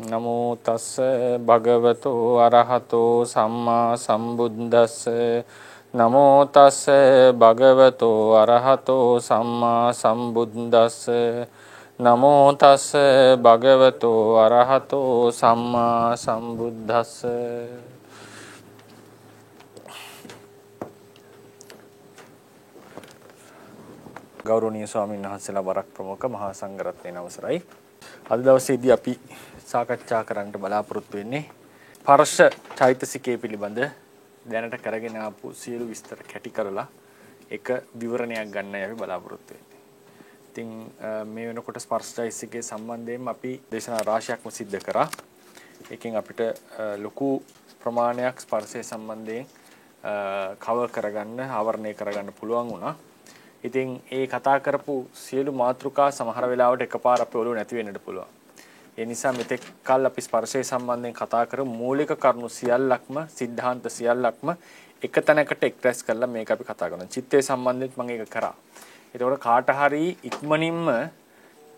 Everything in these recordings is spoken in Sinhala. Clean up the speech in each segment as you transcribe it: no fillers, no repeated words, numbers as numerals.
නමෝ තස්ස භගවතෝ අරහතෝ සම්මා සම්බුද්දස්ස නමෝ තස්ස භගවතෝ අරහතෝ සම්මා සම්බුද්දස්ස නමෝ තස්ස භගවතෝ අරහතෝ සම්මා සම්බුද්දස්ස. ගෞරවනීය ස්වාමීන් වහන්සේලා වරක් ප්‍රමුඛ මහා සංඝරත්නයේ අවසරයි. අද දවසේදී අපි සාකච්ඡා කරන්න බලාපොරොත්තු වෙන්නේ ස්පර්ශ චෛතසිකයේ පිළිබඳ දැනට කරගෙන ආපු සියලු විස්තර කැටි කරලා එක විවරණයක් ගන්නයි අපි බලාපොරොත්තු වෙන්නේ. ඉතින් මේ වෙනකොට ස්පර්ශ චෛතසිකයේ සම්බන්ධයෙන් අපි දේශනා රාශියක්ම සිද්ධ කරා. එකෙන් අපිට ලොකු ප්‍රමාණයක් ස්පර්ශය සම්බන්ධයෙන් කවර් කරගන්න, ආවරණය කරගන්න පුළුවන් වුණා. ඉතින් ඒ කතා කරපු සියලු මාතෘකා සමහර වෙලාවට එකපාර අපේ ඔළුව නැති වෙන්නට පුළුවන්. ඒ නිසා මෙතෙක් කල් අපි ස්පර්ශය සම්බන්ධයෙන් කතා කරමු මූලික කරුණු සියල්ලක්ම સિદ્ધාන්ත සියල්ලක්ම එක තැනකට එක්ස්ප්‍රෙස් කරලා මේක අපි කතා කරනවා. චිත්තය සම්බන්ධෙත් මම ඒක කරා. ඒතකොට කාට හරි ඉක්මනින්ම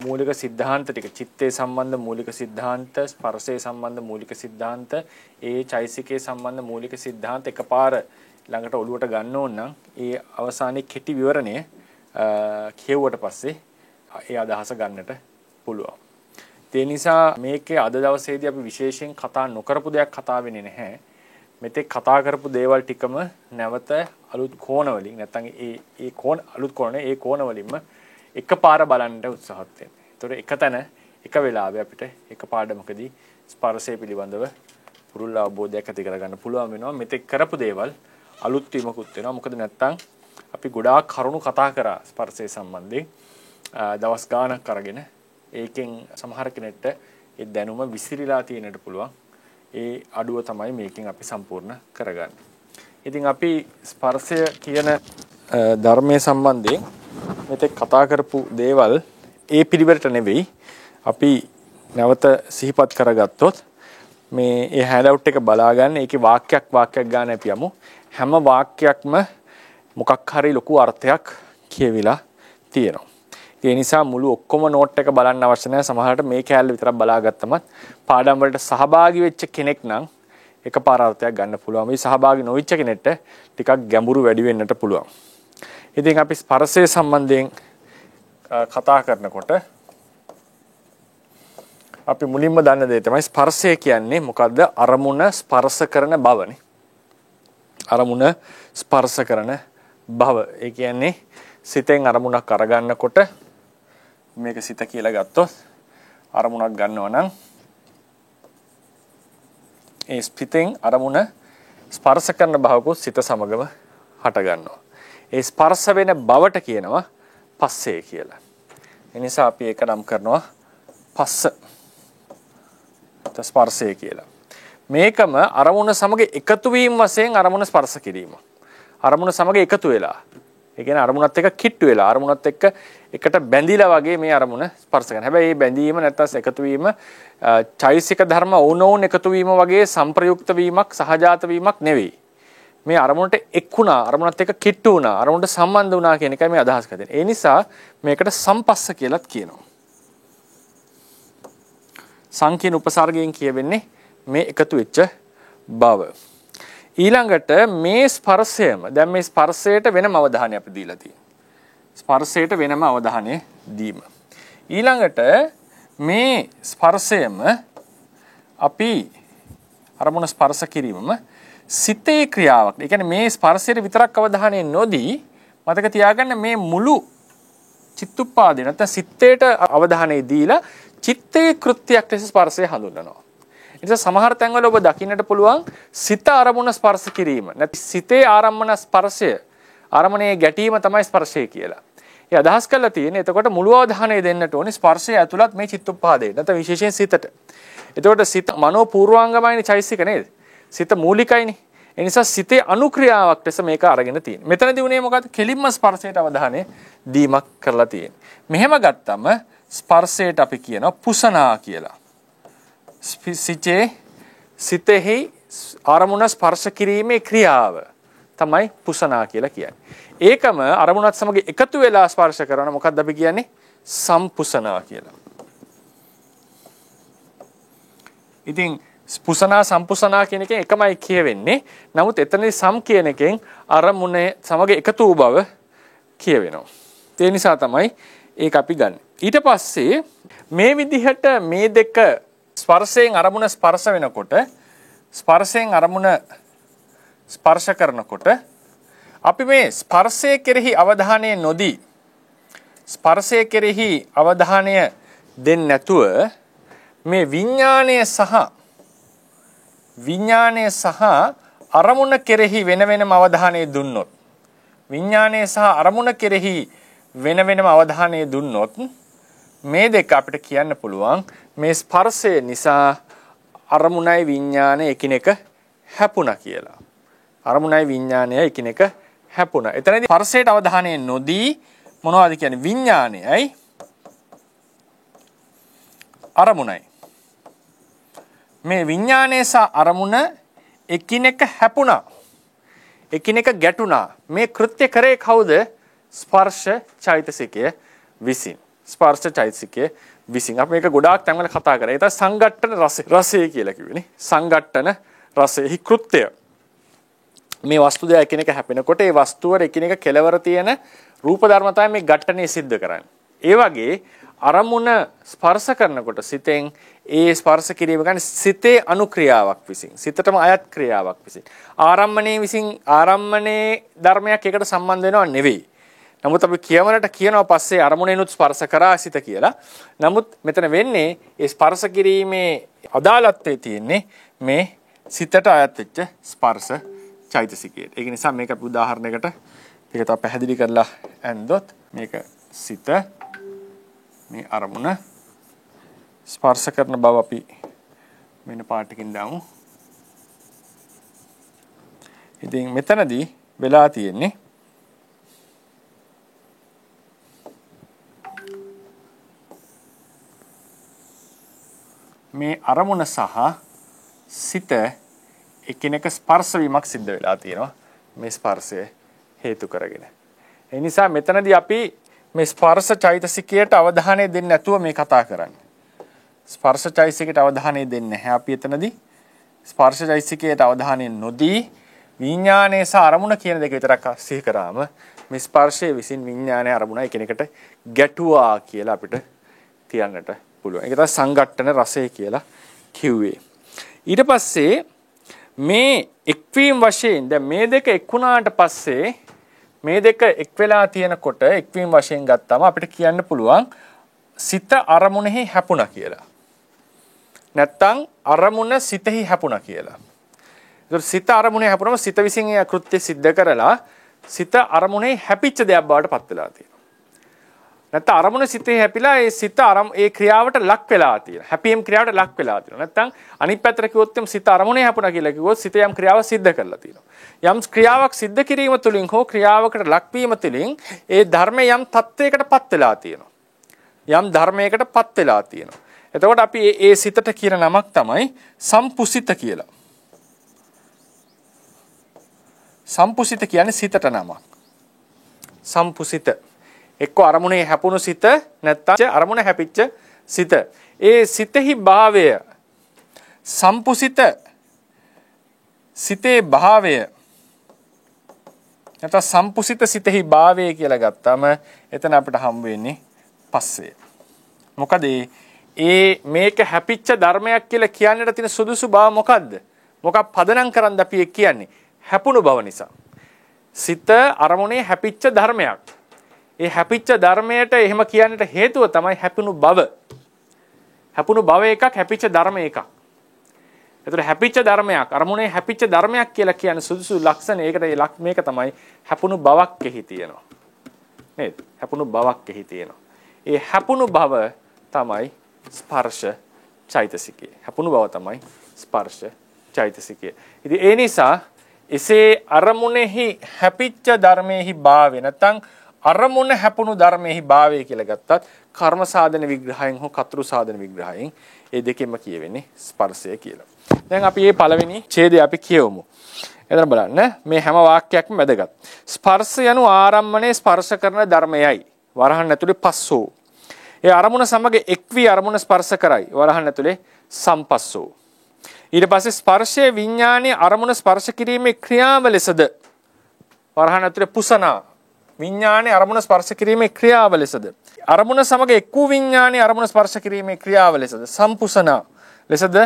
මූලික સિદ્ધාන්ත ටික චිත්තය සම්බන්ධ මූලික સિદ્ધාන්ත, ස්පර්ශය සම්බන්ධ මූලික સિદ્ધාන්ත, ඒ චෛසිකයේ සම්බන්ධ මූලික સિદ્ધාන්ත එකපාර ළඟට ඔළුවට ගන්න ඕන නම් ඒ අවසානයේ කෙටි විවරණය කියවුවට පස්සේ ඒ අදහස ගන්නට පුළුවන්. ඒ නිසා මේකේ අද දවසේදී අපි විශේෂයෙන් කතා නොකරපු දෙයක් කතා වෙන්නේ නැහැ. මෙතෙක් කතා කරපු දේවල් ටිකම නැවත අලුත් කෝණ වලින් නැත්නම් ඒ කෝණ අලුත් කෝණ ඒ කෝණ වලින්ම එකපාර බලන්න උත්සාහත් වෙනවා. ඒතකොට එකතැන එක වෙලාවෙ අපිට එක පාඩමකදී ස්පර්ශය පිළිබඳව පුරුල් අවබෝධයක් ඇති කරගන්න පුළුවන් වෙනවා. මෙතෙක් කරපු දේවල් අලුත් වීමකුත් වෙනවා. මොකද නැත්තම් අපි ගොඩාක් කරුණු කතා කරා ස්පර්ශය සම්බන්ධයෙන් දවස් ගාණක් අරගෙන ඒකෙන් සමහර කෙනෙක්ට ඒ දැනුම විසිරීලා තියෙන්නට පුළුවන්. ඒ අඩුව තමයි මේකෙන් අපි සම්පූර්ණ කරගන්නේ. ඉතින් අපි ස්පර්ශය කියන ධර්මයේ සම්බන්ධයෙන් මෙතෙක් කතා කරපු දේවල් ඒ පිළිවෙලට නෙවෙයි අපි නැවත සිහිපත් කරගත්තොත් මේ ඒ හෑන්ඩ් එක බලාගන්න ඒකේ වාක්‍යයක් ගන්න අපි යමු. හැම වාක්‍යයක්ම මොකක් හරි ලොකු අර්ථයක් කියවිලා තියෙනවා. ඒ නිසා මුළු ඔක්කොම නෝට් එක බලන්න අවශ්‍ය නැහැ. සමහරවිට මේ කැලේ විතරක් බලාගත්තමත් පාඩම් වලට සහභාගී වෙච්ච කෙනෙක් නම් එකපාර අර්ථයක් ගන්න පුළුවන්. මේ සහභාගී නොවිච්ච කෙනෙක්ට ටිකක් ගැඹුරු වැඩි වෙන්නට පුළුවන්. ඉතින් අපි ස්පර්ශය සම්බන්ධයෙන් කතා කරනකොට අපි මුලින්ම දන්න දේ තමයි ස්පර්ශය කියන්නේ මොකද්ද? අරමුණ ස්පර්ශ කරන බවනේ. අරමුණ ස්පර්ශ කරන බව. ඒ කියන්නේ සිතෙන් අරමුණක් අරගන්නකොට මේක සිත කියලා ගත්තොත් අරමුණක් ගන්නවා නම් ඒ සිතෙන් අරමුණ ස්පර්ශ කරන බවකුත් සිත සමගම හට ගන්නවා. ඒ ස්පර්ශ වෙන බවට කියනවා පස්සේ කියලා. ඒ නිසා අපි ඒක නම් කරනවා පස්ස ස්පර්ශය කියලා. මේකම අරමුණ සමග එකතු වීම වශයෙන් අරමුණ ස්පර්ශ කිරීම. අරමුණ සමග එකතු වෙලා. ඒ කියන්නේ අරමුණත් එක්ක කිට්ටු වෙලා අරමුණත් එක්ක එකට බැඳිලා වගේ මේ අරමුණ ස්පර්ශ කරනවා. හැබැයි මේ බැඳීම නැත්නම් එකතු වීම චෛසික ධර්ම ඕනෝන් එකතු වීම වගේ සංප්‍රයුක්ත වීමක් සහජාත වීමක් නෙවෙයි. මේ අරමුණට එක්ුණා අරමුණත් එක්ක කිට්ටු වුණා අරමුණට සම්බන්ධ වුණා කියන එකයි මේ අදහස් කරන්නේ. ඒ නිසා මේකට සම්පස්ස කියලාත් කියනවා. සංකීර්ණ උපසර්ගයෙන් කියවෙන්නේ මේ එකතු වෙච්ච බව. ඊළඟට මේ ස්පර්ශයම දැන් මේ ස්පර්ශයට වෙනම අවධානය අපි දීලා තියෙනවා. ස්පර්ශයට වෙනම අවධානය දීම. ඊළඟට මේ ස්පර්ශයම අපි අරමුණ ස්පර්ශ කිරීමම සිතේ ක්‍රියාවක්. ඒ කියන්නේ මේ ස්පර්ශයට විතරක් අවධානය නොදී මතක තියාගන්න මේ මුළු චිත්තුප්පාදේ නැත්නම් සිතේට අවධානය දීලා චිත්තේ කෘත්‍යයක් ලෙස ස්පර්ශය හඳුන්වනවා. ඒ නිසා සමහර තැන්වල ඔබ දකින්නට පුළුවන් සිත අරමුණ ස්පර්ශ කිරීම. නැත්නම් සිතේ ආරම්මන ස්පර්ශය, ආරම්මණයේ ගැටීම තමයි ස්පර්ශය කියලා. ඒ අදහස් කරලා තියෙන්නේ එතකොට මුළු අවධානය දෙන්නට ඕනේ ස්පර්ශය ඇතුළත් මේ චිත්තුප්පාදේ. නැත්නම් විශේෂයෙන් සිතට. එතකොට සිත මනෝ පූර්වාංගමයිනේ චෛසික නේද? සිත මූලිකයිනේ. ඒ නිසා සිතේ අනුක්‍රියාවක් ලෙස මේක අරගෙන තියෙන්නේ. මෙතනදී උනේ මොකද්ද? කෙලින්ම ස්පර්ශයට අවධානය දීමක් කරලා තියෙන්නේ. මෙහෙම ගත්තම ස්පර්ශයට අපි කියනවා පුසනා කියලා. සිතෙහි අරමුණ ස්පර්ශ කිරීමේ ක්‍රියාව තමයි පුසනා කියලා කියන්නේ. ඒකම අරමුණත් සමග එකතු වෙලා ස්පර්ශ කරන මොකක්ද අපි කියන්නේ? සම්පුසනා කියලා. ඉතින් පුසනා සම්පුසනා කියන එකෙන් එකමයි කියවෙන්නේ. නමුත් එතනදී සම් කියන එකෙන් අරමුණේ සමග එකතු වූ බව කියවෙනවා. ඒ නිසා තමයි ඒක අපි ගන්න. ඊට පස්සේ මේ විදිහට මේ දෙක ස්පර්ශයෙන් අරමුණ ස්පර්ශ වෙනකොට ස්පර්ශයෙන් අරමුණ ස්පර්ශ කරනකොට අපි මේ ස්පර්ශය කෙරෙහි අවධානය නොදී ස්පර්ශය කෙරෙහි අවධානය දෙන්නේ නැතුව මේ විඥානය සහ අරමුණ කෙරෙහි වෙන වෙනම අවධානය දුන්නොත් විඥානය සහ අරමුණ කෙරෙහි වෙන වෙනම අවධානය දුන්නොත් මේ දෙක අපිට කියන්න පුළුවන් මේ ස්පර්ශය නිසා අරමුණයි විඥානය එකිනෙක හැපුණා කියලා. අරමුණයි විඥානය එකිනෙක හැපුණා. එතනදී ස්පර්ශයට අවධානය නොදී මොනවද කියන්නේ විඥානයයි අරමුණයි. මේ විඥානය සහ අරමුණ එකිනෙක හැපුණා. එකිනෙක ගැටුණා. මේ කෘත්‍ය කරේ කවුද? ස්පර්ශ චෛතසිකය විසින්. ස්පර්ශ චෛතසිකය විසින්. අපි මේක ගොඩාක් තැන්වල කතා කරා. ඒක සංඝට්ටන රසය කියලා කිව්වනේ. සංඝට්ටන රසෙහි කෘත්‍ය. මේ වස්තු දෙක එකිනෙක හැපෙනකොට ඒ වස්තු වල එකිනෙක කෙලවර තියෙන රූප ධර්මතාවය මේ ඝට්ටනේ සිද්ධ කරන්නේ. ඒ වගේ අරමුණ ස්පර්ශ කරනකොට සිතෙන් ඒ ස්පර්ශ කිරීම ගන්න සිතේ අනුක්‍රියාවක් විසින් සිතටම අයත් ක්‍රියාවක් විසින් ආරම්මණේ ධර්මයක් එකට සම්බන්ධ වෙනව නෙවෙයි. නමුත් අපි කියවනට කියනවා පස්සේ අරමුණේනුත් ස්පර්ශ කරා සිත කියලා. නමුත් මෙතන වෙන්නේ ඒ ස්පර්ශ කිරීමේ අදාළත්වයේ තියෙන්නේ මේ සිතට අයත් වෙච්ච ස්පර්ශ චෛතසිකයට. ඒක නිසා මේක අපි උදාහරණයකට ඒක තව පැහැදිලි කරලා ඇන්දොත් මේක සිත මේ අරමුණ ස්පර්ශ කරන බව අපි වෙන පාටකින් දාමු. ඉතින් මෙතනදී වෙලා තියෙන්නේ මේ අරමුණ සහ සිත එකිනෙක ස්පර්ශ වීමක් සිද්ධ වෙලා තියෙනවා මේ ස්පර්ශය හේතු කරගෙන. ඒ නිසා මෙතනදී අපි මේ ස්පර්ශ චෛතසිකයට අවධානය දෙන්නේ නැතුව මේ කතා කරන්නේ. ස්පර්ශ චෛතසිකයට අවධානය දෙන්නේ නැහැ. අපි එතනදී ස්පර්ශ චෛතසිකයට අවධානය නොදී විඥානයේ සහ අරමුණ කියන දෙක විතරක් සිහි කරාම මේ ස්පර්ශයේ විසින් විඥානය අරමුණ එකිනෙකට ගැටුවා කියලා අපිට කියන්නට පුළුවන්. ඒක තමයි සංඝට්ටන රසය කියලා කිව්වේ. ඊට පස්සේ මේ එක්වීම වශයෙන් දැන් මේ දෙක එක්ුණාට පස්සේ මේ දෙක එක් වෙලා තියෙනකොට එක්වීම වශයෙන් ගත්තාම අපිට කියන්න පුළුවන් සිත අරමුණෙහි හැපුණා කියලා. නැත්තම් අරමුණ සිතෙහි හැපුණා කියලා. ඒතර සිත අරමුණේ හැපුණම සිත විසින් ඒ කෘත්‍ය සිද්ධ කරලා සිත අරමුණේ හැපිච්ච දෙයක් බවට පත් වෙලා තියෙනවා. නැත්තම් අරමුණ සිතේ හැපිලා ඒ සිත ඒ ක්‍රියාවට ලක් වෙලා තියෙනවා. හැපීම් ක්‍රියාවට ලක් වෙලා තියෙනවා. නැත්තම් අනිත් පැත්තට කිව්වොත් සිත අරමුණේ හැපුණා කියලා කිව්වොත් සිත යම් ක්‍රියාවක් සිද්ධ කරලා තියෙනවා. යම් ක්‍රියාවක් සිද්ධ කිරීම තුළින් හෝ ක්‍රියාවකට ලක්වීම තුළින් ඒ ධර්මය යම් තත්වයකටපත් වෙලා තියෙනවා. යම් ධර්මයකටපත් වෙලා තියෙනවා. එතකොට අපි ඒ සිතට කියන නමක් තමයි සම්පුසිත කියලා. සම්පුසිත කියන්නේ සිතට නමක්. සම්පුසිත එක්ක අරමුණේ හැපුණු සිත නැත්නම් අරමුණ හැපිච්ච සිත. ඒ සිතෙහි භාවය සම්පුසිත සිතේ භාවය නැත්නම් සම්පුසිත සිතෙහි භාවය කියලා ගත්තාම එතන අපිට හම් වෙන්නේ පස්සේ. මොකද මේක හැපිච්ච ධර්මයක් කියලා කියන්නට තියෙන සුදුසු බව මොකද්ද? මොකක් පදනම් කරන්ද අපි කියන්නේ? හැපුණු බව නිසා. සිත අරමුණේ හැපිච්ච ධර්මයක්. ඒ හැපිච්ච ධර්මයට එහෙම කියන්නට හේතුව තමයි හැපුණු බව. හැපුණු බව එකක්, හැපිච්ච ධර්ම එකක්. ඒතර හැපිච්ච ධර්මයක්, අරමුණේ හැපිච්ච ධර්මයක් කියලා කියන සුදුසු ලක්ෂණ ඒකට මේක තමයි හැපුණු බවක් එහි තියෙනවා. නේද? හැපුණු බවක් එහි තියෙනවා. ඒ හැපුණු බව තමයි ස්පර්ශ චෛතසිකය. හැපුණු බව තමයි ස්පර්ශ චෛතසිකය. ඉතින් ඒ නිසා එසේ අරමුණෙහි හැපිච්ච ධර්මයේහි භාවය නැත්නම් අරමුණ හැපුණු ධර්මයේහි භාවය කියලා ගත්තත් කර්ම සාධන විග්‍රහයෙන් හෝ කතෘ සාධන විග්‍රහයෙන් ඒ දෙකෙන්ම කියවෙන්නේ ස්පර්ශය කියලා. දැන් අපි මේ පළවෙනි ඡේදය අපි කියවමු. එතන බලන්න මේ හැම වාක්‍යයක්ම වැදගත්. ස්පර්ශ යනු ආරම්මණය ස්පර්ශ කරන ධර්මයයි. වරහන් ඇතුලේ පස්සෝ. ඒ අරමුණ සමග එක් වී අරමුණ ස්පර්ශ කරයි. වරහන් ඇතුලේ සම්පස්සෝ. ඊට පස්සේ ස්පර්ශයේ විඥානයේ අරමුණ ස්පර්ශ කිරීමේ ක්‍රියාව ලෙසද වරහන් ඇතුලේ පුසනා විඥානයේ අරමුණ ස්පර්ශ කිරීමේ ක්‍රියාව ලෙසද අරමුණ සමග එක් වූ විඥානයේ අරමුණ ස්පර්ශ කිරීමේ ක්‍රියාව ලෙසද සම්පුසනා ලෙසද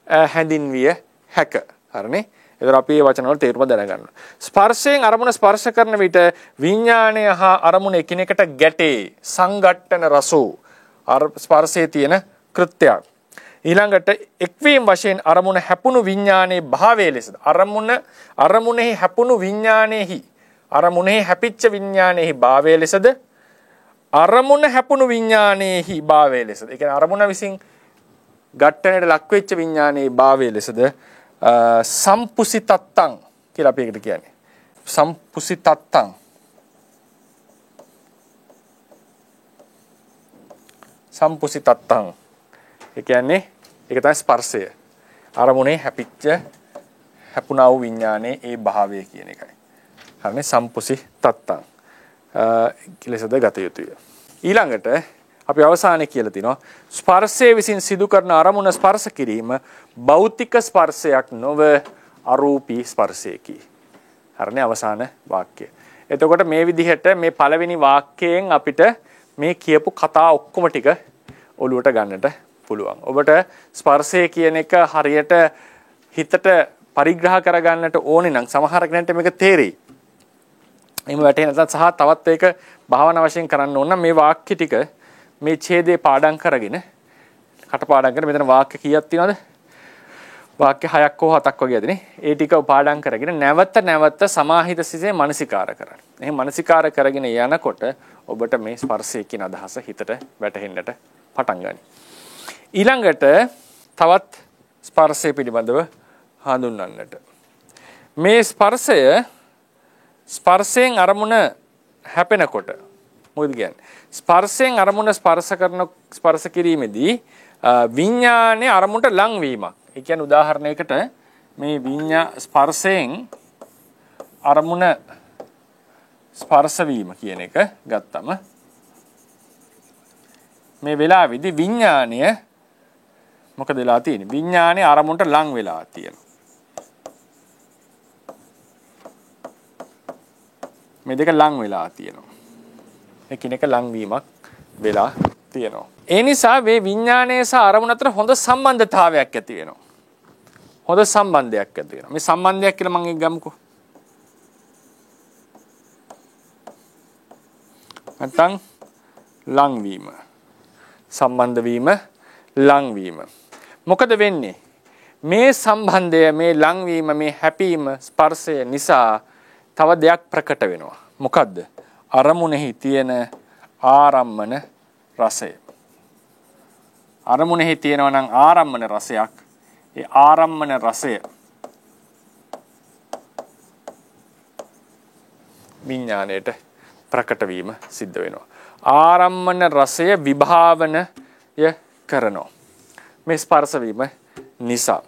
හැඳින්විය හැක. හරිනේ. ඒතර අපි මේ වචන වල තේරුම දැනගන්න. ස්පර්ශයෙන් අරමුණ ස්පර්ශ කරන විට විඥානය හා අරමුණ එකිනෙකට ගැටේ. සංගට්ටන රසෝ ස්පර්ශයේ තියෙන කෘත්‍යයක්. ඊළඟට එක්වීම වශයෙන් අරමුණ හැපුණු විඥානයේ භාවයේ ලෙසද අරමුණෙහි හැපුණු විඥානයේහි අරමුණෙහි හැපිච්ච විඥානයේහි භාවයේ ලෙසද අරමුණ හැපුණු විඥානයේහි භාවයේ ලෙසද ඒ කියන්නේ අරමුණ විසින් ඝට්ටණයට ලක් වෙච්ච විඥානයේ භාවයේ ලෙසද සම්පුසිතත්තං කියලා අපි ඒකට කියන්නේ. සම්පුසිතත්තං සම්පුසිතත්තං ඒ කියන්නේ ඒක තමයි ස්පර්ශය. අරමුණේ හැපුණා වූ විඥානයේ ඒ භාවය කියන එකයි. හරිනේ සම්පුසිතත්තං ලෙසද ගත යුතුය. ඊළඟට අපි අවසානයේ කියලා තිනවා ස්පර්ශයේ විසින් සිදු කරන අරමුණ ස්පර්ශ කිරීම භෞතික ස්පර්ශයක් නොව අරූපී ස්පර්ශයකි. හරිනේ අවසාන වාක්‍යය. එතකොට මේ විදිහට මේ පළවෙනි වාක්‍යයෙන් අපිට මේ කියපු කතා ඔක්කොම ටික ඔලුවට ගන්නට පුළුවන්. ඔබට ස්පර්ශය කියන එක හරියට හිතට පරිග්‍රහ කරගන්නට ඕනේ නම් සමහර කෙනෙක්ට මේක තේරෙයි. එහෙම වැටේ නැත්නම් සහ තවත් ඒක භාවනා වශයෙන් කරන්න ඕන නම් මේ වාක්‍ය ටික මේ ඡේදේ පාඩම් කරගෙන කටපාඩම් කරගෙන මෙතන වාක්‍ය කීයක් තියෙනවද? වාක්‍ය 6ක් හෝ 7ක් වගේ ඇතිනේ. ඒ ටික පාඩම් කරගෙන නැවත සමාහිත සිතේ මනසිකාර කරන්න. එහෙනම් මනසිකාර කරගෙන යනකොට ඔබට මේ ස්පර්ශය කියන අදහස හිතට වැටහෙන්නට පටන් ගනී. ඊළඟට තවත් ස්පර්ශය පිළිබඳව හඳුන්වන්නට. මේ ස්පර්ශයෙන් අරමුණ හැපෙනකොට මොකද කියන්නේ? ස්පර්ශයෙන් අරමුණ ස්පර්ශ කිරීමේදී විඥානයේ අරමුණට ලං වීමක්. ඒ කියන්නේ උදාහරණයකට මේ ස්පර්ශයෙන් අරමුණ ස්පර්ශ වීම කියන එක ගත්තම මේ වෙලාවේදී විඥානය මොකද වෙලා තියෙන්නේ? විඥානයේ අරමුණට ලං වෙලා තියෙනවා. මේ දෙක ලං වෙලා තියෙනවා. එකිනෙක ලංවීමක් වෙලා තියෙනවා. ඒ නිසා මේ විඥානය සහ අරමුණ අතර හොඳ සම්බන්ධතාවයක් ඇති වෙනවා. හොඳ සම්බන්ධයක් ඇති වෙනවා. මේ සම්බන්ධයක් කියලා මම ගමුකෝ. නැත්නම් ලංවීම. සම්බන්ධ වීම, ලංවීම. මොකද වෙන්නේ? මේ සම්බන්ධය, මේ ලංවීම, මේ හැපීම, ස්පර්ශය නිසා තව දෙයක් ප්‍රකට වෙනවා. මොකද්ද? අරමුණෙහි තියෙන ආරම්මන රසය. අරමුණෙහි තියෙනවා නම් ආරම්මන රසයක්. ඒ ආරම්මන රසය විඥාණයට ප්‍රකට වීම සිද්ධ වෙනවා. ආරම්මන රසය විභාවනය කරනවා. මේ ස්පර්ශ වීම නිසා.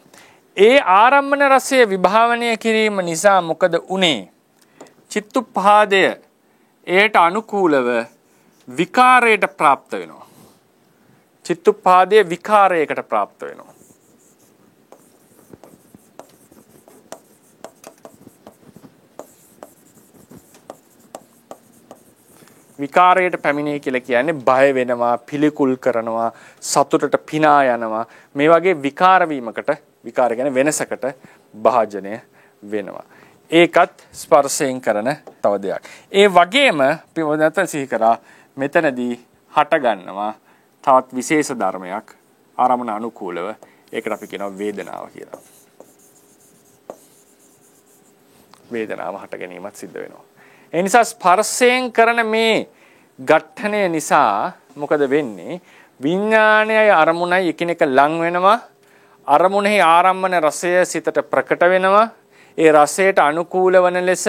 ඒ ආරම්මන රසය විභාවනය කිරීම නිසා මොකද උනේ? චිත්තුප්පාදය ඒට අනුකූලව විකාරයට પ્રાપ્ત වෙනවා. චිත්තුප්පාදයේ විකාරයකට પ્રાપ્ત වෙනවා. විකාරයට පැමිණේ කියලා කියන්නේ බය වෙනවා, පිළිකුල් කරනවා, සතුටට පිනා යනවා. මේ වගේ විකාර වීමකට, විකාර කියන්නේ වෙනසකට භාජනය වෙනවා. ඒකත් ස්පර්ශයෙන් කරන තව දෙයක්. ඒ වගේම පිළිවෙලට සිහි කරා මෙතනදී හට ගන්නවා තවත් විශේෂ ධර්මයක් ආරමුණ අනුකූලව. ඒකට අපි කියනවා වේදනාව කියලා. වේදනාව හට ගැනීමත් සිද්ධ වෙනවා. ඒ නිසා ස්පර්ශයෙන් කරන මේ ඝට්ටණය නිසා මොකද වෙන්නේ? විඥානයයි අරමුණයි එකිනෙක ලං වෙනවා. අරමුණෙහි ආරම්මන රසය සිතට ප්‍රකට වෙනවා. ඒ රසයට අනුකූල වන ලෙස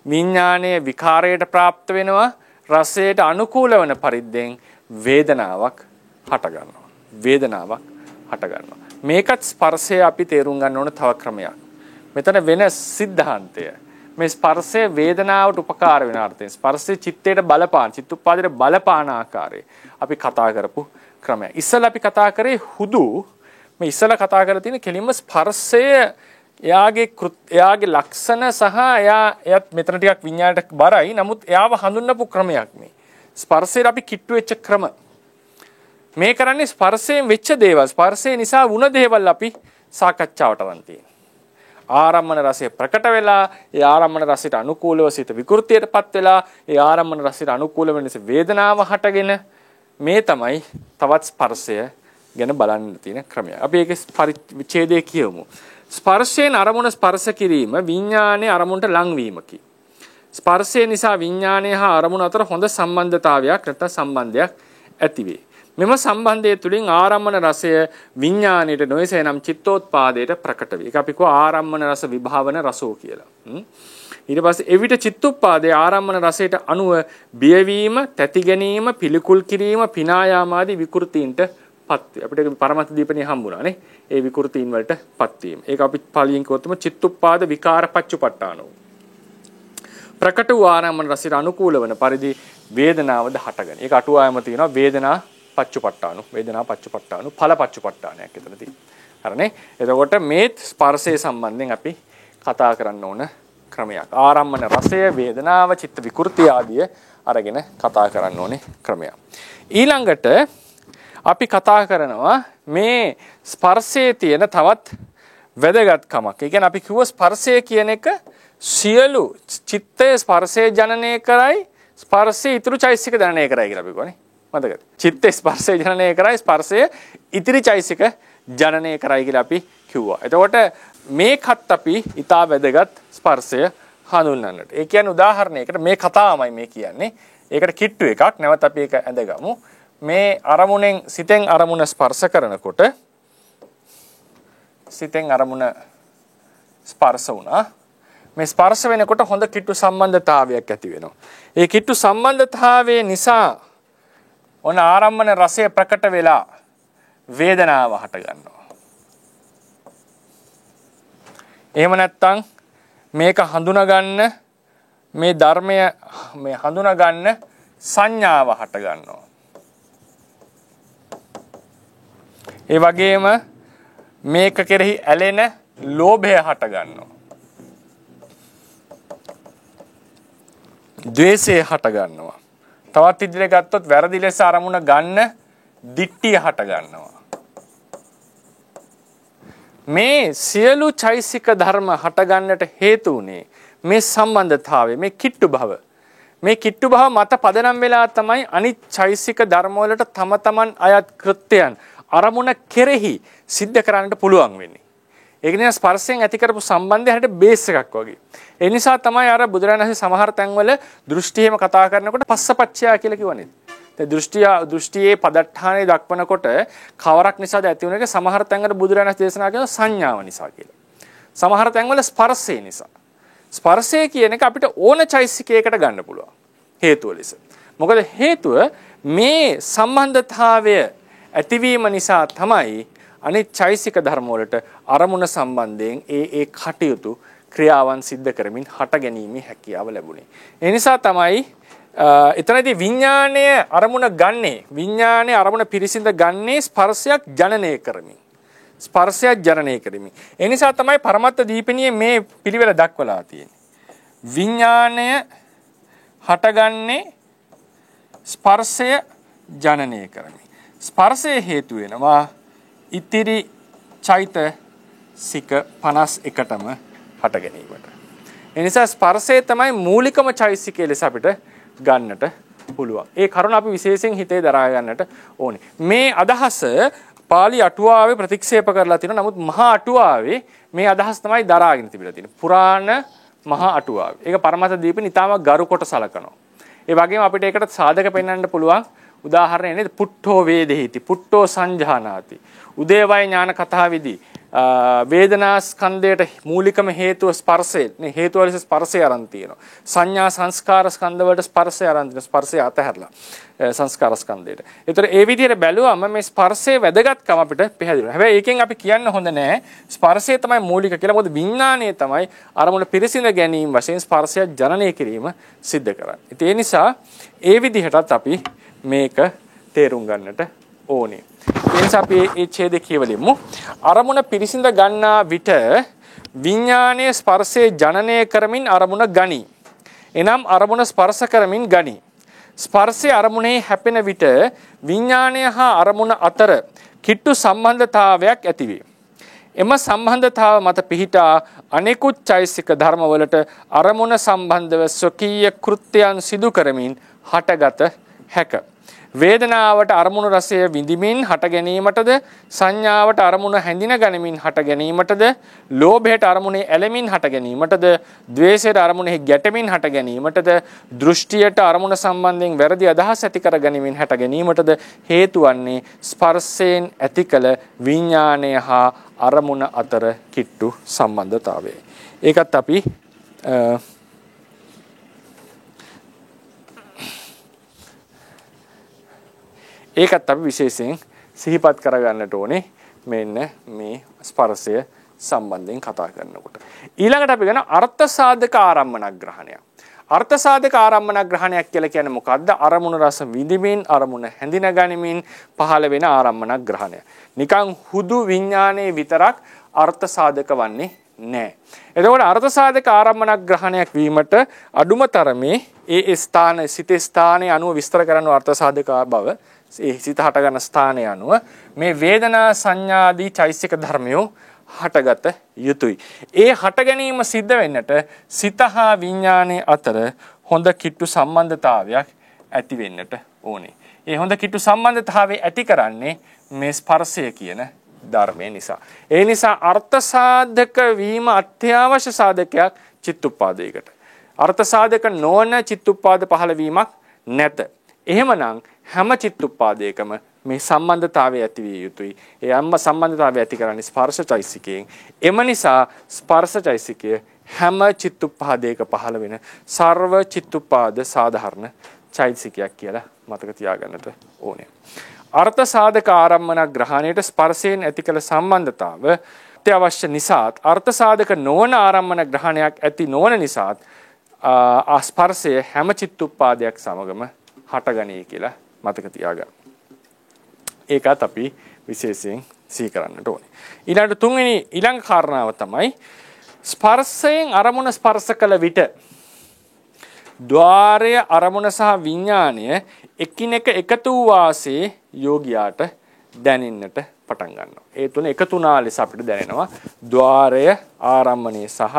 විඥානයේ විකාරයට પ્રાપ્ત වෙනවා. රසයට අනුකූල වන පරිද්දෙන් වේදනාවක් හට ගන්නවා. වේදනාවක් හට ගන්නවා. මේකත් ස්පර්ශය අපි තේරුම් ගන්න ඕන තව ක්‍රමයක්. මෙතන වෙන සිද්ධාන්තය. මේ ස්පර්ශය වේදනාවට උපකාර වෙන අර්ථයෙන් ස්පර්ශය චිත්තයට බලපාන, චිත්තුප්පාදයට බලපාන ආකාරය අපි කතා කරපු ක්‍රමය. ඉස්සෙල්ලා අපි කතා කරේ හුදු මේ ඉස්සලා කතා කරලා තියෙන කෙලින්ම ස්පර්ශය එයාගේ ලක්ෂණ සහ එයාත් මෙතන ටිකක් විඤ්ඤාණයට බරයි. නමුත් එයාව හඳුන්වපු ක්‍රමයක් මේ. ස්පර්ශයට අපි කිට්ටු වෙච්ච ක්‍රම. මේ කරන්නේ ස්පර්ශයෙන් වෙච්ච දේවල්. ස්පර්ශය නිසා වුණ දේවල් අපි සාකච්ඡාවට අරන් තියෙනවා. ආරම්මන රසය ප්‍රකට වෙලා ඒ ආරම්මන රසයට අනුකූලව සිත විකෘතියටපත් වෙලා ඒ ආරම්මන රසයට අනුකූල වෙන නිසා වේදනාව හටගෙන මේ තමයි තවත් ස්පර්ශය ගැන බලන්න තියෙන ක්‍රමය. අපි ඒකේ පරිච්ඡේදය කියමු. ස්පර්ශයෙන් අරමුණ ස්පර්ශ කිරීම විඥානයේ අරමුණට ලංවීමකි. ස්පර්ශය නිසා විඥානය හා අරමුණ අතර හොඳ සම්බන්ධතාවයක් නැත්නම් සම්බන්ධයක් ඇති වේ. මෙම සම්බන්ධය තුළින් ආරම්මන රසය විඥාණයට නොයසේ නම් චිත්තෝත්පාදයට ප්‍රකට වේ. ඒක අපි කෝ ආරම්මන රස විභාවන රසෝ කියලා. ඊට පස්සේ එවිට චිත්තෝත්පාදයේ ආරම්මන රසයට අනුව බියවීම, තැති ගැනීම, පිළිකුල් කිරීම, පිනායාම ආදී විකෘතීන්ට පත් වේ. අපිට පරමත්ත දීපණිය හම්බුණා නේ. ඒ විකෘතීන් වලට පත් වීම. ඒක අපි පළියෙන් කිව්වොත්ම චිත්තෝත්පාද විකාර පච්චුපට්ඨානෝ. ප්‍රකට වූ ආරම්මන රසයට අනුකූල වන පරිදි වේදනාවද හටගනී. ඒක අටුවායම තියෙනවා වේදනා පච්චුපට්ඨානු වේදනා පච්චුපට්ඨානු ඵල පච්චුපට්ඨානයක් එතන තියෙනවා. හරිනේ. එතකොට මේ ස්පර්ශය සම්බන්ධයෙන් අපි කතා කරන්න ඕන ක්‍රමයක්. ආරම්මන රසය, වේදනාව, චිත්ත විකෘති ආදී අරගෙන කතා කරන්න ඕනේ ක්‍රමයක්. ඊළඟට අපි කතා කරනවා මේ ස්පර්ශයේ තියෙන තවත් වැදගත්කමක්. ඒ කියන්නේ අපි කිව්ව ස්පර්ශය කියන එක සියලු චිත්තයේ ස්පර්ශය ජනනය කරයි, ස්පර්ශය ඉතුරු චෛසික ජනනය කරයි කියලා අපි කියවනේ. මතකද? චිත්ත ස්පර්ශය ජනනය කරයි, ස්පර්ශය ඉතිරි චෛසික ජනනය කරයි කියලා අපි කිව්වා. එතකොට මේකත් අපි ඊටා වැදගත් ස්පර්ශය හඳුන්වන්නට. ඒ කියන්නේ උදාහරණයකට මේ කතාවමයි මේ කියන්නේ. ඒකට කිට්ටු එකක්. නැවත අපි ඒක ඇඳගමු. මේ අරමුණෙන් සිතෙන් අරමුණ ස්පර්ශ කරනකොට සිතෙන් අරමුණ ස්පර්ශ වුණා. මේ ස්පර්ශ වෙනකොට හොඳ කිට්ටු සම්බන්ධතාවයක් ඇති වෙනවා. ඒ කිට්ටු සම්බන්ධතාවය නිසා ඔන්න ආරම්මන රසය ප්‍රකට වෙලා වේදනාව හට ගන්නවා. එහෙම නැත්නම් මේක හඳුනා ගන්න මේ ධර්මය මේ හඳුනා ගන්න සංඥාව හට ගන්නවා. ඒ වගේම මේක කෙරෙහි ඇලෙන ලෝභය හට ගන්නවා. ද්වේෂය හට ගන්නවා. තවත් ඉදිරියට ගත්තොත් වැරදි ලෙස අරමුණ ගන්න දිට්ඨිය හට ගන්නවා. මේ සියලු චෛසික ධර්ම හට ගන්නට හේතු උනේ මේ සම්බන්ධතාවය, මේ කිට්ටු භව. මේ කිට්ටු භව මත පදනම් වෙලා තමයි අනිත් චෛසික ධර්ම වලට තම තමන් අයත් කෘත්‍යයන් අරමුණ කෙරෙහි සිද්ධ කරන්නට පුළුවන් වෙන්නේ. ඒක නේ ස්පර්ශයෙන් ඇති කරපු සම්බන්ධය හැට බේස් එකක් වගේ. ඒ නිසා තමයි අර බුදුරජාණන් වහන්සේ සමහර තැන්වල දෘෂ්ටියේම කතා කරනකොට පස්සපච්චය කියලා කියවනේ. ඒ දෘෂ්ටියේ පදට්ඨානේ දක්වනකොට කවරක් නිසාද ඇති වුනේ කියලා සමහර තැන්වල බුදුරජාණන් වහන්සේ දේශනා කරන සංඥාව නිසා කියලා. සමහර තැන්වල ස්පර්ශය නිසා. ස්පර්ශය කියන එක අපිට ඕන චෛසිකයකට ගන්න පුළුවන් හේතුව ලෙස. මොකද හේතුව මේ සම්බන්ධතාවය ඇතිවීම නිසා තමයි අනිත් චෛසික ධර්ම වලට අරමුණ සම්බන්ධයෙන් ඒ කටයුතු ක්‍රියාවන් සිද්ධ කරමින් හට ගැනීමේ හැකියාව ලැබුණේ. ඒ නිසා තමයි එතනදී විඥාණය අරමුණ ගන්නේ, විඥාණය අරමුණ පිරිසිඳ ගන්නේ ස්පර්ශයක් ජනනය කරමින්. ස්පර්ශයක් ජනනය කරමින්. ඒ නිසා තමයි පරමත්ත දීපිනියේ මේ පිළිවෙල දක්වලා තියෙන්නේ. විඥාණය හටගන්නේ ස්පර්ශය ජනනය කරමින්. ස්පර්ශය හේතු වෙනවා ඉතිරි චෛතසික 51ටම හට ගැනීමට. ඒ නිසා ස්පර්ශය තමයි මූලිකම චෛතසිකය ලෙස අපිට ගන්නට පුළුවන්. ඒ කරුණ අපි විශේෂයෙන් හිතේ දරා ගන්නට ඕනේ. මේ අදහස පාලි අටුවාවේ ප්‍රතික්ෂේප කරලා තියෙනවා. නමුත් මහා අටුවාවේ මේ අදහස් තමයි දරාගෙන තිබිලා තියෙන්නේ. පුරාණ මහා අටුවාවේ. ඒක පරමත දීපේ නිතාම ගරු කොට සලකනවා. ඒ වගේම අපිට ඒකට සාධක පෙන්වන්න පුළුවන් උදාහරණයක් නේද? පුට්ඨෝ වේදෙහිති, පුට්ඨෝ සංජානාති. උදේවය ඥාන කතාවේදී වේදනා ස්කන්ධයට මූලිකම හේතුව ස්පර්ශය. නේ හේතුව ලෙස ස්පර්ශය ආරම්භ තියෙනවා. සංඥා සංස්කාර ස්කන්ධ වලට ස්පර්ශය ආරම්භ තියෙනවා. ස්පර්ශය අතහැරලා සංස්කාර ස්කන්ධයට. ඒතර ඒ විදිහට බැලුවම මේ ස්පර්ශයේ වැදගත්කම අපිට පැහැදිලි වෙනවා. හැබැයි ඒකෙන් අපි කියන්න හොඳ නැහැ ස්පර්ශය තමයි මූලික කියලා. මොකද විඥාණය තමයි අරමුණ පිරිසිඳ ගැනීම වශයෙන් ස්පර්ශය ජනනය කිරීම සිද්ධ කරන්නේ. ඒ නිසා ඒ විදිහටත් අපි මේක තේරුම් ගන්නට ඕනේ. එනිසා අපි මේ ඡේදය කියවලිමු. අරමුණ පිරිසිඳ ගන්නා විට විඥානයේ ස්පර්ශයේ ජනනය කරමින් අරමුණ ගනී. එනම් අරමුණ ස්පර්ශ කරමින් ගනී. ස්පර්ශයේ අරමුණේ හැපෙන විට විඥානය හා අරමුණ අතර කිට්ටු සම්බන්ධතාවයක් ඇතිවේ. එම සම්බන්ධතාව මත පිහිටා අනෙකුත් චෛසික ධර්මවලට අරමුණ සම්බන්ධව ස්වකීය කෘත්‍යයන් සිදු කරමින් හටගත හැක. වේදනාවට අරමුණු රසය විඳිමින් හට ගැනීමටද, සංඥාවට අරමුණ හැඳින ගනිමින් හට ගැනීමටද, ලෝභයට අරමුණේ ඇලෙමින් හට ගැනීමටද, ද්වේෂයට අරමුණෙහි ගැටෙමින් හට ගැනීමටද, දෘෂ්ටියට අරමුණ සම්බන්ධයෙන් වැරදි අදහස් ඇති කර ගැනීමෙන් හට ගැනීමටද හේතු වන්නේ ස්පර්ශයෙන් ඇති කළ විඥානය හා අරමුණ අතර කිට්ටු සම්බන්ධතාවය. ඒකත් අපි ඒකත් අපි විශේෂයෙන් සිහිපත් කරගන්නට ඕනේ මෙන්න මේ ස්පර්ශය සම්බන්ධයෙන් කතා කරනකොට. ඊළඟට අපි ගන්න අර්ථ සාධක ආරම්මන ග්‍රහණය. අර්ථ සාධක ආරම්මන ග්‍රහණයක් කියලා කියන්නේ මොකද්ද? අරමුණු රස විඳිමින් අරමුණ හැඳින ගනිමින් පහළ වෙන ආරම්මන ග්‍රහණය. නිකන් හුදු විඥානයේ විතරක් අර්ථ සාධක වන්නේ නැහැ. එතකොට අර්ථ සාධක ආරම්මන ග්‍රහණයක් වීමට අඩුම තරමේ ඒ ස්ථාන සිතේ ස්ථානයේ අනුව විස්තර කරන අර්ථ සාධක බව ඒ සිත හට ගන්න ස්ථානය අනුව මේ වේදනා සංඥාදී චෛසික ධර්මයෝ හටගත යුතුයි. ඒ හට ගැනීම සිද්ධ වෙන්නට සිත හා විඥානයේ අතර හොඳ කිට්ටු සම්බන්ධතාවයක් ඇති වෙන්නට ඕනේ. ඒ හොඳ කිට්ටු සම්බන්ධතාවය ඇති කරන්නේ මේ ස්පර්ශය කියන ධර්මය නිසා. ඒ නිසා අර්ථ සාධක වීම අත්‍යවශ්‍ය සාධකයක් චිත්තුප්පාදයකට. අර්ථ සාධක නොවන චිත්තුප්පාද පහළ වීමක් නැත. එහෙමනම් හැම චිත්තුප්පාදයකම මේ සම්බන්ධතාවය ඇති විය යුතුයි. ඒ හැම සම්බන්ධතාවය ඇති කරන්නේ ස්පර්ශ චෛසිකයෙන්. එම නිසා ස්පර්ශ චෛසිකය හැම චිත්තුප්පාදයක පහළ වෙන සර්ව චිත්තුප්පාද සාධාරණ චෛසිකයක් කියලා මතක තියාගන්නට ඕනේ. අර්ථ සාධක ආරම්මන ග්‍රහණයට ස්පර්ශයෙන් ඇති කළ සම්බන්ධතාව අත්‍යවශ්‍ය නිසාත් අර්ථ සාධක නොවන ආරම්මන ග්‍රහණයක් ඇති නොවන නිසාත් ස්පර්ශය හැම චිත්තුප්පාදයක් සමගම හටගනී කියලා මතක තියාගන්න. ඒකත් අපි විශේෂයෙන් සිහි කරන්නට ඕනේ. ඊළඟ තුන්වෙනි ඊළඟ කාරණාව තමයි ස්පර්ශයෙන් අරමුණ ස්පර්ශ කළ විට ద్వාරය අරමුණ සහ විඥාණය එකිනෙක එකතු වූ වාසේ යෝගියාට දැනෙන්නට පටන් ගන්නවා. ඒ තුන එකතු වුණා ලෙස අපිට දැනෙනවා ద్వාරය ආරම්මණය සහ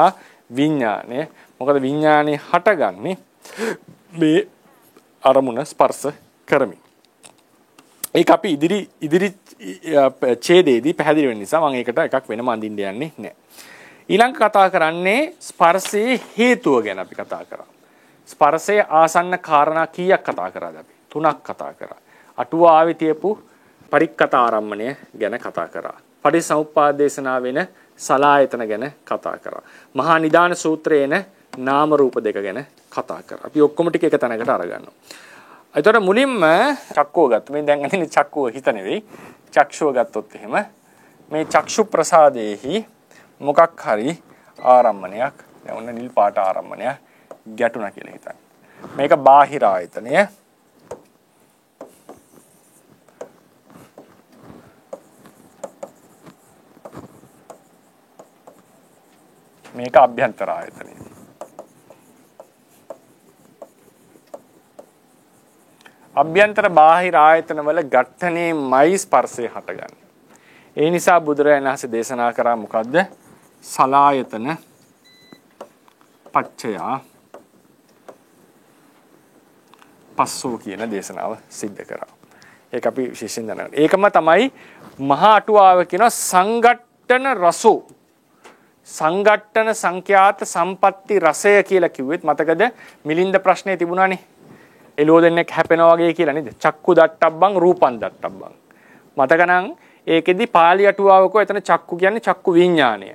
විඥාණය. මොකද විඥාණය හටගන්නේ මේ අරමුණ ස්පර්ශ කරමින්. ඒක අපි ඉදිරි ඡේදයේදී පැහැදිලි වෙන නිසා මම ඒකට එකක් වෙනම අඳින්න යන්නේ නැහැ. ඊළඟ කතා කරන්නේ ස්පර්ශයේ හේතුව ගැන අපි කතා කරා. ස්පර්ශයේ ආසන්න කාරණා කීයක් කතා කරාද අපි? 3ක් කතා කරා. අටුවාවේ තියපු පරික්කත ආරම්මණය ගැන කතා කරා. පටිච්චසමුප්පාද දේශනා වෙන සලායතන ගැන කතා කරා. මහා නිදාන සූත්‍රයේන නාම රූප දෙක ගැන කතා කරා. අපි ඔක්කොම ටික එක තැනකට අරගන්නවා. ඒතර මුලින්ම චක්කුව ගත්ත. මේ දැන් අදින්නේ චක්කුව හිත නෙවෙයි. චක්ෂුව ගත්තොත් එහෙම මේ චක්ෂු ප්‍රසාදයේහි මොකක් හරි ආරම්මණයක්, දැන් ඔන්න නිල් පාට ආරම්මණයක් ගැටුණා කියලා හිතන්න. මේක බාහිර ආයතනය. මේක අභ්‍යන්තර ආයතනය. අභ්‍යන්තර බාහිර ආයතන වල ඝට්ටණයමයි ස්පර්ශය හටගන්නේ. ඒ නිසා බුදුරජාණන් වහන්සේ දේශනා කරා මොකද්ද? සලායතන පච්චයා පස්සෝ කියන දේශනාව සිද්ධ කරා. ඒක අපි විශේෂයෙන් දැනගන්න. ඒකම තමයි මහා අටුවාව කියන සංඝට්ටන රසෝ. සංඝට්ටන සංඛ්‍යාත සම්පatti රසය කියලා කිව්වෙත් මතකද? මිලින්ද ප්‍රශ්නේ තිබුණානේ. එළෝ දෙන්නෙක් හැපෙනවා වගේ කියලා නේද? චක්කු දට්ටබ්බං රූපං දට්ටබ්බං. මතකනම් ඒකෙදි පාලි අටුවාවකෝ එතන චක්කු කියන්නේ චක්කු විඥාණය.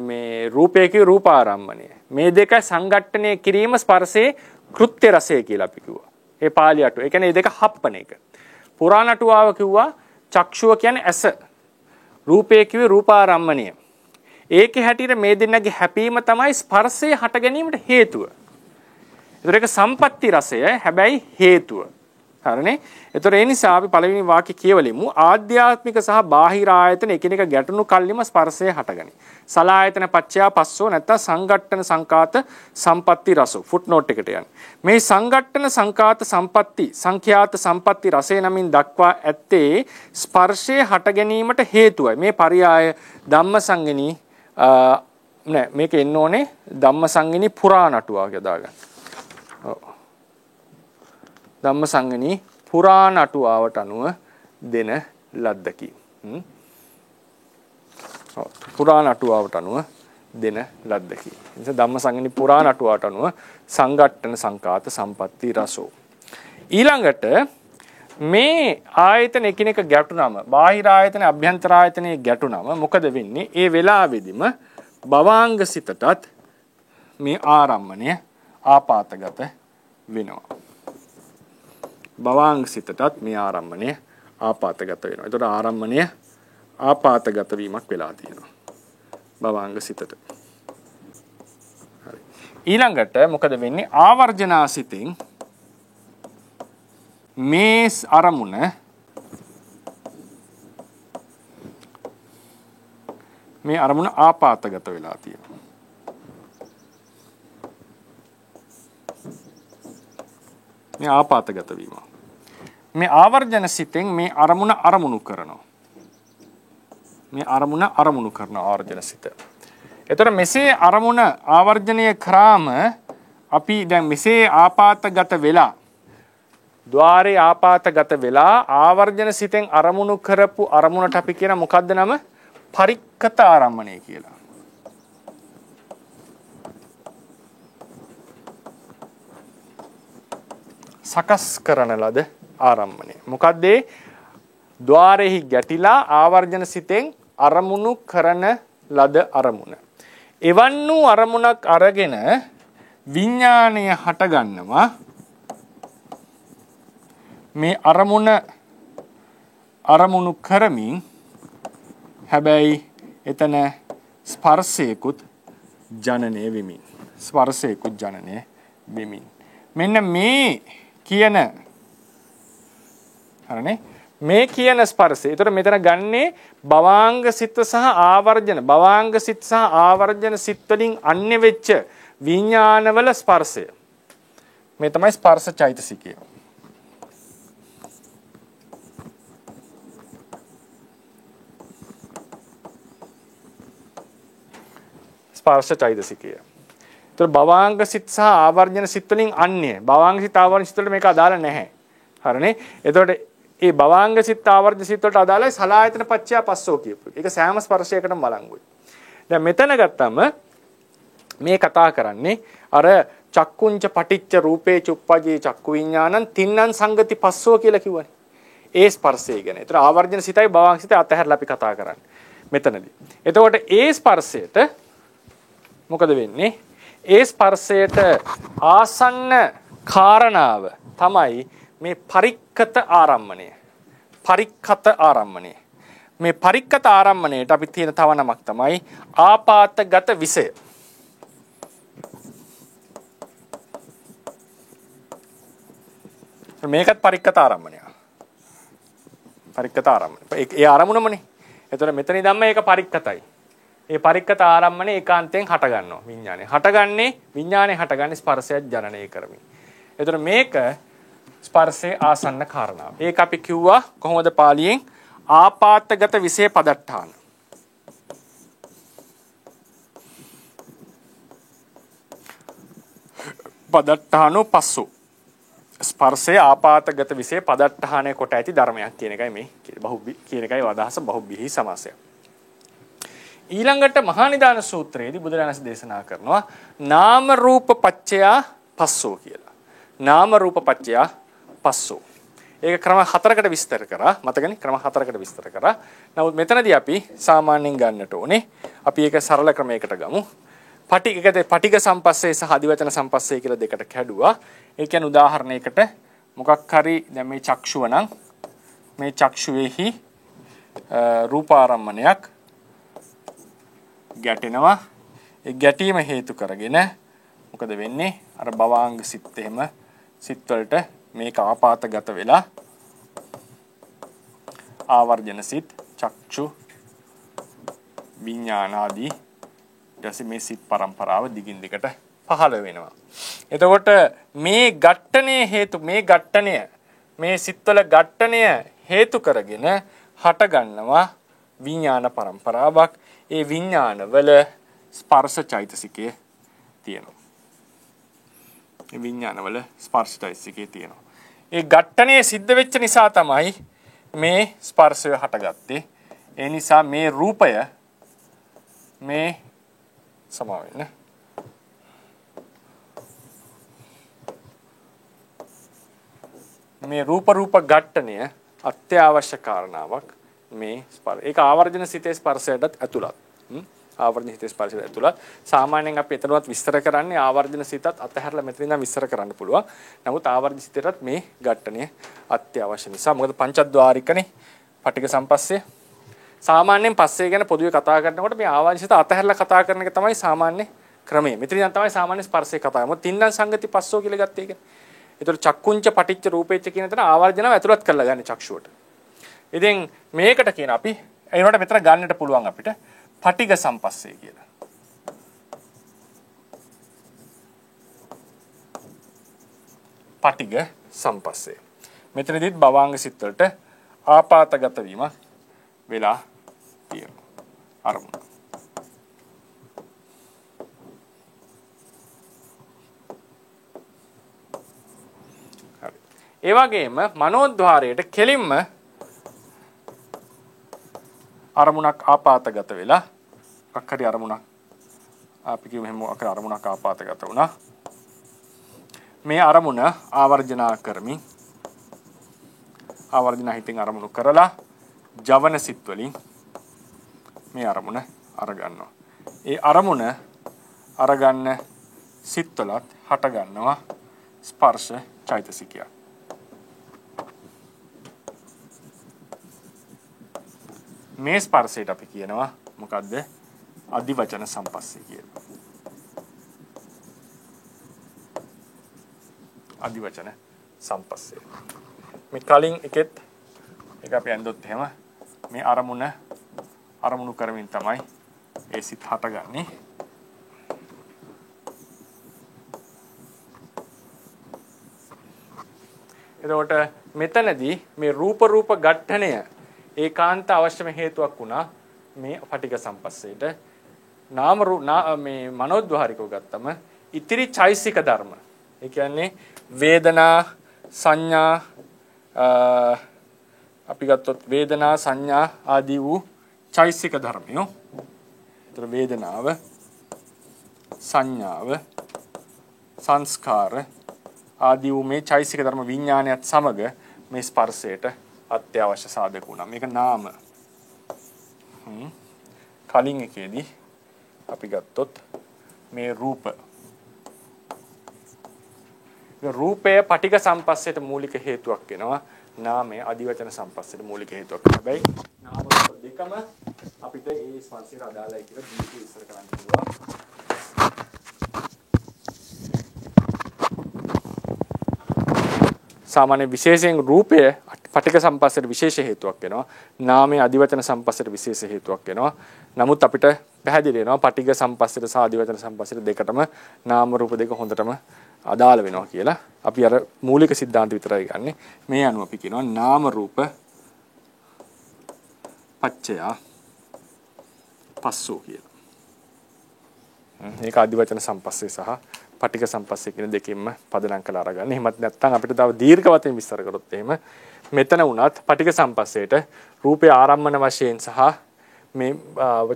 මේ රූපේ කිය රූපාරම්මණය. මේ දෙක සංඝට්ටනය කිරීම ස්පර්ශයේ කෘත්‍ය රසය කියලා අපි කිව්වා. ඒ පාලි අටුව. ඒ කියන්නේ මේ දෙක හප්පන එක. පුරාණ අටුවාව කිව්වා චක්ෂුව කියන්නේ ඇස. රූපේ කිව්වේ රූපාරම්මණය. ඒකේ හැටියට මේ දෙන්නගේ හැපීම තමයි ස්පර්ශය හට ගැනීමට හේතුව. ඒක සම්පatti රසය හැබැයි හේතුව. හරිනේ. ඒතර ඒ නිසා අපි පළවෙනි වාක්‍ය කියවලිමු. ආධ්‍යාත්මික සහ බාහිර ආයතන එකිනෙක ගැටුණු කල්ලිම ස්පර්ශය හටගනී. සලායතන පච්චයා පස්සෝ නැත්නම් සංඝට්ටන සංකාත සම්පatti රසෝ. ෆුට්නෝට් එකට යන්න. මේ සංඝට්ටන සංකාත සම්පatti සංඛ්‍යාත සම්පatti රසේ නමින් දක්වා ඇත්තේ ස්පර්ශය හට ගැනීමට හේතුවයි. මේ පරියාය ධම්මසංගිනී නෑ මේක එන්න ඕනේ ධම්මසංගිනී පුරාණටුවා කියලා දාගන්න. ඔව්. ධම්මසංගිනී පුරාණටුවාවට අනුව දෙන ලද්දකි. ඔව් පුරාණටුවාවට අනුව දෙන ලද්දකි. එනිසා ධම්මසංගිනී පුරාණටුවාවට අනුව සංඝට්ටන සංකාත සම්පatti රසෝ. ඊළඟට මේ ආයතන එකිනෙක ගැටුනම බාහිර ආයතන අභ්‍යන්තර ආයතනයේ ගැටුනම මොකද වෙන්නේ? ඒ වෙලාවෙදිම භවාංග සිතටත් මේ ආරම්මණය ආපాతගත වෙනවා. භවාංග සිතටත් මේ ආරම්මණය ආපాతගත වෙනවා. ඒතකොට ආරම්මණය ආපాతගත වීමක් වෙලා තියෙනවා. භවාංග සිතට. හරි. ඊළඟට මොකද වෙන්නේ? ආවර්ජනා සිතෙන් මේ අරමුණ ආපాతගත වෙලා තියෙනවා. මේ ආපాతගත වීම. මේ ආවර්ජන සිතෙන් මේ අරමුණ අරමුණු කරනවා. මේ අරමුණ අරමුණු කරන ආවර්ජන සිත. එතකොට මෙසේ අරමුණ ආවර්ජනය කරාම අපි දැන් මෙසේ ආපాతගත වෙලා ద్వාරේ ආපాతගත වෙලා ආවර්ජන සිතෙන් අරමුණු කරපු අරමුණට අපි කියන මොකද්ද නම? පරික්කත ආරම්මණය කියලා. සකස් කරන ලද ආරම්මණය. මොකද්ද? ద్వාරෙහි ගැටිලා ආවර්ජන සිතෙන් අරමුණු කරන ලද අරමුණ. එවන් වූ අරමුණක් අරගෙන විඥාණය හටගන්නවා. මේ අරමුණු කරමින් හැබැයි එතන ස්පර්ශයකුත් ජනනය වෙමින්. ස්පර්ශයකුත් ජනනය වෙමින්. මෙන්න මේ කියන හරිනේ මේ කියන ස්පර්ශය. ඒතර මෙතන ගන්නේ භවාංග සිත සහ ආවර්ජන. භවාංග සිත සහ ආවර්ජන සිත් වලින් අන්‍ය වෙච්ච විඥානවල ස්පර්ශය. මේ තමයි ස්පර්ශ චෛතසිකය. ස්පර්ශ චෛතසිකය. ඒතර භවාංග සිත සහ ආවර්ජන සිත් වලින් අන්‍ය. භවාංග සිත ආවර්ජන සිත් වලට මේක අදාළ නැහැ. හරිනේ. එතකොට ඒ භවාංග සිත් ආවර්ජන සිත් වලට අදාළයි සලායතන පච්චයා පස්සෝ කියපු. ඒක සෑම ස්පර්ශයකටම බලංගුයි. දැන් මෙතන ගත්තම මේ කතා කරන්නේ අර චක්කුංච පටිච්ච රූපේ චුප්පජේ චක්කු විඥානං තින්නං සංගති පස්සෝ කියලා කිව්වනේ. ඒ ස්පර්ශය ගැන. ඒතර ආවර්ජන සිතයි භවාංග සිතයි අතහැරලා අපි කතා කරන්නේ මෙතනදී. එතකොට ඒ ස්පර්ශයට මොකද වෙන්නේ? ඒ ස්පර්ශයට ආසන්න කාරණාව තමයි මේ පරික්කත ආරම්මණය. පරික්කත ආරම්මණය. මේ පරික්කත ආරම්මණයට අපි තියෙන තව නමක් තමයි ආපాతගත විෂය. මේකත් පරික්කත ආරම්මණය. පරික්කත ආරම්මණය. ඒ ආරමුණමනේ. එතකොට මෙතන ඉඳන්ම ඒක පරික්කතයි. ඒ පරික්කත ආරම්මණය ඒකාන්තයෙන් හට ගන්නවා විඥානය. විඥානය හටගන්නේ ස්පර්ශය ජනනය කරමින්. එතකොට මේක ස්පර්ශයේ ආසන්න කාරණාව. ඒක අපි කිව්වා කොහොමද පාලියෙන් ආපాతගත විෂය පදට්ඨාන. පදට්ඨානෝ පස්සෝ. ස්පර්ශයේ ආපాతගත විෂය පදට්ඨානය කොට ඇති ධර්මයක් කියන එකයි මේ කියන එකයි අදහස බහුබිහි සමාසය. ඊළඟට මහා නිදාන සූත්‍රයේදී බුදුරජාණන් දේශනා කරනවා නාම රූප පච්චයා පස්සෝ කියලා. නාම රූප පච්චයා පස්සෝ. ඒක ක්‍රම 4කට විස්තර කරා. මතකනේ ක්‍රම 4කට විස්තර කරා. නමුත් මෙතනදී අපි සාමාන්‍යයෙන් ගන්නට ඕනේ. අපි ඒක සරල ක්‍රමයකට ගමු. පටිඝ සම්පස්සේ සහ අදිවචන සම්පස්සේ කියලා දෙකට කැඩුවා. ඒ කියන්නේ උදාහරණයකට මොකක් හරි දැන් මේ චක්ෂුව නම් මේ චක්ෂුවේහි රූපාරම්මණයක් ගැටෙනවා. ඒ ගැටීම හේතු කරගෙන මොකද වෙන්නේ? අර භවාංග සිත් එහෙම සිත් වලට මේක ආපాతගත වෙලා ආවර්ජන සිත් චක්ෂු විඥාන ආදී ඊට මේ සිත් පරම්පරාව දිගින් දිගට පහළ වෙනවා. එතකොට මේ ඝට්ටණය මේ සිත්වල ඝට්ටණය හේතු කරගෙන හට ගන්නවා විඥාන පරම්පරාවක්. ඒ විඥාන වල ස්පර්ශ චෛතසිකය තියෙනවා. ඒ විඥාන වල ස්පර්ශ චෛතසිකය තියෙනවා. ඒ ඝට්ටණය සිද්ධ වෙච්ච නිසා තමයි මේ ස්පර්ශය හටගත්තේ. ඒ නිසා මේ රූපය මේ සමා වෙන්න මේ රූප ඝට්ටණය අත්‍යවශ්‍ය කාරණාවක් මේ ස්පර්ශ. ඒක ආවර්ජන සිතේ ස්පර්ශයටත් ඇතුළත්. ආවර්ජන සිතේ ස්පර්ශයට ඇතුළත්. සාමාන්‍යයෙන් අපි එතනවත් විස්තර කරන්නේ ආවර්ජන සිතත් අතහැරලා මෙතන ඉඳන් විස්තර කරන්න පුළුවන්. නමුත් ආවර්ජන සිතේටත් මේ ඝට්ටණය අත්‍යවශ්‍ය නිසා. මොකද පංචද්වාරිකනේ පටික සම්පස්සේ. සාමාන්‍යයෙන් පස්සේ ගැන පොදුවේ කතා කරනකොට මේ ආවර්ජන සිත අතහැරලා කතා කරන එක තමයි සාමාන්‍ය ක්‍රමය. මෙතන ඉඳන් තමයි සාමාන්‍ය ස්පර්ශේ කතා කරන්නේ. මොකද තින්නම් සංගති පස්සෝ කියලා ගත්තේ ඒක. ඒතර චක්කුංච පටිච්ච රූපේච්ච කියන තැන ආවර්ජනව ඇතුළත් කරලා ගන්න චක්ෂුවට. ඉතින් මේකට කියන අපි ඒනොට මෙතන ගන්නට පුළුවන් අපිට පටිඝ සම්පස්සේ කියලා. පටිඝ සම්පස්සේ. මෙතනදිත් භවාංග සිත් වලට ආපాతගත වීම වෙලා තියෙනවා. අරමුණ. ඒ වගේම මනෝද්වාරයට කෙලින්ම අරමුණක් ආපాతගත වෙලා අක්කරි අරමුණක් අපි කියමු එහෙම අරමුණක් ආපాతගත වුණා. මේ අරමුණ ආවර්ජනා කරමින් ආවර්ජන හිතින් අරමුණු කරලා ජවන සිත් වලින් මේ අරමුණ අරගන්නවා. ඒ අරමුණ අරගන්න සිත් වලත් හට ගන්නවා ස්පර්ශ චෛතසිකය. මේ ස්පර්ශයට අපි කියනවා මොකද්ද? අදිවචන සම්පස්සේ කියලා. අදිවචන සම්පස්සේ. මේ කලින් එකෙත් එක අපි ඇඳොත් එහෙම මේ අරමුණු කරමින් තමයි ඒ සිත් හටගන්නේ. එතකොට මෙතනදී මේ රූප ඝට්ටණය ඒකාන්ත අවශ්‍යම හේතුවක් වුණා මේ පටිඝ සම්පස්සේට. මේ මනෝද්වාරිකව ගත්තම ඉතිරි චෛසික ධර්ම. ඒ කියන්නේ වේදනා සංඥා අපි ගත්තොත් වේදනා සංඥා ආදී වූ චෛසික ධර්මයෝ. ඒතර වේදනාව සංඥාව සංස්කාර ආදී වූ මේ චෛසික ධර්ම විඥානයත් සමග මේ ස්පර්ශයට අත්‍යවශ්‍ය සාධක වුණා. මේක නාම. කලින් එකේදී අපි ගත්තොත් මේ රූපය පටිඝ සම්පස්සයට මූලික හේතුවක් වෙනවා. නාමය අදිවචන සම්පස්සයට මූලික හේතුවක්. හැබැයි නාම රූප දෙකම අපිට ඒ ස්පර්ශයට අදාළයි කියලා දීපු ඉස්සර කරන්න පුළුවන්. සාමාන්‍ය විශේෂයෙන් රූපය පටිඝ සම්පස්සයට විශේෂ හේතුවක් වෙනවා. නාමයේ අදිවචන සම්පස්සයට විශේෂ හේතුවක් වෙනවා. නමුත් අපිට පැහැදිලි වෙනවා පටිඝ සම්පස්සයට සහ අදිවචන සම්පස්සයට දෙකටම නාම රූප දෙක හොඳටම අදාළ වෙනවා කියලා. අපි අර මූලික સિદ્ધාන්ත විතරයි ගන්නෙ. මේ අනුව අපි කියනවා නාම රූප පච්චය පස්සෝ කියලා. ඒක අදිවචන සම්පස්සේ සහ පටිඝ සම්පස්සේ කියන දෙකෙන්ම පදනම් කරලා අරගන්න. එහෙමත් නැත්නම් අපිට තව දීර්ඝ වශයෙන් විස්තර කරොත් එහෙම මෙතන වුණත් පටිඝ සම්පස්සේට රූපේ ආරම්මන වශයෙන් සහ මේ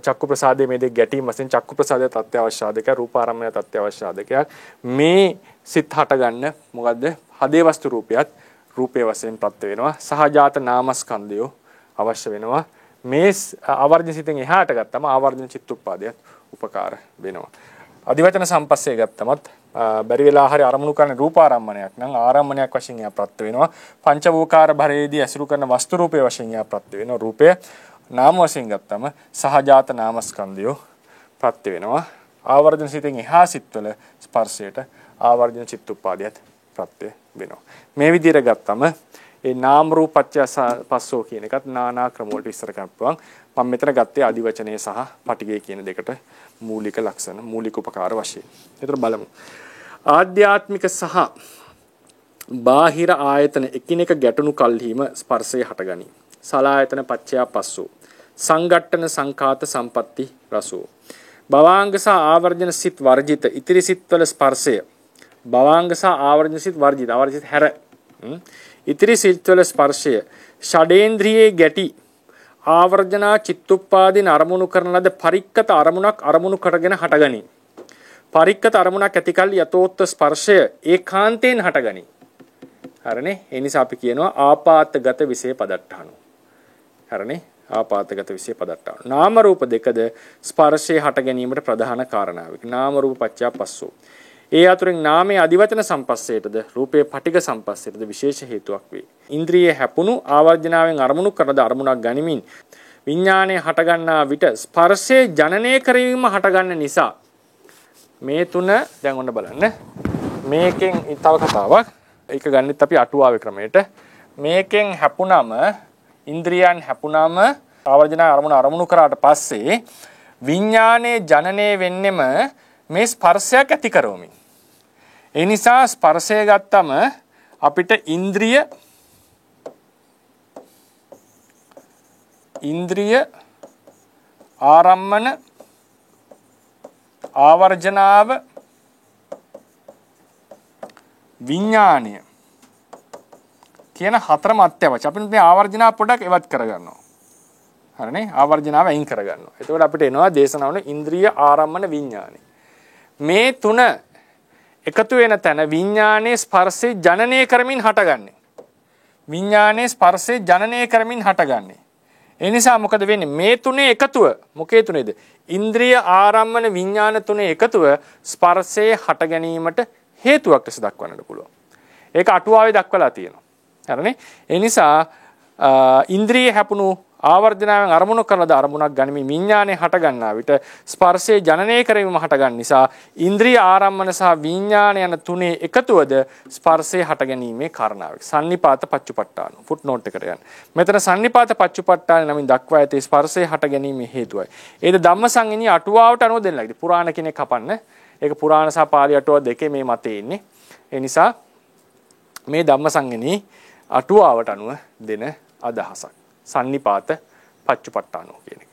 චක්කු ප්‍රසාදයේ මේ දෙක ගැටීම වශයෙන් චක්කු ප්‍රසාදය අත්‍යවශ්‍ය සාධකයක්, රූප ආරම්මණය අත්‍යවශ්‍ය සාධකයක්. මේ සිත් හට ගන්න මොකද්ද? හදේ වස්තු රූපයේ වශයෙන් ප්‍රත්‍ය වෙනවා. සහජාත නාමස්කන්ධය අවශ්‍ය වෙනවා. මේ ආවර්ජන සිතෙන් එහාට ගත්තම ආවර්ජන චිත්තුප්පාදයට උපකාර වෙනවා. අදිවචන සම්පස්සේ ගත්තමත් බැරි වෙලා හරි අරමුණු කරන රූපාරම්මණයක් නම් ආරම්මණයක් වශයෙන් එයා ප්‍රත්‍ය වෙනවා. පංචවෝකාර භරයේදී ඇසුරු කරන වස්තු රූපයේ වශයෙන් එයා ප්‍රත්‍ය වෙනවා. රූපය නාම වශයෙන් ගත්තම සහජාත නාමස්කන්ධය ප්‍රත්‍ය වෙනවා. ආවර්ජන සිතෙන් එහා සිත්වල ස්පර්ශයට ආවර්ජන චිත්තුප්පාදයට ප්‍රත්‍ය වෙනවා. මේ විදිහට ගත්තම ඒ නාම රූප පත්‍ය පස්සෝ කියන එකත් නානා ක්‍රම වලට විස්තර කරපුවාන් මම මෙතන ගත්තේ ආදි වචනය සහ පටිඝය කියන දෙකට මූලික ලක්ෂණ මූලික උපකාර වශයෙන්. ඒතර බලමු. ආධ්‍යාත්මික සහ බාහිර ආයතන එකිනෙක ගැටුණු කල්හිම ස්පර්ශය හටගනී. සලායතන පච්චයා පස්සෝ සංගට්ඨන සංඛාත සම්පatti රසෝ භවාංග සහ ආවර්ජන සිත් වර්ජිත ඉතිරි සිත්වල ස්පර්ශය භවාංග සහ ආවර්ජන සිත් වර්ජිත ආවර්ජිත හැර ඉතිරි සිත්වල ස්පර්ශය ෂඩේන්ද්‍රියේ ගැටි ආවර්ජනා චිත්තුප්පාදීන අරමුණු කරන ලද පරික්කත අරමුණක් අරමුණු කරගෙන හටගනී. පරික්කත අරමුණක් ඇතිකල් යතෝත්ත ස්පර්ශය ඒකාන්තයෙන් හටගනී. හරිනේ? ඒ නිසා අපි කියනවා ආපාතගත විශේෂ පදට්ටහනෝ. හරිනේ? ආපාතගත විශේෂ පදට්ටහන. නාම රූප දෙකද ස්පර්ශය හට ගැනීමට ප්‍රධාන කාරණාවකි. නාම රූප පත්‍ය පස්සෝ. ඒ අතුරින් නාමයේ අදිවචන සම්පස්සේටද රූපයේ පටිඝ සම්පස්සේටද විශේෂ හේතුවක් වේ. ඉන්ද්‍රියේ හැපුණු ආවර්ජනාවෙන් අරමුණු කරද අරමුණක් ගනිමින් විඥානයේ හටගන්නා විට ස්පර්ශයේ ජනනය කිරීම හටගන්න නිසා මේ තුන දැන් ඔන්න බලන්න. මේකෙන් තව කතාවක්. ඒක ගන්නෙත් අපි අටුවාවේ ක්‍රමයට. මේකෙන් හැපුණම ඉන්ද්‍රියන් හැපුණම ආවර්ජනා අරමුණු කරාට පස්සේ විඥානයේ ජනනය වෙන්නෙම මේ ස්පර්ශයක් ඇති කරවමින්. ඒ නිසා ස්පර්ශය ගත්තම අපිට ඉන්ද්‍රිය ආරම්මන ආවර්ජනාව විඥානය කියන හතරම අත්‍යවශ්‍යයි. අපි මේ ආවර්ජනාව පොඩක් එවත් කරගන්නවා. හරිනේ? ආවර්ජනාව අයින් කරගන්නවා. එතකොට අපිට එනවා දේශනාවල ඉන්ද්‍රිය ආරම්මන විඥානය. මේ තුන එකතු වෙන තැන විඥානයේ ස්පර්ශේ ජනනය කරමින් හටගන්නේ. විඥානයේ ස්පර්ශේ ජනනය කරමින් හටගන්නේ. ඒ නිසා මොකද වෙන්නේ? මේ තුනේ එකතුව මොකේ තුනේද? ඉන්ද්‍රිය ආරම්මන විඥාන තුනේ එකතුව ස්පර්ශයේ හට ගැනීමට හේතුවක් ලෙස දක්වන්නට පුළුවන්. ඒක අටුවාවේ දක්වලා තියෙනවා. හරිනේ? ඒ නිසා ඉන්ද්‍රිය හැපුණු ආවර්ජනාවෙන් අරමුණු කරන අරමුණක් ගනිමින් විඥානයේ හට ගන්නා විට ස්පර්ශයේ ජනනය කිරීම හට ගන්න නිසා ඉන්ද්‍රිය ආරම්මන සහ විඥාන යන තුනේ එකතුවද ස්පර්ශයේ හට ගැනීමේ කාරණාවක්. සන්නිපාත පච්චුපට්ඨාන ෆුට්නෝට් එකට යන්න. මෙතන සන්නිපාත පච්චුපට්ඨාන නමින් දක්වා ඇති ස්පර්ශයේ හට ගැනීමේ හේතුවයි. ඒද ධම්මසංගිනී අටුවාවට අනුව දෙන්න ලයිද. පුරාණ කෙනෙක් කපන්න. ඒක පුරාණ සහ පාලි අටුවා දෙකේ මේ මතේ ඉන්නේ. ඒ නිසා මේ ධම්මසංගිනී අටුවාවට අනුව දෙන අදහසක්. සන්නිපාත පච්චුපට්ඨානෝ කියන එක.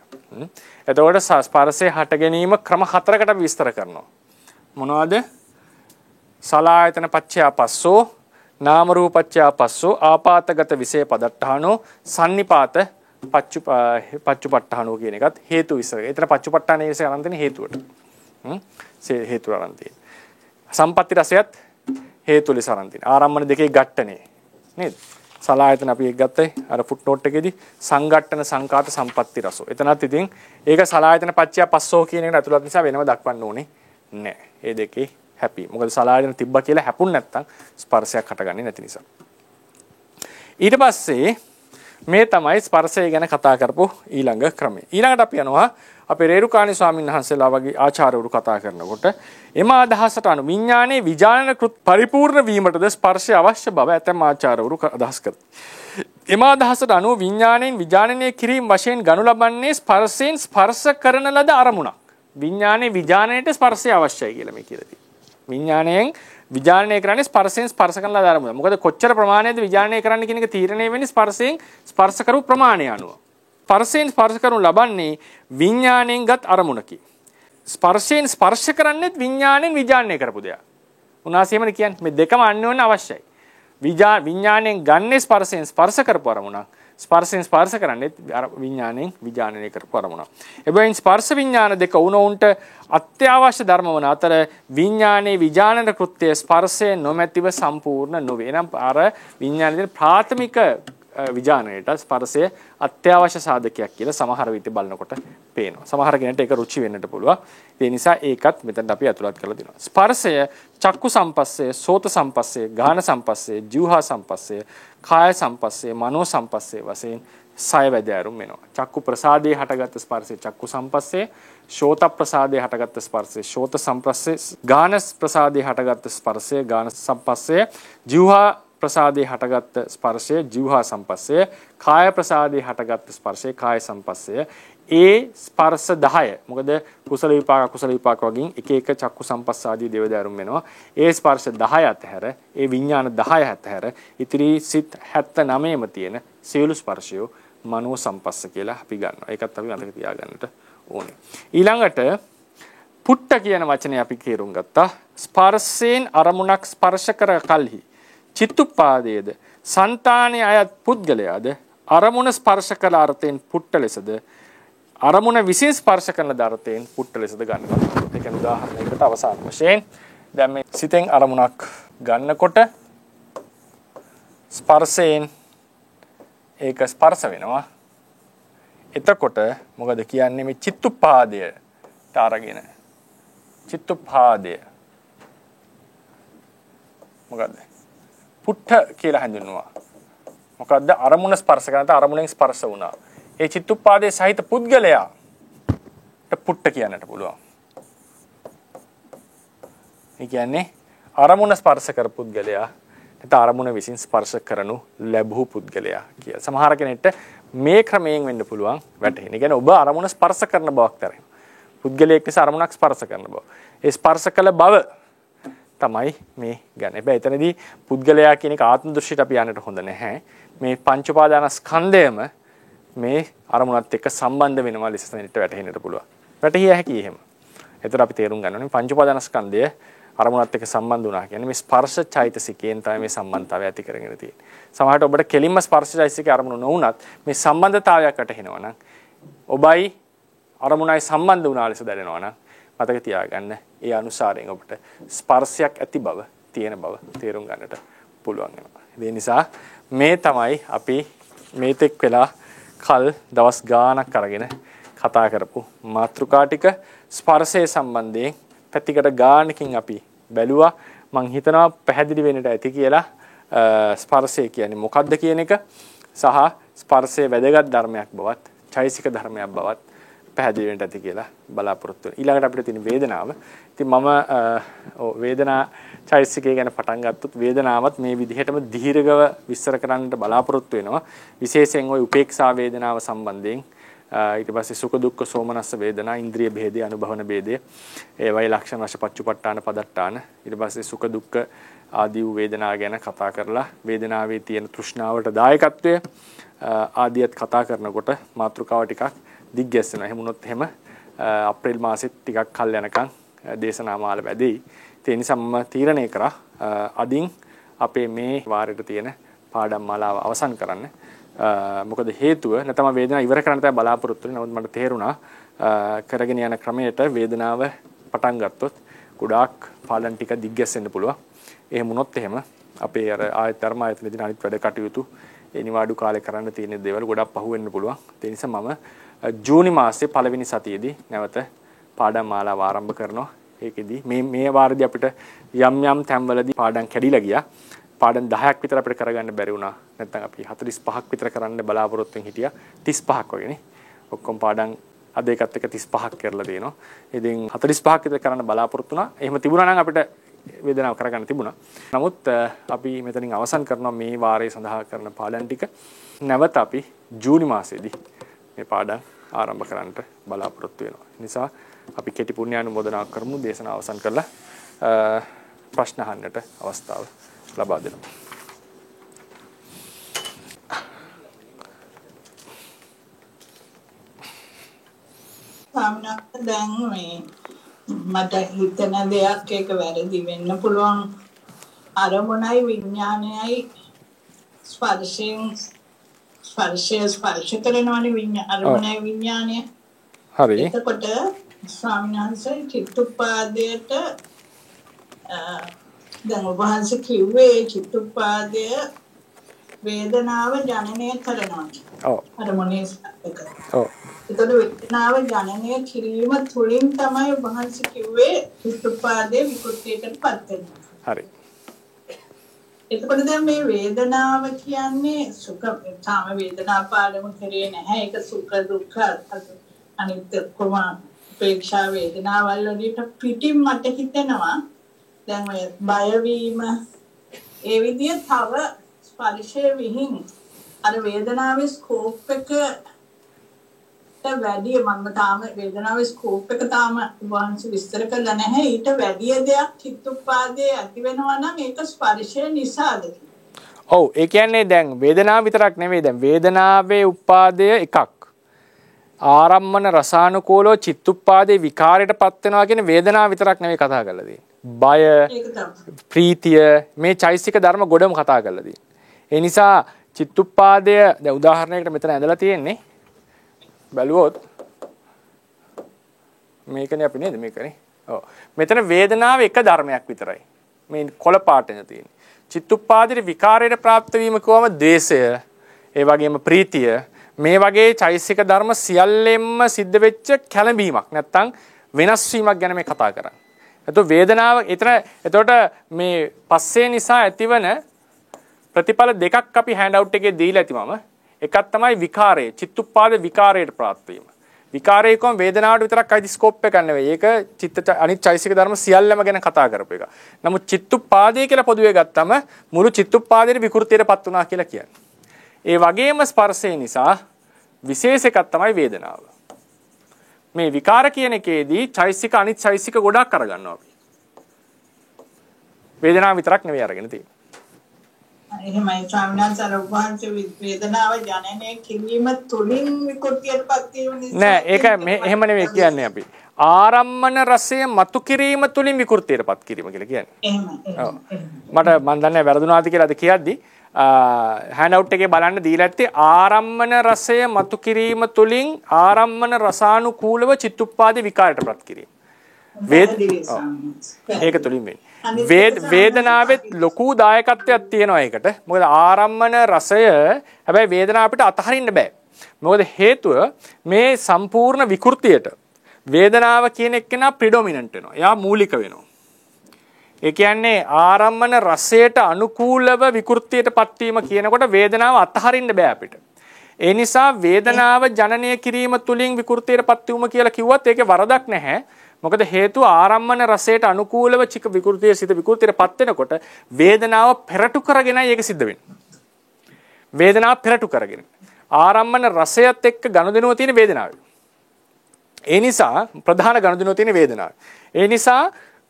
එතකොට ස්පර්ශයේ හට ගැනීම ක්‍රම හතරකට විස්තර කරනවා. මොනවද? සලායතන පච්චය පස්සෝ, නාම රූප පච්චය පස්සෝ, ආපාතගත විශේෂ පදට්ඨානෝ, සන්නිපාත පච්චුපට්ඨානෝ කියන එකත් හේතු විස්තර. ඒතර පච්චුපට්ඨානයේ විශේෂ අරන් හේතුවට. හේතු අරන් තියෙන. සම්පatti රසයත් හේතු ලෙස අරන් තියෙන. ආරම්මන දෙකේ ගැට්ටනේ. නේද? සලායතන අපි එක ගත්තේ අර ෆුට්නෝට් එකේදී සංගට්ඨන සංකාත සම්පatti රසෝ. එතනත් ඉතින් ඒක සලායතන පච්චය පස්සෝ කියන එකට ඇතුළත් නිසා වෙනම දක්වන්න ඕනේ නෑ. ඒ දෙකේ හැපි. මොකද සලායතන තිබ්බා කියලා හැපුණ නැත්තම් ස්පර්ශයක් හටගන්නේ නැති නිසා. ඊට පස්සේ මේ තමයි ස්පර්ශය ගැන කතා කරපු ඊළඟ ක්‍රමය. ඊළඟට අපි යනවා අපේ රේරුකාණී ස්වාමීන් වහන්සේලා වගේ ආචාර්යවරු කතා කරනකොට එම අදහසට අනුව විඥානයේ විඥාන කෘත් පරිපූර්ණ වීමටද ස්පර්ශය අවශ්‍ය බව ඇතැම් ආචාර්යවරු අදහස් කරති. එම අදහසට අනුව විඥාණයෙන් විඥානනය කිරීම වශයෙන් ගනු ලබන්නේ ස්පර්ශයෙන් ස්පර්ශ කරන ලද අරමුණක්. විඥානයේ විඥානයට ස්පර්ශය අවශ්‍යයි කියලා මේ කියලා තියෙනවා. විඥාණයෙන් විඥානනය කරන්නේ ස්පර්ශයෙන් ස්පර්ශ කරන ලද අරමුණ. මොකද කොච්චර ප්‍රමාණයද විඥානනය කරන්න කියන එක තීරණය වෙන්නේ ස්පර්ශයෙන් ස්පර්ශ කරු ප්‍රමාණය අනුව. ස්පර්ශයෙන් ස්පර්ශ කරනු ලබන්නේ විඥාණයෙන් ගත් අරමුණකි. ස්පර්ශයෙන් ස්පර්ශ කරන්නේ විඥාණයෙන් විඥානනය කරපු දෙයක්. උනාසෙමනේ කියන්නේ මේ දෙකම අන්‍යෝන්‍ය අවශ්‍යයි. විඥාණයෙන් ගන්න ස්පර්ශයෙන් ස්පර්ශ කරපු අරමුණක්. ස්පර්ශයෙන් ස්පර්ශ කරන්නේ විඥාණයෙන් විඥානනය කරපු අරමුණක්. එබැවින් ස්පර්ශ විඥාන දෙක උනොන්ට අත්‍යවශ්‍ය ධර්ම වන අතර විඥානයේ විඥානන කෘත්‍ය ස්පර්ශය නොමැතිව සම්පූර්ණ නොවේ. එනම් අර විඥානයේ ප්‍රාථමික විඥානයට ස්පර්ශය අත්‍යවශ්‍ය සාධකයක් කියලා සමහර විට බලනකොට පේනවා. සමහර කෙනෙක්ට ඒක රුචි වෙන්නට පුළුවන්. ඒ නිසා ඒකත් මෙතනට අපි අතුලත් කරලා දෙනවා. ස්පර්ශය චක්කු සම්පස්සේ, සෝත සම්පස්සේ, ගාහන සම්පස්සේ, જીවහා සම්පස්සේ, කාය සම්පස්සේ, මනෝ සම්පස්සේ වශයෙන් සය වැදෑරුම් වෙනවා. චක්කු ප්‍රසාදයේ හටගත් ස්පර්ශය චක්කු සම්පස්සේ, ශෝත ප්‍රසාදයේ හටගත් ස්පර්ශය ශෝත සම්පස්සේ, ගාන ප්‍රසාදයේ හටගත් ස්පර්ශය ගාන සම්පස්සේ, જીවහා ප්‍රසාදයේ හටගත් ස්පර්ශය જીවහා සම්පස්සේ, කාය ප්‍රසාදයේ හටගත් ස්පර්ශය කාය සම්පස්සේ. ඒ ස්පර්ශ 10 මොකද කුසල විපාක අකුසල විපාක වගේ එක එක චක්කු සම්පස්සාදී දේවදාරුම් වෙනවා. ඒ ස්පර්ශ 10 අතහැර ඒ විඥාන 10 අතහැර ඉතිරි සිත් 79ම තියෙන සියලු ස්පර්ශයෝ මනෝ සම්පස්ස කියලා අපි ගන්නවා. ඒකත් අපි මතක තියාගන්නට ඕනේ. ඊළඟට පුට්ට කියන වචනේ අපි තේරුම් ගත්තා. ස්පර්ශයෙන් අරමුණක් ස්පර්ශ කර කලෙහි චිත්තුප්පාදයේද సంతානයේ අයත් පුද්ගලයාද අරමුණ ස්පර්ශ කළ අර්ථයෙන් පුට්ට ලෙසද අරමුණ විසින් ස්පර්ශ කරන දාර්ථයෙන් පුට්ට ලෙසද ගන්නවා. ඒ කියන්නේ උදාහරණයකට අවසාන වශයෙන් දැන් මේ සිතෙන් අරමුණක් ගන්නකොට ස්පර්ශයෙන් ඒක ස්පර්ශ වෙනවා. එතකොට මොකද කියන්නේ මේ චිත්තුප්පාදයට අරගෙන චිත්තුප්පාදය මොකද්ද? පුට්ට කියලා හඳුන්වනවා. මොකද්ද? අරමුණ ස්පර්ශ කරනත අරමුණෙන් ස්පර්ශ වුණා. ඒ චිත්තුප්පාදයේ සහිත පුද්ගලයාට පුට්ට කියන්නට පුළුවන්. ඒ කියන්නේ අරමුණ ස්පර්ශ කර පුද්ගලයා නැත්නම් අරමුණ විසින් ස්පර්ශ කරනු ලැබූ පුද්ගලයා කියලා. සමහර කෙනෙක්ට මේ ක්‍රමයෙන් වෙන්න පුළුවන් වැටහෙන. ඒ කියන්නේ ඔබ අරමුණ ස්පර්ශ කරන බවක් තරයි. පුද්ගලයෙක් නිසා අරමුණක් ස්පර්ශ කරන බව. ඒ ස්පර්ශ කළ බව තමයි මේ ගන්න. හැබැයි එතනදී පුද්ගලයා කියන එක ආත්ම දෘෂ්ටියට අපි යන්නට හොඳ නැහැ. මේ පංච උපාදානස්කන්ධයම මේ අරමුණත් එක්ක සම්බන්ධ වෙනවා ලෙස දැනට වැටහෙන්නට පුළුවන්. වැටහිය හැකි එහෙම. ඒතර අපි තේරුම් ගන්න ඕනේ පංච උපාදානස්කන්ධය අරමුණත් එක්ක සම්බන්ධ වුණා කියන්නේ මේ ස්පර්ශ චෛතසිකයෙන් තමයි මේ සම්බන්ධතාවය ඇති කරගෙන තියෙන්නේ. සමහරවිට ඔබට කෙලින්ම ස්පර්ශ චෛතසිකේ අරමුණු නොවුනත් මේ සම්බන්ධතාවයක් වැටහෙනවා නම් ඔබයි අරමුණයි සම්බන්ධ වුණා ලෙස දැනෙනවා නම් මතක තියාගන්න ඒ අනුසාරයෙන් ඔබට ස්පර්ශයක් ඇති බව තියෙන බව තේරුම් ගන්නට පුළුවන් වෙනවා. ඒ නිසා මේ තමයි අපි මේ තෙක් වෙලා කල් දවස් ගාණක් අරගෙන කතා කරපු මාතෘකා ටික ස්පර්ශයේ සම්බන්ධයෙන් පැතිකඩ ගාණකින් අපි බැලුවා. මං හිතනවා පැහැදිලි වෙන්නට ඇති කියලා ස්පර්ශය කියන්නේ මොකක්ද කියන එක සහ ස්පර්ශයේ වැදගත් ධර්මයක් බවත් චෛසික ධර්මයක් බවත් පැහැදිලි වෙන්නට ඇති කියලා බලාපොරොත්තු වෙනවා. ඊළඟට අපිට තියෙන වේදනාව. ඉතින් මම වේදනා චෛසිකය ගැන පටන් ගත්තොත් වේදනාවත් මේ විදිහටම දීර්ඝව විස්තර කරන්නට බලාපොරොත්තු වෙනවා. විශේෂයෙන් ওই උපේක්ෂා වේදනාව සම්බන්ධයෙන් ඊට පස්සේ සුඛ දුක්ඛ සෝමනස්ස වේදනා ඉන්ද්‍රිය භේදය අනුභවන භේදය ඒවයි ලක්ෂණ වශ පච්චුපට්ඨාන පදට්ඨාන ඊට පස්සේ සුඛ දුක්ඛ ආදී වූ වේදනා ගැන කතා කරලා වේදනාවේ තියෙන තෘෂ්ණාවට දායකත්වය ආදියත් කතා කරනකොට මාතෘකාව ටිකක් දිග්ගැස්සෙනවා. එහෙම වුණොත් එහෙම අප්‍රේල් මාසෙත් ටිකක් කල් යනකම් දේශනා මාල වැඩෙයි. ඒ නිසා මම තීරණය කරා අදින් අපේ මේ වාරයට තියෙන පාඩම් මාලාව අවසන් කරන්න. මොකද හේතුව නැත්නම් වේදනාව ඉවර කරන්න තමයි බලාපොරොත්තු වෙන්නේ. නමුත් මට තේරුණා කරගෙන යන ක්‍රමයට වේදනාව පටන් ගත්තොත් ගොඩාක් පාඩම් ටික දිග්ගැස්සෙන්න පුළුවන්. එහෙම වුණොත් එහෙම අපේ අර ධර්ම ආයතනයේදී අනිත් වැඩ කටයුතු ඒ නිවාඩු කාලේ කරන්න තියෙන දේවල් ගොඩක් පහු වෙන්න පුළුවන්. ඒ නිසා මම ජූනි මාසයේ පළවෙනි සතියේදී නැවත පාඩම් මාලාව ආරම්භ කරනවා. ඒකෙදි මේ වාරදී අපිට යම් තැන්වලදී පාඩම් කැඩිලා ගියා. පාඩම් 10ක් විතර අපිට කරගන්න බැරි වුණා. නැත්නම් අපි 45ක් විතර කරන්න බලාපොරොත්තු වෙන් හිටියා. 35ක් වගේනේ. ඔක්කොම පාඩම් අද එකත් එක 35ක් කරලා තියෙනවා. ඉතින් 45ක් විතර කරන්න බලාපොරොත්තු වුණා. එහෙම තිබුණා නම් අපිට වේදනාව කරගන්න තිබුණා. නමුත් අපි මෙතනින් අවසන් කරනවා මේ වාරයේ සඳහා කරන පාඩම් ටික. නැවත අපි ජූනි මාසයේදී මේ පාඩම් ආරම්භ කරන්නට බලාපොරොත්තු වෙනවා. නිසා අපි කෙටි පුණ්‍යානුමෝදනාවක් කරමු. දේශනාව අවසන් කරලා ප්‍රශ්න අහන්නට අවස්ථාව ලබා දෙනවා. සාමනක් දැන් මේ මට හිතන දෙයක් එක වැරදි වෙන්න පුළුවන්. අරමුණයි විඥානයයි ස්පර්ශය ස්පර්ශ කරනවනේ අරමුණයි විඥානය. හරි. එතකොට ස්වාමීන් වහන්සේ චිත්තුප්පාදයට දැන් ඔබ වහන්සේ කිව්වේ චිත්තුප්පාදය වේදනාව ජනනය කරනවා. ඔව්. අරමුණේ එක. ඔව්. ඒතකොට වේදනාව ජනනය කිරීම තුළින් තමයි ඔබ වහන්සේ කිව්වේ චිත්තුප්පාදයේ විකෘතියකටපත් වෙනවා. හරි. එතකොට දැන් මේ වේදනාව කියන්නේ සුඛ සාම වේදනා පාඩම කරේ නැහැ. ඒක සුඛ දුක්ඛ අනිත්‍ය කොම උපේක්ෂා වේදනාවල් වලට පිටින් මට හිතෙනවා දැන් ඔය බය වීම ඒ විදිය තව ස්පර්ශයේ විහිං අර වේදනාවේ ස්කෝප් එක වැඩි මම තාම වේදනාවේ ස්කෝප් එක තාම වහන්සේ විස්තර කරලා නැහැ. ඊට වැඩි දෙයක් චිත්තුප්පාදයේ ඇති වෙනවා නම් ඒක ස්පර්ශය නිසාද? ඔව් ඒ කියන්නේ දැන් වේදනාව විතරක් නෙවෙයි දැන් වේදනාවේ උපාදය එකක්. ආරම්මන රසානුකූලව චිත්තුප්පාදේ විකාරයට පත් වෙනවා කියන වේදනාව විතරක් නෙවෙයි කතා කරලා තියෙන්නේ. බය, ප්‍රීතිය මේ චෛසික ධර්ම ගොඩම කතා කරලා තියෙන්නේ. ඒ නිසා චිත්තුප්පාදය දැන් උදාහරණයකට මෙතන ඇදලා තියෙන්නේ. බැලුවොත් මේකනේ අපි නේද මේකනේ. ඔව්. මෙතන වේදනාව එක ධර්මයක් විතරයි. මේ කොළ පාටෙන් තියෙන්නේ. චිත්තුප්පාදේ විකාරයට પ્રાપ્ત වීම කියවම ද්වේෂය, ඒ වගේම ප්‍රීතිය මේ වගේ චෛසික ධර්ම සියල්ලෙන්ම සිද්ධ වෙච්ච කැළඹීමක් නැත්තම් වෙනස් වීමක් ගැන මේ කතා කරන්නේ. එතකොට වේදනාව එතකොට මේ පස්සේ නිසා ඇතිවන ප්‍රතිඵල දෙකක් අපි හෑන්ඩ් අවුට් එකේ දීලා ඇති මම. එකක් තමයි විකාරය, චිත්තුප්පාද විකාරයට ප්‍රාප්ත වීම. විකාරය කොම් වේදනාවට විතරක් අයිති ස්කෝප් එකක් නෙවෙයි. ඒක චිත්ත අනිත් චෛසික ධර්ම සියල්ලම ගැන කතා කරපු එක. නමුත් චිත්තුප්පාදය කියලා පොදුවේ ගත්තම මුළු චිත්තුප්පාදයේ විකෘතියටපත් වුණා කියලා කියන්නේ. ඒ වගේම ස්පර්ශය නිසා විශේෂ එකක් තමයි වේදනාව. මේ විකාර කියන එකේදී චෛසික අනිත් චෛසික ගොඩක් අරගන්නවා අපි. වේදනාව විතරක් නෙවෙයි අරගෙන තියෙන්නේ. එහෙමයි ස්වාමීනාචාර වහන්සේ වේදනාව ජනනය කිරීම තුලින් විකෘතියටපත් වීම නිසා නෑ ඒක එහෙම නෙවෙයි කියන්නේ අපි. ආරම්මන රසය මතු කිරීම තුලින් විකෘතියටපත් කිරීම කියලා කියන්නේ. එහෙමයි. මට මන් දන්නේ වැරදුනාද කියලා අද කියද්දි හෑන්ඩ් අවුට් එකේ බලන්න දීලා ඇත්තේ ආරම්මන රසය මතු කිරීම තුලින් ආරම්මන රසානුකූලව චිත්තුප්පාදේ විකාරයටපත් කිරීම. ඒක තුලින් වෙන්නේ. වේදනාවෙත් ලොකු දායකත්වයක් තියෙනවා ඒකට. මොකද ආරම්මන රසය හැබැයි වේදනාව අපිට අතහරින්න බෑ. මොකද හේතුව මේ සම්පූර්ණ විකෘතියට වේදනාව කියන එක්කෙනා ප්‍රිඩොමිනන්ට් වෙනවා. එයා මූලික වෙනවා. ඒ කියන්නේ ආරම්මන රසයට අනුකූලව විකෘතියටපත් වීම කියනකොට වේදනාව අතහරින්න බෑ අපිට. ඒ නිසා වේදනාව ජනනය කිරීම තුලින් විකෘතියටපත් වීම කියලා කිව්වත් ඒකේ වරදක් නැහැ. මොකද හේතුව ආරම්මන රසයට අනුකූලව චික විකෘතිය සිත විකෘතියටපත් වෙනකොට වේදනාව පෙරටු කරගෙනයි ඒක සිද්ධ වෙන්නේ. වේදනාව පෙරටු කරගෙන. ආරම්මන රසයත් එක්ක ගනුදෙනුව තියෙන වේදනාවයි. ඒ නිසා ප්‍රධාන ගනුදෙනුව තියෙන වේදනාවයි. ඒ නිසා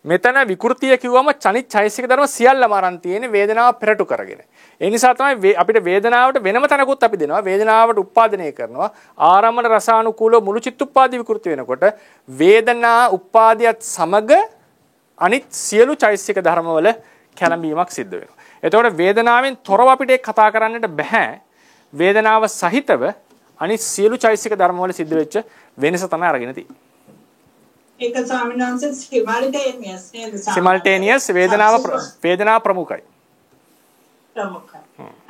මෙතන විකෘතිය කිව්වම චනිත් චෛසික ධර්ම සියල්ලම අරන් තියෙන වේදනාව පෙරටු කරගෙන. ඒ නිසා තමයි අපිට වේදනාවට වෙනම තැනකුත් අපි දෙනවා. වේදනාවට උත්පාදනය කරනවා. ආරම්මන රසානුකූලව මුළු චිත්තුප්පාදී විකෘති වෙනකොට වේදනා උත්පාදයට සමග අනිත් සියලු චෛසික ධර්මවල කැළඹීමක් සිද්ධ වෙනවා. එතකොට වේදනාවෙන් තොරව අපිට කතා කරන්නට බෑ. වේදනාව සහිතව අනිත් සියලු චෛසික ධර්මවල සිද්ධ වෙච්ච වෙනස තමයි අරගෙන තියෙන්නේ. ඒක ස්වාමීන් වහන්සේ සිමල්ටේනියස් නේද? සිමල්ටේනියස් වේදනාව ප්‍රමුඛයි. ප්‍රමුඛයි.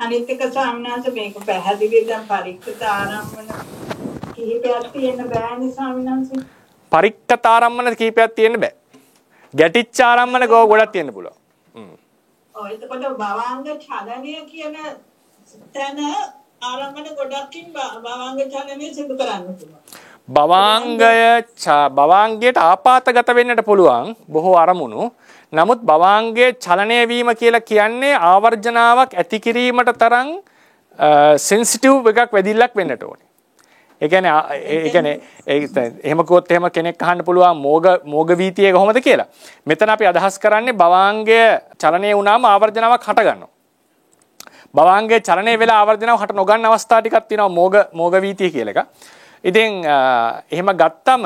අනිත් එක ස්වාමීන් වහන්සේ මේක පැහැදිලි දැන් පරික්ෂිත ආරම්භන කිහිපයක් තියෙන බෑනේ ස්වාමීන් වහන්සේ. පරික්ෂිත ආරම්භන කිහිපයක් තියෙන්න බෑ. ගැටිච්ච ආරම්භන ගොඩක් තියෙන්න පුළුවන්. ඔව් එතකොට භවංග චලනය කියන තැන ආරම්භන ගොඩක්ින් භවංග චලනය සිදු කරන්න පුළුවන්. භවාංගයට ආපాతගත වෙන්නට පුළුවන් බොහෝ අරමුණු. නමුත් භවාංගයේ චලනය වීම කියලා කියන්නේ ආවර්ජනාවක් ඇති කිරීමට තරම් සෙන්සිටිව් එකක් වැඩිල්ලක් වෙන්නට ඕනේ. ඒ කියන්නේ එහෙම කිව්වොත් එහෙම කෙනෙක් අහන්න පුළුවන් මෝග වීතිය කොහොමද කියලා. මෙතන අපි අදහස් කරන්නේ භවාංගය චලනය වුණාම ආවර්ජනාවක් හට ගන්නවා. භවාංගයේ චලනය වෙලා ආවර්ජනාවක් හට නොගන්න අවස්ථා ටිකක් තියෙනවා මෝග වීතිය කියලා එක. ඉතින් එහෙම ගත්තම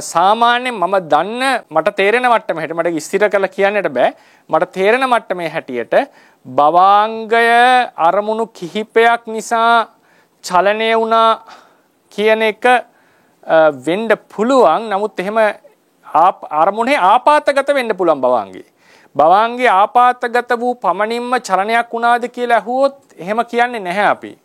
සාමාන්‍යයෙන් මම දන්න මට තේරෙන මට්ටමේ හැටියට මට ස්ථිර කරලා කියන්නට බෑ. මට තේරෙන මට්ටමේ හැටියට භවාංගය අරමුණු කිහිපයක් නිසා චලනය වුණා කියන එක වෙන්න පුළුවන්. නමුත් එහෙම අරමුණේ ආපాతගත වෙන්න පුළුවන් භවාංගේ. භවාංගේ ආපాతගත වූ පමණින්ම චලනයක් වුණාද කියලා අහුවොත් එහෙම කියන්නේ නැහැ අපි.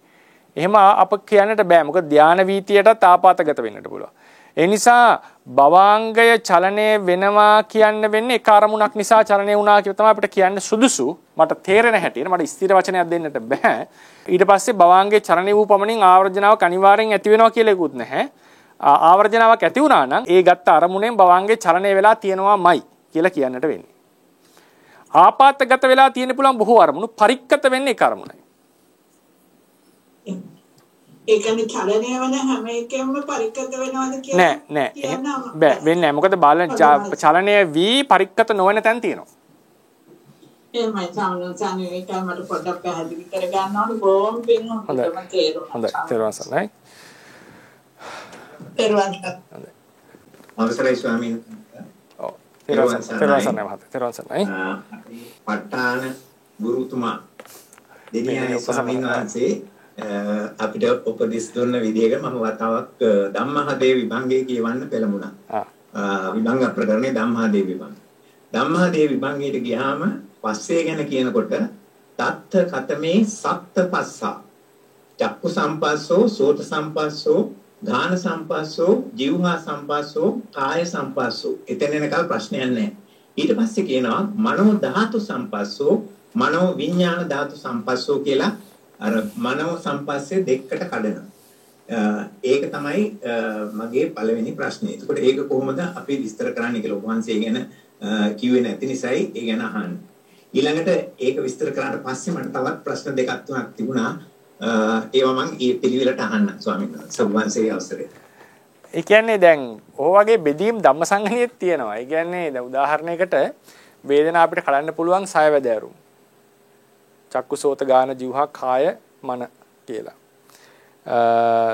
එහෙම අප කියන්නට බෑ. මොකද ධානා වීතියටත් ආපాతගත වෙන්නට පුළුවන්. ඒ නිසා භවාංගය චලනය වෙනවා කියන්න වෙන්නේ එක අරමුණක් නිසා චලනය වුණා කියලා තමයි අපිට කියන්න සුදුසු. මට තේරෙන හැටියට මට ස්ථිර වචනයක් දෙන්නට බෑ. ඊට පස්සේ භවාංගයේ චලනය වූ පමණින් ආවර්ජනාවක් අනිවාර්යෙන් ඇති වෙනවා කියලා එකකුත් නැහැ. ආවර්ජනාවක් ඇති වුණා නම් ඒ ගත්ත අරමුණෙන් භවාංගයේ චලනය වෙලා තියෙනවාමයි කියලා කියන්නට වෙන්නේ. ආපాతගත වෙලා තියෙන පුළුවන් බොහෝ අරමුණු පරික්කත වෙන්නේ එක අරමුණයි. ඒ කියන්නේ චලනය වෙන හැම එකෙම පරික්කත වෙනවද කියලා නෑ බෑ වෙන්නේ නැහැ. මොකද චලනය වී පරික්කත නොවන තැන් තියෙනවා. එහෙමයි සාමාන්‍යයෙන් ඒකයි මට පොඩ්ඩක් පැහැදිලි කරගන්න ඕනේ. බොහොම පිං හොඳටම තේරුණා. හොඳයි තේරුණා සන්නයි. තේරුණා. අවසරයි ස්වාමීන් වහන්සේ. ඔව් තේරුණා සන්නයි මහත්තයා. තේරුණා සන්නයි. ප ဋ ාණ ගුරුතුමා දෙවියන් ස්වාමීන් වහන්සේ අපිට උපදෙස් දුන්න විදිහට මම වතාවක් ධම්මහදේව විභංගය කියවන්න පෙළඹුණා. විභංග ප්‍රකරණේ ධම්මහදේව විභංග. ධම්මහදේව විභංගයට ගියාම පස්සේ ගැන කියනකොට තත්ත කතමේ සත්ත පස්සා චක්කු සම්පස්සෝ සෝත සම්පස්සෝ ගාන සම්පස්සෝ ජීවහා සම්පස්සෝ කාය සම්පස්සෝ. එතන එනකල් ප්‍රශ්නයක් නැහැ. ඊට පස්සේ කියනවා මනෝ ධාතු සම්පස්සෝ මනෝ විඥාන ධාතු සම්පස්සෝ කියලා අර මනෝ සම්පස්සේ දෙකට කඩනවා. ඒක තමයි මගේ පළවෙනි ප්‍රශ්නේ. එතකොට ඒක කොහොමද අපි විස්තර කරන්නේ කියලා ඔබ වහන්සේ ගැන කිව්වේ නැති නිසායි ඒ ගැන අහන්නේ. ඊළඟට ඒක විස්තර කරාට පස්සේ මට තවත් ප්‍රශ්න දෙකක් තුනක් තිබුණා. ඒවා මම ඊ පිළිවෙලට අහන්න ස්වාමීන් වහන්සේ. ඔබ වහන්සේ අවසරයි. ඒ කියන්නේ දැන් ඔය වගේ බෙදීම් ධම්මසංගණියෙත් තියෙනවා. ඒ කියන්නේ දැන් උදාහරණයකට වේදනාව අපිට කලන්න පුළුවන් 6 වැදෑරුම්. චක්කු සෝත ගාන ජීවහා කාය මන කියලා.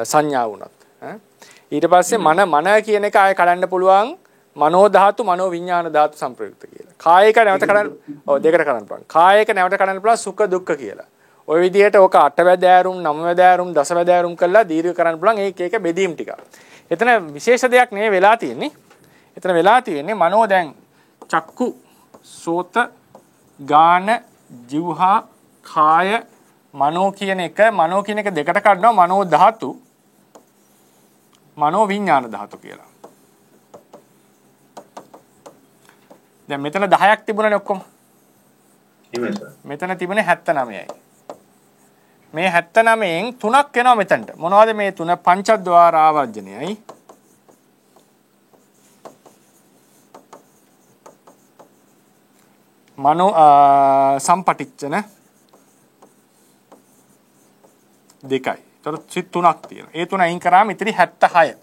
සංඥා වුණත්. ඊට පස්සේ මන කියන එක ආය කලන්න පුළුවන් මනෝ ධාතු මනෝ විඥාන ධාතු සංප්‍රයුක්ත කියලා. කායයක නැවත කලන්න දෙකට කලන්න පුළුවන්. කායයක නැවත කලන්න පුළුවන් සුඛ දුක්ඛ කියලා. ওই විදිහට ඕක 8 වැදෑරුම් 9 වැදෑරුම් 10 වැදෑරුම් කරලා දීර්ඝ කරන්න පුළුවන් ඒක බෙදීම් ටික. එතන විශේෂ දෙයක් නෙවෙයි වෙලා තියෙන්නේ. එතන වෙලා තියෙන්නේ මනෝ දැන් චක්කු සෝත ගාන ජීවහා කාය මනෝ කියන එක දෙකට කඩනවා මනෝ ධාතු මනෝ විඥාන ධාතු කියලා. දැන් මෙතන 10ක් තිබුණනේ ඔක්කොම. මෙතන තිබුණේ 79යි. මේ 79න් 3ක් එනවා මෙතනට. මොනවද මේ 3? පංචද්වාර ආවර්ජනයයි. මනෝ සම්පටිච්ඡන දෙකයි. ඒතර සිත් 3ක් තියෙනවා. ඒ 3 අයින් කරාම ඉතිරි 76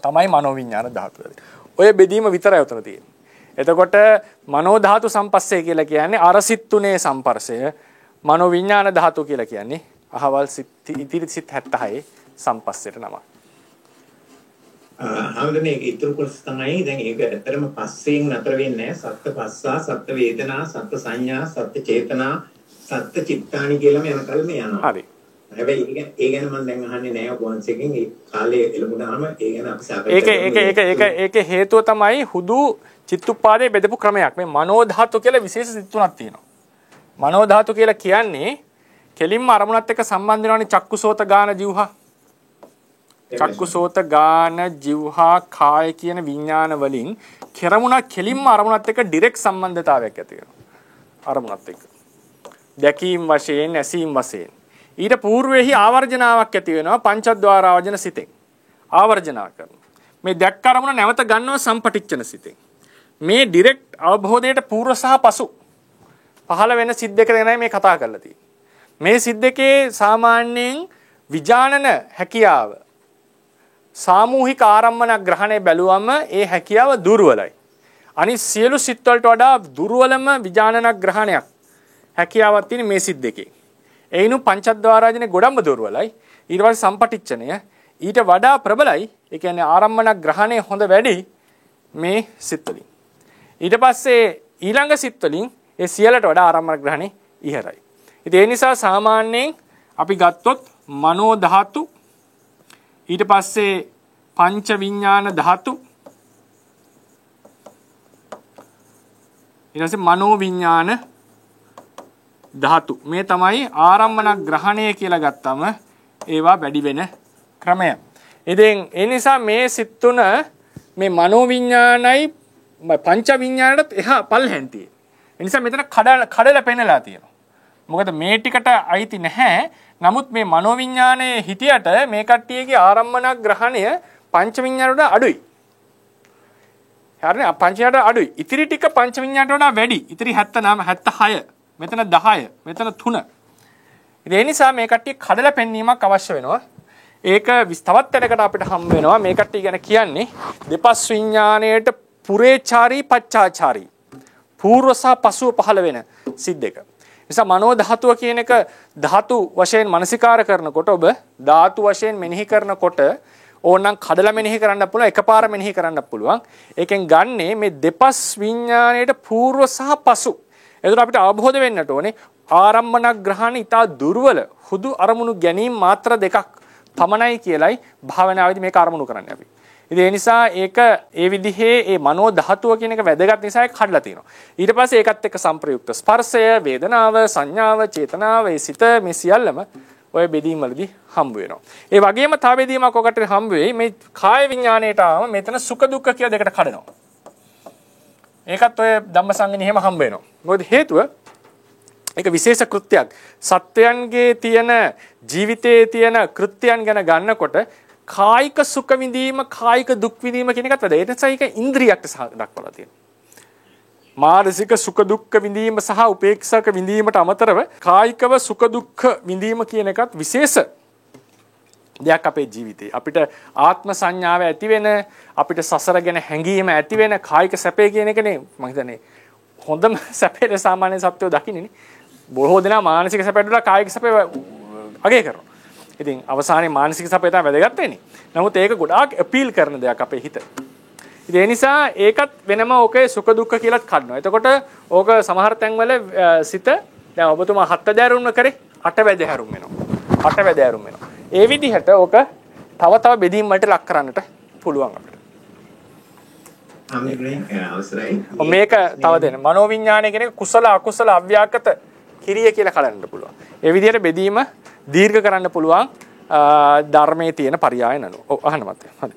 තමයි මනෝ විඥාන ධාතුව. ඔය බෙදීම විතරයි උතන තියෙන්නේ. එතකොට මනෝ ධාතු සම්පස්සේ කියලා කියන්නේ අර සිත් 3 සම්පර්ශය. මනෝ විඥාන ධාතු කියලා කියන්නේ අහවල් සිත් ඉතිරි සිත් 76 සම්පස්සේට නම. ආවදනේ ඊතුරු කොටස තමයි දැන් ඒක ඇත්තටම පස්සෙන් නතර වෙන්නේ නැහැ. සත්ත්‍ය පස්සා, සත්ත්‍ය වේදනා, සත්ත්‍ය සංඥා, සත්ත්‍ය චේතනා, සත්ත්‍ය චිත්තානි කියලාම යනකල් මේ යනවා. හරි. හැබැයි ඒ ගැන මම දැන් අහන්නේ නැහැ ඔබ වහන්සේගෙන්. ඒ කාලේ එළඹුණාම ඒ ගැන අපි සාකච්ඡා ඒක හේතුව තමයි හුදු චිත්තුප්පාදේ බෙදපු ක්‍රමයක්. මේ මනෝ ධාතු කියලා විශේෂ සිත් 3ක් තියෙනවා. මනෝ ධාතු කියලා කියන්නේ කෙලින්ම අරමුණත් එක්ක සම්බන්ධ වෙනවනේ චක්කුසෝත ගාන ජීවහා. චක්කුසෝත ගාන ජීවහා කාය කියන විඥාන වලින් කෙරමුණක් කෙලින්ම අරමුණත් එක්ක ඩිරෙක්ට් සම්බන්ධතාවයක් ඇති වෙනවා. අරමුණත් එක්ක. දැකීම් වශයෙන්, ඇසීම් වශයෙන්. ඊට పూర్වෙහි ආවර්ජනාවක් ඇති වෙනවා පංචද්වාර ආවර්ජන සිතෙන්. ආවර්ජනා කරනවා. මේ දැක්ක අරමුණ නැවත ගන්නවා සම්පටිච්ඡන සිතෙන්. මේ ඩිරෙක්ට් අවබෝධයට పూర్ව සහ පසු පහළ වෙන සිත් දෙක ගැනයි මේ කතා කරලා තියෙන්නේ. මේ සිත් දෙකේ සාමාන්‍යයෙන් විඥානන හැකියාව සාමූහික ආරම්මන ග්‍රහණය බැලුවම ඒ හැකියාව දුර්වලයි. අනිත් සියලු සිත් වලට වඩා දුර්වලම විඥානන ග්‍රහණයක් හැකියාවක් තියෙන මේ සිත් දෙකේ. ඒිනු පංචද්වාරාජනේ ගොඩක්ම දුර්වලයි. ඊට පස්සේ සම්පටිච්ඡනය ඊට වඩා ප්‍රබලයි. ඒ කියන්නේ ආරම්මන ග්‍රහණය හොඳ වැඩි මේ සිත් වලින්. ඊට පස්සේ ඊළඟ සිත් වලින් ඒ සියලට වඩා ආරම්මන ග්‍රහණය ඉහළයි. ඉතින් ඒ නිසා සාමාන්‍යයෙන් අපි ගත්තොත් මනෝ ධාතු ඊට පස්සේ පංච විඥාන ධාතු ඊට පස්සේ මනෝ විඥාන ධාතු මේ තමයි ආරම්මන ග්‍රහණය කියලා ගත්තම ඒවා වැඩි වෙන ක්‍රමය. ඉතින් ඒ නිසා මේ සිත් තුන මේ මනෝවිඤ්ඤාණයි පංච විඤ්ඤාණයට එහා පල්ලෙන් තියෙන්නේ. ඒ නිසා මෙතන කඩලා පෙන්නලා තියෙනවා. මොකද මේ ටිකට අයිති නැහැ. නමුත් මේ මනෝවිඤ්ඤාණයේ හිටියට මේ කට්ටියගේ ආරම්මන ග්‍රහණය පංච විඤ්ඤාණයට අඩුයි. හරිනේ පංචයට අඩුයි. ඉතිරි ටික පංච විඤ්ඤාණයට වඩා වැඩි. ඉතිරි 79 76 මෙතන 10 මෙතන 3. ඒ නිසා මේ කට්ටිය කඩලා පෙන්වීමක් අවශ්‍ය වෙනවා. ඒක තවත් තැනකට අපිට හම් වෙනවා. මේ කට්ටිය ගැන කියන්නේ දෙපස් විඤ්ඤාණයට පුරේචාරී පච්චාචාරී. పూర్ව සහ පසුව පහළ වෙන සිත් දෙක. නිසා මනෝ ධාතුව කියන එක ධාතු වශයෙන් මනසිකාර කරනකොට ඔබ ධාතු වශයෙන් මෙනෙහි කරනකොට ඕනනම් කඩලා මෙනෙහි කරන්න පුළුවන් එකපාර මෙනෙහි කරන්න පුළුවන්. ඒකෙන් ගන්නේ මේ දෙපස් විඤ්ඤාණයට పూర్ව සහ පසු. එතකොට අපිට අවබෝධ වෙන්නට ඕනේ ආරම්මන ග්‍රහණ ඊට දුර්වල හුදු අරමුණු ගැනීම මාත්‍ර දෙකක් පමණයි කියලයි භාවනාවේදී මේක අරමුණු කරන්නේ අපි. ඉතින් ඒ නිසා ඒක ඒ විදිහේ ඒ මනෝ ධාතුව කියන එක වැදගත් නිසා ඒක කඩලා තියෙනවා. ඊට පස්සේ ඒකත් එක්ක සංප්‍රයුක්ත ස්පර්ශය, වේදනාව, සංඥාව, චේතනාව, ඒ සිත මේ සියල්ලම ඔය බෙදීම් වලදී හම්බ වෙනවා. ඒ වගේම තව බෙදීමක් ඔකට හම්බ වෙයි මේ කාය විඥාණයට ආවම මෙතන සුඛ දුක්ඛ කියලා දෙකට කඩනවා. ඒකත් ඔය ධම්මසංගිනේ එහෙම හම්බ වෙනවා. මොකද හේතුව ඒක විශේෂ කෘත්‍යයක්. සත්වයන්ගේ තියෙන ජීවිතයේ තියෙන කෘත්‍යයන් ගැන ගන්නකොට කායික සුඛ විඳීම, කායික දුක් විඳීම කියන එකත් වැදගත්. ඒ නිසා ඒක ඉන්ද්‍රියක් දක්වලා තියෙනවා. මානසික සුඛ දුක්ඛ විඳීම සහ උපේක්ෂක විඳීමට අමතරව කායිකව සුඛ දුක්ඛ විඳීම කියන එකත් විශේෂ දෙයක් අපේ ජීවිතේ. අපිට ආත්ම සංඥාව ඇති වෙන, අපිට සසර ගැන හැඟීම ඇති වෙන කායික සැපේ කියන එකනේ මම හිතන්නේ හොඳම සැපේ සාමාන්‍ය සත්වෝ දකින්නේ. බොහෝ දෙනා මානසික සැපයට වඩා කායික සැපේ අගය කරනවා. ඉතින් අවසානයේ මානසික සැපේ තමයි වැදගත් වෙන්නේ. නමුත් ඒක ගොඩාක් අපීල් කරන දෙයක් අපේ හිත. ඉතින් ඒ නිසා ඒකත් වෙනම ඕකේ සුඛ දුක්ඛ කියලාත් කඩනවා. එතකොට ඕක සමහර තැන්වල සිත දැන් ඔබතුමා 7 දැරුම්ම කරේ 8 වැද හැරුම් වෙනවා. 8 වැද හැරුම් වෙනවා. ඒ විදිහට ඕක තව බෙදීම් වලට ලක් කරන්නට පුළුවන් අපිට. අවසරයි. මේක තව දෙන්න. මනෝවිඤ්ඤාණය කියන එක කුසල අකුසල අව්‍යාකත කිරිය කියලා කලන්නට පුළුවන්. ඒ විදිහට බෙදීම දීර්ඝ කරන්න පුළුවන් ධර්මයේ තියෙන පරයයන් අනුව. ඔව් අහන්න මත. හරි.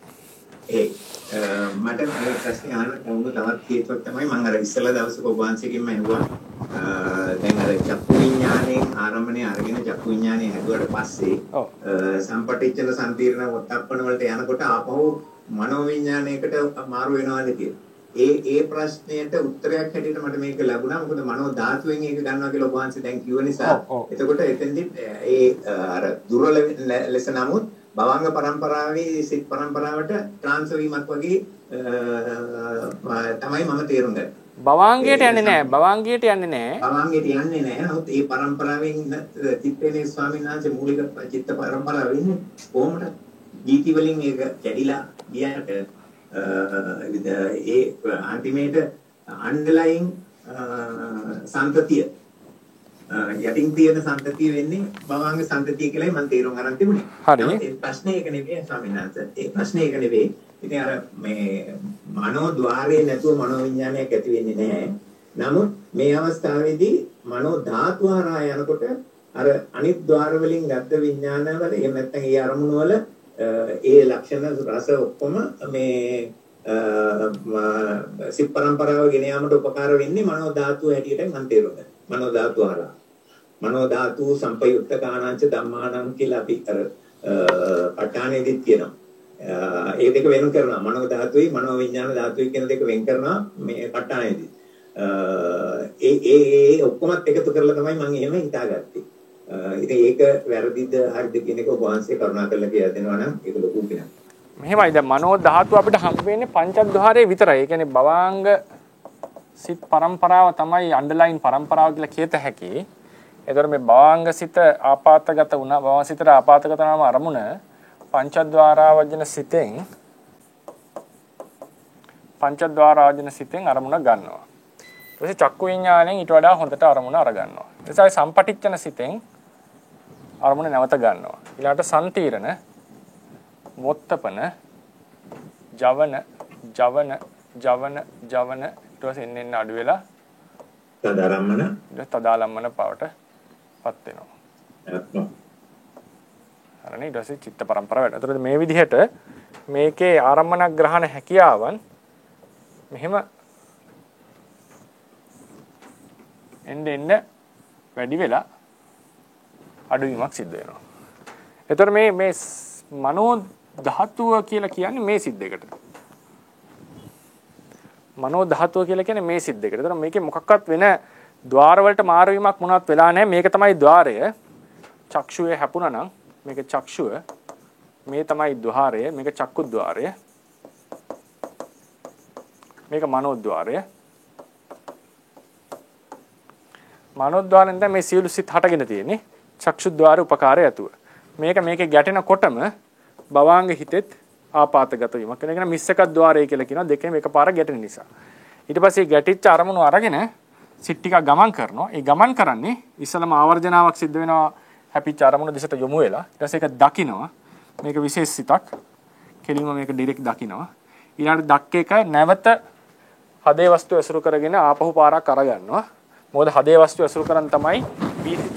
මට මේ ප්‍රශ්නේ අහන්න කවුරු තවත් හේතුවක් තමයි මම අර ඉස්සෙල්ලා දවසක ඔබ වහන්සේගෙන්ම ඇහුවා. දැන් අර චක්කු විඥාණයෙන් ආරම්භණය අරගෙන චක්කු විඥාණය හැදුවට පස්සේ සම්පටිච්ඡන සම්පීර්ණ වත්තප්පන වලට යනකොට ආපහු මනෝ විඥාණයකට මාරු වෙනවාද කියලා. ඒ ප්‍රශ්නයට උත්තරයක් හැටියට මට මේක ලැබුණා. මොකද මනෝ ධාතුවෙන් ඒක ගන්නවා කියලා ඔබ වහන්සේ දැන් කිව්ව නිසා. එතකොට එතෙන්දි අර දුර්වල ලෙස නමුත් භවංග પરම්පරාවේ සිත් પરම්පරාවට ට්‍රාන්ස්ෆර් වීමක් වගේ තමයි මම තේරුම් ගත්තේ. භවංගයට යන්නේ නැහැ. භවංගයට යන්නේ නැහැ. භවංගයට යන්නේ නැහැ. නමුත් මේ પરම්පරාවෙන් චිත්තේනේ ස්වාමීන් වහන්සේ මූලික චිත්ත પરම්පරාව වෙන්නේ කොහොමද? දීති වලින් ඒක කැඩිලා ගියාට ඒ අන්තිමේට අන්ඩර්ලයින් සම්පතිය යටින් තියෙන සම්පතිය වෙන්නේ භවංග සම්පතිය කියලායි මම තේරුම් ගන්න තිබුණේ. හරි. ඒ ප්‍රශ්නේ ඒක නෙවෙයි ස්වාමීන් වහන්සේ. ඒ ප්‍රශ්නේ ඒක නෙවෙයි. ඉතින් අර මේ මනෝ ద్వාරයේ නැතුව මනෝ විඥානයක් ඇති වෙන්නේ නැහැ. නමුත් මේ අවස්ථාවේදී මනෝ ධාතු හරහා යනකොට අර අනිත් ద్వාර වලින් ගත්ත විඥානවල එහෙම නැත්නම් ඒ අරමුණු වල ඒ ලක්ෂණ රස ඔක්කොම මේ සිත් પરම්පරාව ගෙන යාමට උපකාර වෙන්නේ මනෝ ධාතුව හැටියට මම තේරුම් ගන්නවා. මනෝ ධාතුව හරහා. මනෝ ධාතු සංපයුක්ත කාණංච ධම්මානං කියලා අපි අර ප ဋ ාණෙදිත් කියනවා. ඒ දෙක වෙන කරනවා. මනෝ ධාතුයි මනෝ විඥාන ධාතුයි කියන දෙක වෙන් කරනවා මේ ප ဋ ාණෙදි. ඒ ඔක්කොමත් එකතු කරලා තමයි මම එහෙම හිතාගත්තේ. ඉතින් ඒක වැරදිද හරිද කියන එක ඔබ වහන්සේ කරුණාකරලා කියලා දෙනවා නම් ඒක ලොකු පිනක්. මෙහෙමයි දැන් මනෝ ධාතුව අපිට හම්බ වෙන්නේ පංචද්වාරයේ විතරයි. ඒ කියන්නේ භවාංග සිත් પરම්පරාව තමයි අන්ඩර්ලයින් પરම්පරාව කියලා කියත හැකි. ඒතර මේ භවාංග සිත ආපాతගත වුණා. භවාංග සිතට ආපాతගත වුණාම අරමුණ පංචද්වාරාවජන සිතෙන් අරමුණ ගන්නවා. ඊට පස්සේ චක්කු විඤ්ඤාණයෙන් ඊට වඩා හොඳට අරමුණ අර ගන්නවා. ඊට පස්සේ සම්පටිච්ඡන සිතෙන් අරමුණ නැවත ගන්නවා. ඊළඟට සම්තීරණ, වොත්තපන, ජවන ඊට පස්සේ එන්න අඩු වෙලා තදාලම්මන පවට පත් වෙනවා. කරන්නේ. ඊට පස්සේ චිත්ත පරම්පරාව වැඩ. එතකොට මේ විදිහට මේකේ ආරම්මන ග්‍රහණ හැකියාවන් මෙහෙම එන්න වැඩි වෙලා අඩුවීමක් සිද්ධ වෙනවා. එතකොට මේ මනෝ ධාතුව කියලා කියන්නේ මේ සිද්දයකට. මනෝ ධාතුව කියලා කියන්නේ මේ සිද්දයකට. එතකොට මේකේ මොකක්වත් වෙන ద్వාර වලට මාරු වීමක් මොනවත් වෙලා නැහැ. මේක තමයි ద్వාරය. චක්ෂුවේ හැපුණා නම් මේක චක්ෂුව. මේ තමයි ద్వාරය. මේක චක්කු ద్వාරය. මේක මනෝ ద్వාරය. මනෝ ద్వාරෙන් තමයි මේ සියලු සිත් හටගෙන තියෙන්නේ. චක්ෂු ద్వාර උපකාරය ඇතුව. මේකේ ගැටෙනකොටම භවාංග හිතෙත් ආපాతගත වීමක්. කියන මිස්සක ద్వාරය කියලා කියනවා. දෙකේම එකපාර ගැටෙන නිසා. ඊට පස්සේ ගැටිච්ච අරමුණු අරගෙන සිත් ටික ගමන් කරනවා. ඒ ගමන් කරන්නේ ඉස්සලම ආවර්ජනාවක් සිද්ධ වෙනවා. හැපිච්ච අරමුණ දිශට යොමු වෙලා. ඊට පස්සේ ඒක දකින්නවා. මේක විශේෂ සිතක්. කෙලින්ම මේක ඩිරෙක්ට් දකින්නවා. ඊළඟට දක්ක එක නැවත හදේ වස්තු ඇසුරු කරගෙන ආපහු පාරක් අරගන්නවා. මොකද හදේ වස්තු ඇසුරු කරන් තමයි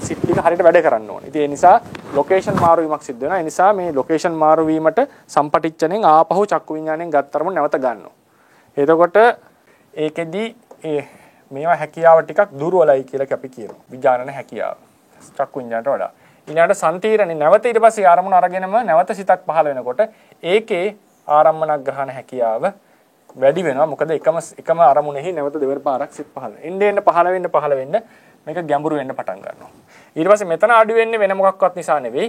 සිත් ටික හරියට වැඩ කරන්න ඕනේ. ඉතින් ඒ නිසා ලොකේෂන් මාරු වීමක් සිද්ධ වෙනවා. ඒ නිසා මේ ලොකේෂන් මාරු වීමට සම්පටිච්ඡනෙන් ආපහු චක්කු විඥාණයෙන් ගත්තරම නැවත ගන්නවා. එතකොට ඒකෙදි මේවා හැකියාව ටිකක් දුර්වලයි කියලා අපි කියනවා. විඥානන හැකියාව. චක්කු විඥාණයට වඩා. ඊළඟට සම්තීරණේ නැවත ඊට පස්සේ ආරමුණ අරගෙනම නැවත සිතක් පහළ වෙනකොට ඒකේ ආරම්මන ග්‍රහණ හැකියාව වැඩි වෙනවා. මොකද එකම අරමුණෙහි නැවත දෙවර පාරක් සිත් පහළ වෙනවා. එන්න පහළ වෙන්න මේක ගැඹුරු වෙන්න පටන් ගන්නවා. ඊට පස්සේ මෙතන අඩු වෙන්නේ වෙන මොකක්වත් නිසා නෙවෙයි.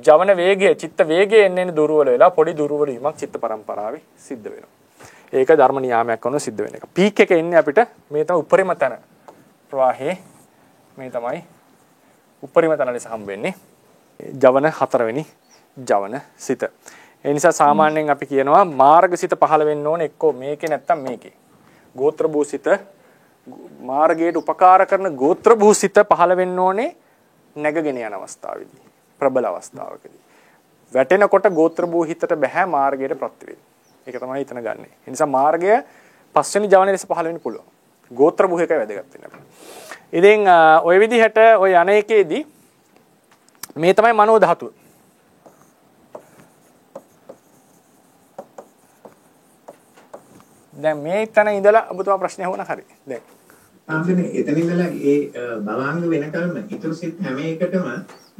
ජවන වේගය, චිත්ත වේගය එන්නේ දුර්වල වෙලා පොඩි දුර්වල වීමක් චිත්ත පරම්පරාවේ සිද්ධ වෙනවා. ඒක ධර්ම නියාමයක් කරන සිද්ධ වෙන එක. පීක් එක එන්නේ අපිට මේ තමයි උපරිම තැන. ප්‍රවාහයේ මේ තමයි උපරිම තැන ලෙස හම්බ වෙන්නේ. ජවන 4 වෙනි ජවන සිත. ඒ නිසා සාමාන්‍යයෙන් අපි කියනවා මාර්ගසිත පහළ වෙන්න ඕනේ එක්කෝ මේකේ නැත්තම් මේකේ. ගෝත්‍ර භූසිත මාර්ගයට උපකාර කරන ගෝත්‍ර භූසිත පහළ වෙන්න ඕනේ නැගගෙන යන අවස්ථාවේදී. ප්‍රබල අවස්ථාවකදී. වැටෙනකොට ගෝත්‍ර භූහිතට බෑ මාර්ගයට ප්‍රතිවේද. ඒක තමයි එතන ගන්නෙ. ඒ නිසා මාර්ගය පස්වෙනි ජවන ලෙස පහළ වෙන්න පුළුවන්. ගෝත්‍ර භූහික වැදගත් වෙනවා. ඉතින් ওই විදිහට ওই අනේකේදී මේ තමයි මනෝ ධාතුව. දැන් මේ තැන ඉඳලා ඔබතුමා ප්‍රශ්න අහුවන හරි. දැන් ආම්සනේ එතන ඉඳලා ඒ භවාංග වෙනකල්ම ඊටු සිත් හැම එකටම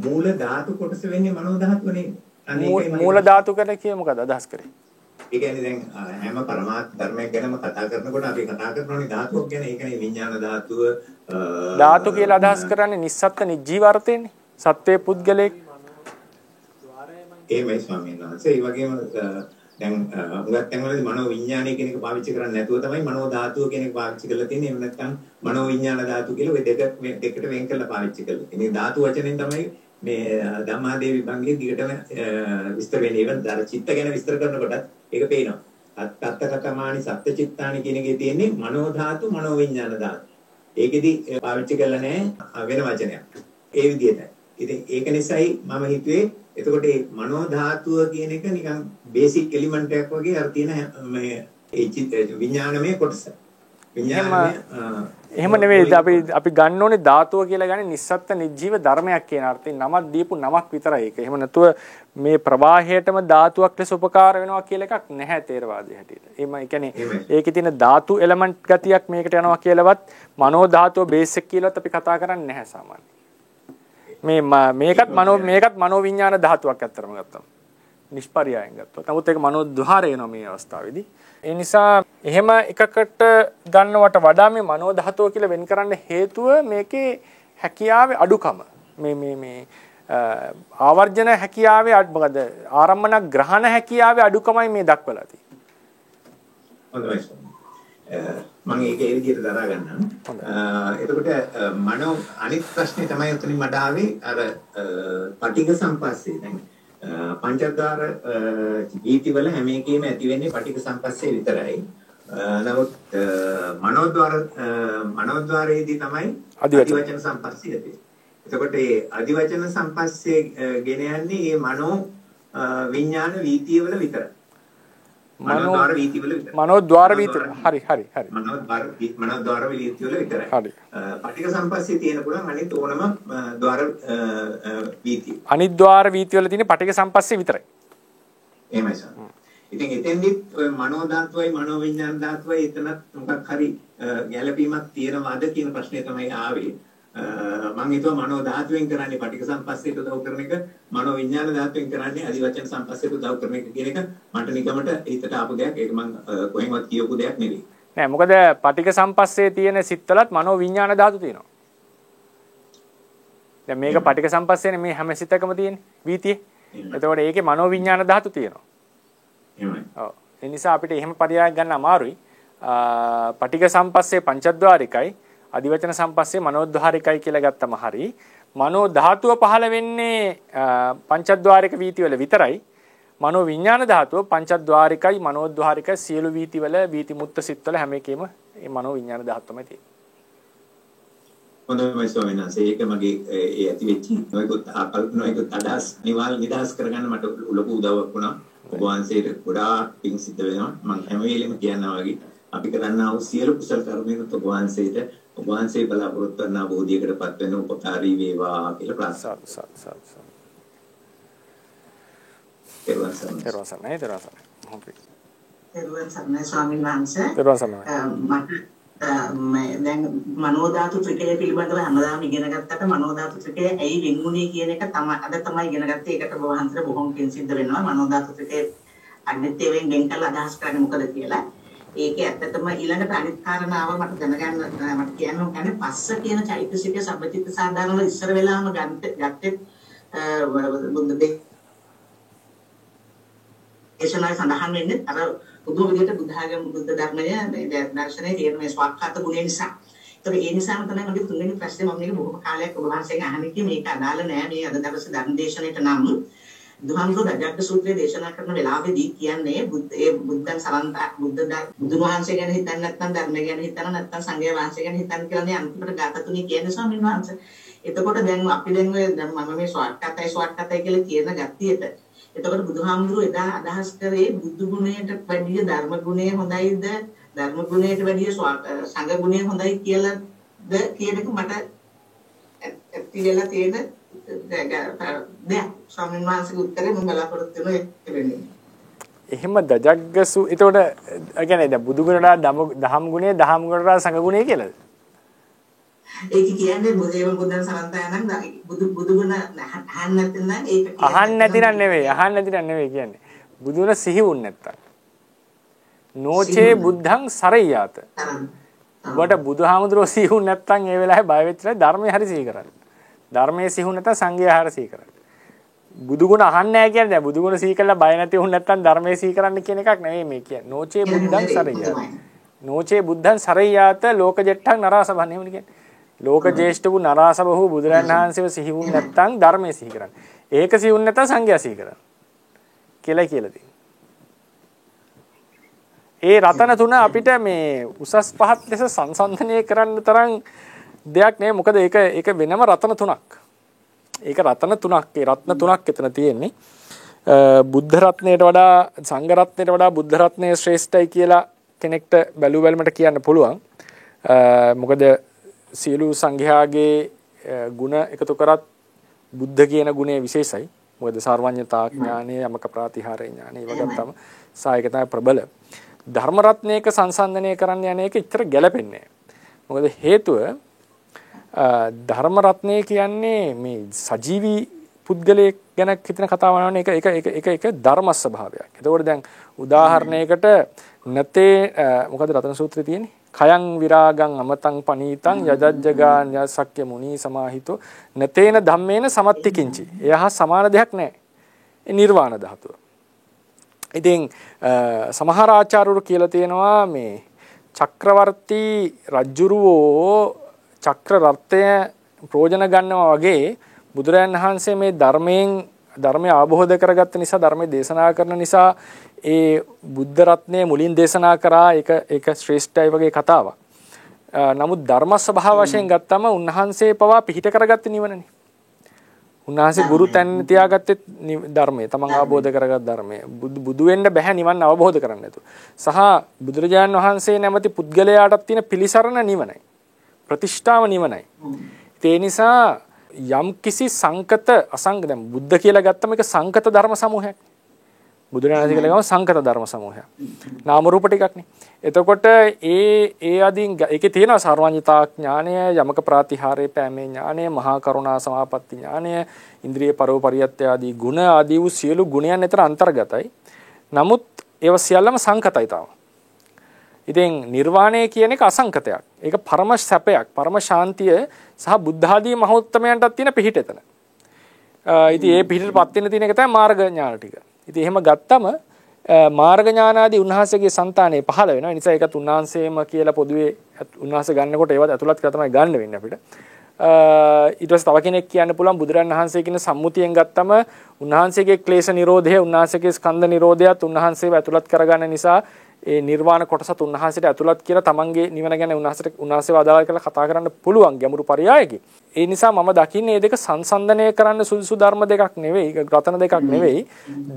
මූල ධාතු කොටස වෙන්නේ මනෝ ධාතුව නේද? මූල ධාතු කියලා කියේ මොකද අදහස් කරේ? ඒ කියන්නේ දැන් හැම පරමාර්ථ ධර්මයක් ගැනම කතා කරනකොට අපි කතා කරනෝනේ ධාතුවක් ගැන. ඒ කියන්නේ විඥාන ධාතුව ධාතු කියලා අදහස් කරන්නේ නිස්සත්ත්‍ය නිජීව අර්ථයෙන්නේ. සත්වයේ පුද්ගලයෙක්. එහෙමයි ස්වාමීන් වහන්සේ. ඒ වගේම දැන් හුඟක් තැන්වලදී මනෝ විඥානය කියන එක පාවිච්චි කරන්නේ නැතුව තමයි මනෝ ධාතුව කියන එක පාවිච්චි කරලා තියෙන්නේ. එහෙම නැත්නම් මනෝ විඥාන ධාතු කියලා ඔය දෙකට වෙන් කරලා පාවිච්චි කරලා. මේ ධාතු වචනෙන් තමයි මේ ධම්මාදේවි විභංගයේ දිගටම විස්තර වෙන්නේ. ඒවත් අර චිත්ත ගැන විස්තර කරනකොට ඒක පේනවා. අත්තකතමානි සත්ත්‍චිත්තානි කියන එකේ තියෙන්නේ මනෝ ධාතු මනෝ විඥාන ධාතු. ඒකෙදි පාවිච්චි කරලා නැහැ වෙන වචනයක්. ඒ විදිහට. ඉතින් ඒක නිසායි මම හිතුවේ එතකොට මේ මනෝ ධාතුව කියන එක නිකන් බේසික් එලිමන්ට් එකක් වගේ අර තියෙන මේ විඥානමය කොටස. එහෙම නෙවෙයි අපි ගන්න ඕනේ ධාතුව කියලා ගන්නේ නිස්සත්ත්‍ය නිජීව ධර්මයක් කියන අර්ථයෙන් නමක් දීපු නමක් විතරයි ඒක. එහෙම නැතුව මේ ප්‍රවාහයටම ධාතුවක් ලෙස උපකාර වෙනවා කියලා එකක් නැහැ තේරවාදයේ හැටියට. එහෙම ඒ කියන්නේ ඒකේ තියෙන ධාතු එලමන්ට් ගතියක් මේකට යනවා කියලාවත් මනෝ ධාතුව බේස් එක කියලාවත් අපි කතා කරන්නේ නැහැ සාමාන්‍යයෙන්. මේකත් මනෝ විඥාන ධාතුවක් අත්‍තරම ගත්තම. නිෂ්පර්යායෙන් ගත්තොත්. නමුත් ඒක මනෝ ద్వාරය වෙනවා මේ අවස්ථාවේදී. ඒ නිසා එහෙම එකකට ගන්නවට වඩා මේ මනෝ ධාතුව කියලා වෙන් කරන්න හේතුව මේකේ හැකියාවේ අඩුකම. මේ ආවර්ජන හැකියාවේ මොකද ආරම්මන ග්‍රහණ හැකියාවේ අඩුකමයි මේ දක්වලා තියෙන්නේ. මම ඒක ඒ විදිහට දරා ගන්නම්. එතකොට මනෝ අනිත් ප්‍රශ්නේ තමයි උතනින් මට ආවේ අර පටිඝ සම්පස්සේ. දැන් පංචකාර ජීවිතවල හැම එකෙම ඇති වෙන්නේ පටිඝ සම්පස්සේ විතරයි. නමුත් මනෝද්වාරයේදී තමයි අදිවචන සම්පස්සේ ඇති වෙන්නේ. එතකොට මේ අදිවචන සම්පස්සේ ගෙන යන්නේ මේ මනෝ විඥාන වීතිය වල විතරයි. මනෝද්වාර වීති වල විතරයි. මනෝද්වාර වීති හරි හරි හරි. මනෝද්වාර වීති වල විතරයි. හරි. පටික සම්පස්සේ තියෙන පුළුවන් අනිත් ඕනම ద్వාර වීති. අනිත් ద్వාර වීති වල තියෙන පටික සම්පස්සේ විතරයි. එහෙමයි සර්. ඉතින් එතෙන්දිත් ඔය මනෝ ධාතුවයි මනෝ විඥාන ධාතුවයි එතනත් මොකක් හරි ගැළපීමක් තියෙනවද කියන ප්‍රශ්නේ තමයි ආවේ. මම හිතුවා මනෝ ධාතුවෙන් කරන්නේ පටික සම්පස්සේට උදව් කරන එක, මනෝ විඥාන ධාතුවෙන් කරන්නේ අදිවචන සම්පස්සේට උදව් කරන එක කියන එක මට නිකමට හිතට ආපු දෙයක්. ඒක මම කොහෙන්වත් කියවපු දෙයක් නෙවෙයි. නෑ මොකද පටික සම්පස්සේ තියෙන සිත්වලත් මනෝ විඥාන ධාතු තියෙනවා. දැන් මේක පටික සම්පස්සේනේ මේ හැම සිතකම තියෙන්නේ වීතියේ. එතකොට ඒකේ මනෝ විඥාන ධාතු තියෙනවා. එහෙමයි. ඔව්. ඒ නිසා අපිට එහෙම පරියායක් ගන්න අමාරුයි. පටික සම්පස්සේ පංචද්වාරිකයි, අදිවචන සම්පස්සේ මනෝද්වාරිකයි කියලා ගත්තම හරි. මනෝ ධාතුව පහළ වෙන්නේ පංචද්වාරික වීති වල විතරයි. මනෝ විඥාන ධාතුව පංචද්වාරිකයි, මනෝද්වාරිකයි සියලු වීති වල වීති මුත්ත සිත් වල හැම එකෙම මේ මනෝ විඥාන ධාතුවමයි තියෙන්නේ. හොඳයි ස්වාමීන් වහන්සේ. ඒක මගේ ඒ ඇති වෙච්ච නොයෙකුත් ආකල්පනයකට අදහස් නිදහස් කරගන්න මට ලොකු උදව්වක් වුණා. ඔබ වහන්සේට ගොඩාක් පිං සිද්ධ වෙනවා. මම හැම වෙලෙම කියනවා වගේ අපි කරන්නා වූ සියලු කුසල කර්මයන් ඔබ වහන්සේට ඔබ වහන්සේ බලාපොරොත්තු වන බෝධියකටපත් වෙන උපකාරී වේවා කියලා ප්‍රාර්ථනා කරනවා. තෙරුවන් සරණයි ස්වාමීන් වහන්සේ. දැන් මනෝ ධාතු ත්‍රිකය පිළිබඳව හැමදාම ඉගෙන ගත්තට මනෝ ධාතු ත්‍රිකය ඇයි වෙන්ුනේ කියන එක තමයි අද තමයි ඉගෙන ගත්තේ. ඒකට ඔබ වහන්සේට බොහොම පිං සිද්ධ වෙනවා. මනෝ ධාතු ත්‍රිකය අනිත්‍යයෙන් ගෙන් කළ අදහස් කරන්නේ මොකද කියලා. ඒක ඇත්තටම ඊළඟට අනිත් කාරණාව මට දැනගන්න මට කියන්න ඕනේ පස්ස කියන චෛතසිකය සබ්බචිත්ත සාධාරණව ඉස්සර වෙලාම ගත්තේ බුද්ධ දේශනාවේ සඳහන් වෙන්නේ අර බුදු විදියට බුද්ධාගම බුද්ධ ධර්මයේ දර්ශනයේ තියෙන මේ ස්වකහාත ගුණය නිසා. ඒතර ඒ නිසාම තමයි මගේ තුන්වෙනි ප්‍රශ්නේ මම මේක බොහොම කාලයක් ඔබ වහන්සේගෙන් අහන්නේ කිව්වේ මේක අදාළ නෑ මේ අද දවසේ ධර්ම දේශනාවට නම් දුහම්සෝ රජග්ග සූත්‍රය දේශනා කරන වෙලාවේදී කියන්නේ බුද්ධන් සරන්ත බුදුන් වහන්සේ ගැන හිතන්නේ නැත්නම් ධර්මය ගැන හිතන නැත්නම් සංඝයා වහන්සේ ගැන හිතන්නේ කියලා නේ අන්තිමට ගාථා තුනේ කියන්නේ ස්වාමීන් වහන්සේ. එතකොට දැන් අපි දැන් ඔය දැන් මම මේ ස්වර්ගතයි කියලා කියන ගතියට එතකොට බුදුහාමුදුරුවෝ එදා අදහස් කරේ බුදු ගුණයට වැඩිය ධර්ම ගුණය හොඳයිද ධර්ම ගුණයට වැඩිය සංඝ ගුණය හොඳයි කියලාද කියන එක මට ඇති වෙලා තියෙන දැන් ස්වාමීන් වහන්සේගේ උත්තරේ මම බලාපොරොත්තු වෙන්නේ. එහෙම දජග්ගසු එතකොට කියන්නේ දැන් බුදු ගුණට දහම් ගුණය දහම් ගුණට සංඝ ගුණය කියලාද? ඒක කියන්නේ බුදුන් සරන්තයන්න් බුදු ගුණ අහන්න නැත්නම් ඒක අහන්න නැතිනම් නෙවෙයි කියන්නේ. බුදුන සිහි වුන් නැත්තම්. නෝචේ බුද්ධං සරయ్యාත. ඔබට බුදුහාමුදුරුවෝ සිහි වුන් නැත්තම් ඒ වෙලාවේ බය වෙච්ච ධර්මයේ හරි සිහි කරන්න. ධර්මයේ සිහි වුන් නැත්තම් සංඝයා හරි සිහි කරන්න. බුදු ගුණ අහන්නේ නැහැ කියන්නේ දැන් බුදු ගුණ සිහි කළා බය නැති වුන් නැත්තම් ධර්මයේ සිහි කරන්න කියන එකක් නෙවෙයි මේ කියන්නේ. නෝචේ බුද්ධං සරయ్యාත. නෝචේ බුද්ධං සරయ్యාත ලෝකජෙට්ටං නරාසභන් එහෙමද කියන්නේ. ලෝක ජේෂ්ඨ වූ නරාසභ වූ බුදුරජාණන් වහන්සේව සිහි වුන් නැත්නම් ධර්මයේ සිහි කරන්න. ඒක සිහි වුන් නැත්නම් සංඝයා සිහි කරන්න. කියලා තියෙනවා. ඒ රතන තුන අපිට මේ උසස් පහත් ලෙස සංසන්දනය කරන්න තරම් දෙයක් නෙවෙයි. මොකද ඒක වෙනම රතන තුනක්. ඒක රතන තුනක්. ඒ රත්න තුනක් එතන තියෙන්නේ. බුද්ධ රත්නයට වඩා සංඝ රත්නයට වඩා බුද්ධ රත්නය ශ්‍රේෂ්ඨයි කියලා කෙනෙක්ට බැලුවල්මට කියන්න පුළුවන්. මොකද සියලු සංඝයාගේ ගුණ එකතු කරත් බුද්ධ කියන ගුණය විශේෂයි. මොකද සර්වඥතා ඥානය, යමක ප්‍රාතිහාර ඥානය වගේ තමයි සායක තමයි ප්‍රබල. ධර්ම රත්නයක සංසන්දනය කරන්න යන එක ඉතර ගැලපෙන්නේ නැහැ. මොකද හේතුව ධර්ම රත්නය කියන්නේ මේ සජීවී පුද්ගලයෙක් ගැන හිතන කතාවක් නෙවෙයි. ඒක ධර්ම ස්වභාවයක්. ඒකෝට දැන් උදාහරණයකට නැතේ මොකද රතන සූත්‍රයේ තියෙන්නේ? කයං විරාගං අමතං පනීතං යජජ්ජගාන යසක්්‍ය මුනි සමාහිතෝ නතේන ධම්මේන සමත්ති කිංචි. එයහ සමාන දෙයක් නැහැ. ඒ නිර්වාණ ධාතුව. ඉතින් සමහර ආචාර්යවරු කියලා තියෙනවා මේ චක්‍රවර්ති රජුරෝ චක්‍ර රත්නය ප්‍රයෝජන ගන්නවා වගේ බුදුරයන් වහන්සේ මේ ධර්මය අවබෝධ කරගත්ත නිසා ධර්මයේ දේශනා කරන නිසා ඒ බුද්ධ රත්නය මුලින් දේශනා කරා ඒක ශ්‍රේෂ්ඨයි වගේ කතාවක්. නමුත් ධර්ම ස්වභාව වශයෙන් ගත්තම උන්වහන්සේ පවා පිහිට කරගත්ත නිවනනේ. උන්වහන්සේ ගුරු තැන් තියාගත්තේ ධර්මයේ. තමන් අවබෝධ කරගත් ධර්මයේ. බුදු වෙන්න බෑ නිවන් අවබෝධ කරන්න නැතුව. සහ බුදුරජාණන් වහන්සේ නැමැති පුද්ගලයාටත් තියෙන පිළිසරණ නිවනයි. ප්‍රතිෂ්ඨාව නිවනයි. ඒ නිසා යම් කිසි සංකත අසංග දැන් බුද්ධ කියලා ගත්තම ඒක සංකත ධර්ම සමූහයක්. බුදුරජාණන් කියලා ගම සංකත ධර්ම සමූහයක්. නාම රූප ටිකක්නේ. එතකොට ඒ අදින් ඒකේ තියෙනවා සර්වඥතා ඥානය, යමක ප්‍රාතිහාරේ පෑමේ ඥානය, මහා කරුණා සමාපatti ඥානය, ඉන්ද්‍රිය පරෝපරියත්‍ය ආදී ගුණ ආදී වූ සියලු ගුණයන් අතර අන්තර්ගතයි. නමුත් ඒව සියල්ලම සංකතයි තාම. ඉතින් නිර්වාණය කියන එක අසංකතයක්. ඒක පරම සැපයක්, පරම ශාන්තිය සහ බුද්ධ ආදී මහෝත්තමයන්ටත් තියෙන පිහිට එතන. ඉතින් ඒ පිහිටටපත් වෙන තියෙන එක තමයි මාර්ග ඥාන ටික. ඉතින් එහෙම ගත්තම මාර්ග ඥානාදී උන්වහන්සේගේ సంతානේ පහළ වෙනවා. ඒ නිසා ඒකත් උන්වහන්සේම කියලා පොදුවේ උන්වහන්සේ ගන්නකොට ඒවත් ඇතුළත් කරලා තමයි ගන්න වෙන්නේ අපිට. ඊට පස්සේ තව කෙනෙක් කියන්න පුළුවන් බුදුරන් වහන්සේ කියන සම්මුතියෙන් ගත්තම උන්වහන්සේගේ ක්ලේශ නිරෝධය, උන්වහන්සේගේ ස්කන්ධ නිරෝධයත් උන්වහන්සේව ඇතුළත් කරගන්න නිසා ඒ නිර්වාණ කොටසත් උන්වහන්සේට ඇතුළත් කියලා තමන්ගේ නිවන ගැන උන්වහන්සේව අදාළ කරලා කතා කරන්න පුළුවන් ගැඹුරු පරයයකින්. ඒ නිසා මම දකින්නේ මේ දෙක සංසන්දනය කරන්න සුදුසු ධර්ම දෙකක් නෙවෙයි, රතන දෙකක් නෙවෙයි.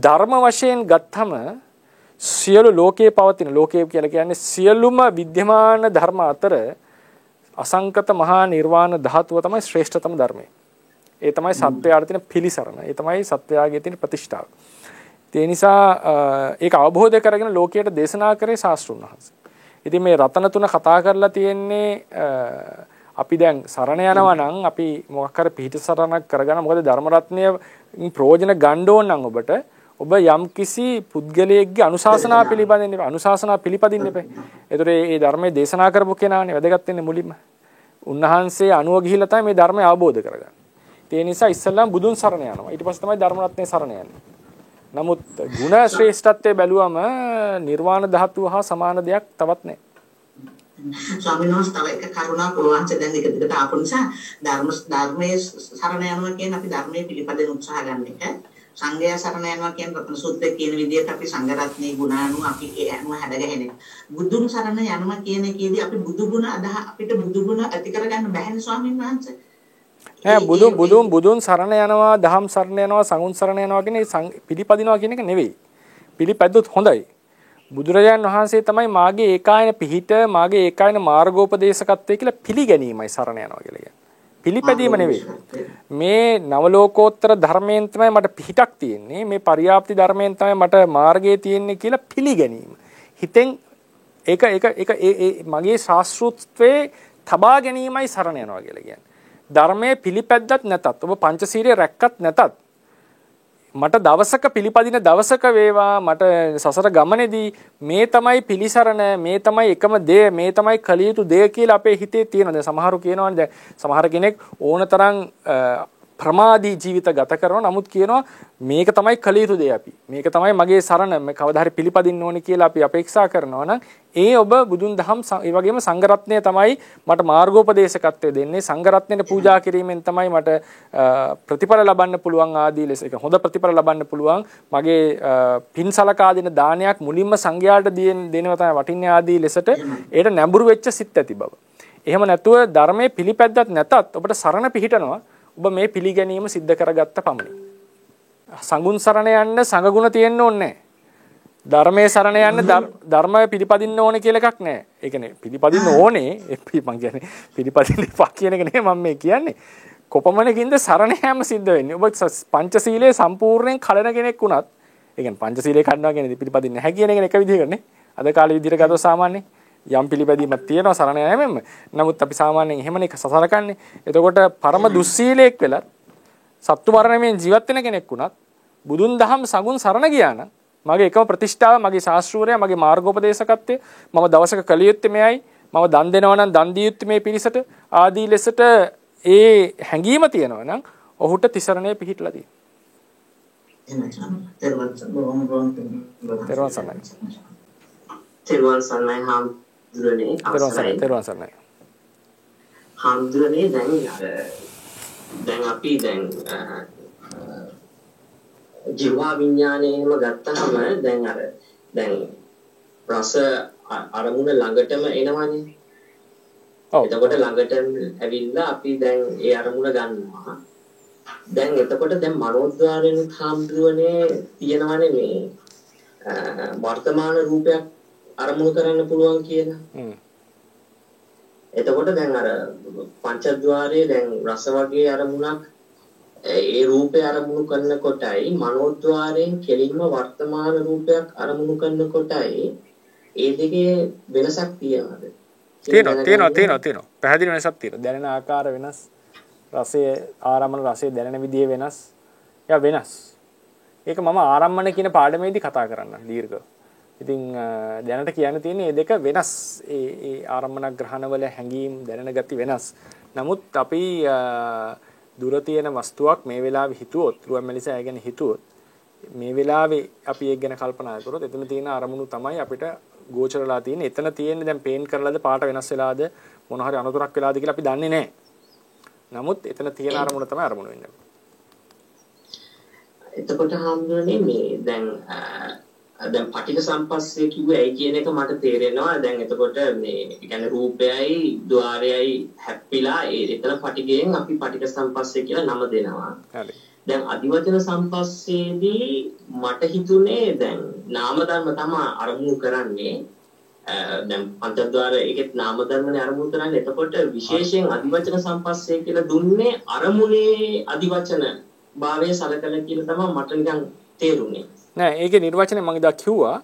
ධර්ම වශයෙන් ගත්තම සියලු ලෝකයේ පවතින ලෝකයේ කියලා කියන්නේ සියලුම විද්‍යමාන ධර්ම අතර අසංකත මහා නිර්වාණ ධාතුව තමයි ශ්‍රේෂ්ඨතම ධර්මය. ඒ තමයි සත්‍යයට තියෙන පිළිසරණ. ඒ තමයි සත්‍යයේ තියෙන ප්‍රතිෂ්ඨාව. ඒ නිසා ඒක අවබෝධ කරගෙන ලෝකයට දේශනා කරේ ශාස්ත්‍රුන් වහන්සේ. ඉතින් මේ රතන තුන කතා කරලා තියෙන්නේ අපි දැන් සරණ යනවා නම් අපි මොකක් හරි පිහිට සරණක් කරගන්න. මොකද ධර්ම රත්නය ප්‍රයෝජන ගන්න ඕන නම් ඔබ යම් කිසි පුද්ගලයෙක්ගේ අනුශාසනා පිළිපදින්න එපා. ඒතර මේ ධර්මයේ දේශනා කරපු කෙනානේ වැදගත් වෙන්නේ මුලින්ම. උන්වහන්සේ අනුව ගිහිල්ලා තමයි මේ ධර්මය අවබෝධ කරගන්නේ. ඒ නිසා ඉස්සල්ලාම බුදුන් සරණ යනවා. ඊට පස්සේ තමයි ධර්ම රත්නයේ සරණ යන්නේ. නමුත් ගුණ ශ්‍රේෂ්ඨත්වයේ බැලුවම නිර්වාණ ධාතුව හා සමාන දෙයක් තවත් නැහැ. ස්වාමීන් වහන්සේ තව එක කරුණාවක් ඔයවන්සේ දැන් එක දිගට ආපු නිසා ධර්මයේ සරණ යනවා කියන්නේ අපි ධර්මයේ පිළිපදින උත්සාහ ගන්න එක. සංඝයා සරණ යනවා කියන රත්න සූත්‍රයේ කියන විදිහට අපි සංඝ රත්නයේ ගුණාණු අපි ඒ අනුව හැදගෙන බුදුන් සරණ යනවා කියන එකේදී අපි බුදු ගුණ අපිට බුදු ගුණ ඇති කරගන්න බැහැ ස්වාමීන් වහන්සේ. බුදුන් සරණ යනවා, දහම් සරණ යනවා, සංඝුන් සරණ යනවා කියන්නේ පිළිපදිනවා කියන එක නෙවෙයි. පිළිපැද්දොත් හොඳයි. බුදුරජාණන් වහන්සේ තමයි මාගේ ඒකායන පිහිට, මාගේ ඒකායන මාර්ගෝපදේශකත්වය කියලා පිළිගැනීමයි සරණ යනවා කියලා කියන්නේ. පිළිපැදීම නෙවෙයි. මේ නවලෝකෝත්තර ධර්මයෙන් තමයි මට පිහිටක් තියෙන්නේ. මේ පරියාප්ති ධර්මයෙන් තමයි මට මාර්ගය තියෙන්නේ කියලා පිළිගැනීම. හිතෙන් ඒක මගේ ශාස්ත්‍රූත්වයේ තබා ගැනීමයි සරණ යනවා කියලා කියන්නේ. ධර්මයේ පිළිපැද්දත් නැතත් ඔබ පංචශීලයේ රැක්කත් නැතත් මට දවසක පිළිපදින දවසක වේවා මට සසර ගමනේදී මේ තමයි පිළිසරණ, මේ තමයි එකම දේ, මේ තමයි කළ යුතු දේ කියලා අපේ හිතේ තියෙනවා. දැන් සමහරු කියනවානේ දැන් සමහර කෙනෙක් ඕනතරම් ප්‍රමාදී ජීවිත ගත කරනවා. නමුත් කියනවා මේක තමයි කළ යුතු දේ අපි. මේක තමයි මගේ සරණ, මේ කවදා හරි පිළිපදින්න ඕනේ කියලා අපි අපේක්ෂා කරනවා නම් ඒ ඔබ බුදුන් දහම් ඒ වගේම සංඝ රත්නය තමයි මට මාර්ගෝපදේශකත්වය දෙන්නේ. සංඝ රත්නයට පූජා කිරීමෙන් තමයි මට ප්‍රතිඵල ලබන්න පුළුවන් ආදී ලෙස ඒක හොඳ ප්‍රතිඵල ලබන්න පුළුවන්. මගේ පින් සලකා දෙන දානයක් මුලින්ම සංඝයාට දෙනවා තමයි වටින්නේ ආදී ලෙසට ඒකට නැඹුරු වෙච්ච සිත් ඇති බව. එහෙම නැතුව ධර්මයේ පිළිපැද්දත් නැතත් ඔබට සරණ පිහිටනවා. ඔබ මේ පිළිගැනීම සිද්ධ කරගත්ත පමණින්. සංඝුන් සරණ යන්න සංඝ ගුණ තියෙන්න ඕනේ නැහැ. ධර්මයේ සරණ යන්න ධර්මය පිළිපදින්න ඕනේ කියලා එකක් නැහැ. ඒ කියන්නේ පිළිපදින්න ඕනේ මම කියන්නේ පිළිපදින්න එපා කියන එක නෙමෙයි මම මේ කියන්නේ. කොපමණකින්ද සරණ යාම සිද්ධ වෙන්නේ. ඔබ පංචශීලයේ සම්පූර්ණයෙන් කලන කෙනෙක් වුණත් ඒ කියන්නේ පංචශීලයේ කඩනවා කියන්නේ පිළිපදින්න නැහැ කියන එක විදිහකට නේ. අද කාලේ විදිහට ගත්තොත් සාමාන්‍යයෙන් යම් පිළිපැදීමක් තියෙනවා සරණ යෑමෙන්ම. නමුත් අපි සාමාන්‍යයෙන් එහෙමනේ සසලකන්නේ. එතකොට පරම දුස්සීලයක් වෙලත් සත්තු මරණයෙන් ජීවත් වෙන කෙනෙක් වුණත් බුදුන් දහම් සංඝුන් සරණ ගියා නම් මගේ එකම ප්‍රතිෂ්ඨාව, මගේ ශාස්ත්‍රූරය, මගේ මාර්ගෝපදේශකත්වය, මම දවසක කළ යුත්තේ මෙයයි, මම දන් දෙනවා නම් දන් දිය යුත්තේ මේ පිරිසට ආදී ලෙසට ඒ හැඟීම තියෙනවා නම් ඔහුට තිසරණේ පිහිටලා තියෙනවා. තෙරුවන් සරණයි හාමුදුරනේ. තෙරුවන් සරණයි. හාමුදුරනේ දැන් අපි ජීවා විඥානයේම ගත්තාම දැන් රස අරමුණ ළඟටම එනවනේ. ඔව්. එතකොට ළඟට ඇවිල්ලා අපි දැන් ඒ අරමුණ ගන්නවා. දැන් එතකොට දැන් මනෝද්වාරයෙන් හාමුදුරනේ තියෙනවනේ මේ වර්තමාන රූපයක් අරමුණු කරන්න පුළුවන් කියලා. එතකොට දැන් අර පංචද්වාරයේ දැන් රස වගේ අරමුණක් ඒ රූපේ අරමුණු කරනකොටයි මනෝද්වාරයෙන් කෙලින්ම වර්තමාන රූපයක් අරමුණු කරනකොටයි ඒ දෙකේ වෙනසක් තියෙනවද? තියෙනවා. පැහැදිලි වෙනසක් තියෙනවා. දැනෙන ආකාර වෙනස්. රසයේ ආරම්මන රසයේ දැනෙන විදිය වෙනස්. යා වෙනස්. ඒක මම ආරම්මන කියන පාඩමේදී කතා කරන්න දීර්ඝව. ඉතින් දැනට කියන්න තියෙන්නේ මේ දෙක වෙනස්. ඒ ආරම්මන ග්‍රහණවල හැඟීම් දැනෙන ගති වෙනස්. නමුත් අපි දුර තියෙන වස්තුවක් මේ වෙලාවේ හිතුවොත්, රුවන්මැලි සෑය ගැන හිතුවොත්, මේ වෙලාවේ අපි ඒක ගැන කල්පනා කරොත් එතන තියෙන අරමුණු තමයි අපිට ගෝචරලා තියෙන්නේ. එතන තියෙන්නේ දැන් පේන්ට් කරලාද පාට වෙනස් වෙලාද මොන හරි අනතුරක් වෙලාද කියලා අපි දන්නේ නැහැ. නමුත් එතන තියෙන අරමුණ තමයි අරමුණ වෙන්නේ. එතකොට හම්බුනේ මේ දැන් පටිඝ සම්පස්සේ කිව්වේ ඇයි කියන එක මට තේරෙනවා. දැන් එතකොට මේ කියන්නේ රූපයයි ద్వාරයයි හැප්පිලා එතන පටිඝයෙන් අපි පටිඝ සම්පස්සේ කියලා නම දෙනවා. හරි. දැන් අදිවචන සම්පස්සේදී මට හිතුනේ දැන් නාම ධර්ම තමයි අරමුණු කරන්නේ. දැන් පංචද්වාර ඒකෙත් නාම ධර්මනේ අරමුණු කරන්නේ. එතකොට විශේෂයෙන් අදිවචන සම්පස්සේ කියලා දුන්නේ අරමුණේ අදිවචන භාවයේ සලකන කියලා තමයි මට නිකන් තේරුනේ. නෑ ඒකේ නිර්වචනය මම ඉදා කිව්වා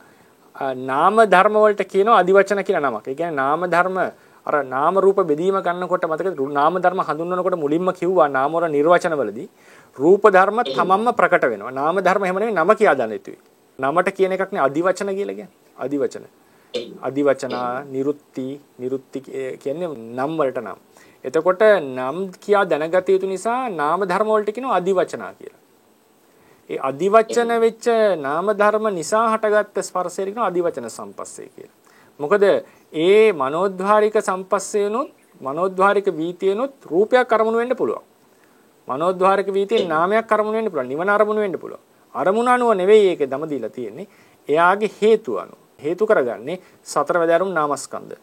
නාම ධර්ම වලට කියනවා අදිවචන කියලා නමක්. ඒ කියන්නේ නාම ධර්ම අර නාම රූප බෙදීම ගන්නකොට මතකද නාම ධර්ම හඳුන්වනකොට මුලින්ම කිව්වා නාම වල නිර්වචනවලදී රූප ධර්ම තමන්ම ප්‍රකට වෙනවා. නාම ධර්ම එහෙම නෙවෙයි නම කියා දාන්න යුතුයි. නමට කියන එකක් නේ අදිවචන කියලා කියන්නේ. අදිවචන. අදිවචනා නිරුත්ති කියන්නේ නම් වලට නම්. එතකොට නම් කියා දැනගත යුතු නිසා නාම ධර්ම වලට කියනවා අදිවචනා කියලා. ඒ අදිවචන වෙච්ච නාම ධර්ම නිසා හටගත්ත ස්පර්ශයට කියනවා අදිවචන සම්පස්සේ කියලා. මොකද ඒ මනෝද්වාරික සම්පස්සේනොත් මනෝද්වාරික වීතියනොත් රූපයක් අරමුණු වෙන්න පුළුවන්. මනෝද්වාරික වීතියෙන් නාමයක් අරමුණු වෙන්න පුළුවන්. නිවන අරමුණු වෙන්න පුළුවන්. අරමුණ අනුව නෙවෙයි ඒක දම දීලා තියෙන්නේ. එයාගේ හේතු අනුව. හේතු කරගන්නේ සතරවැදි අරුම් නාමස්කන්ධ.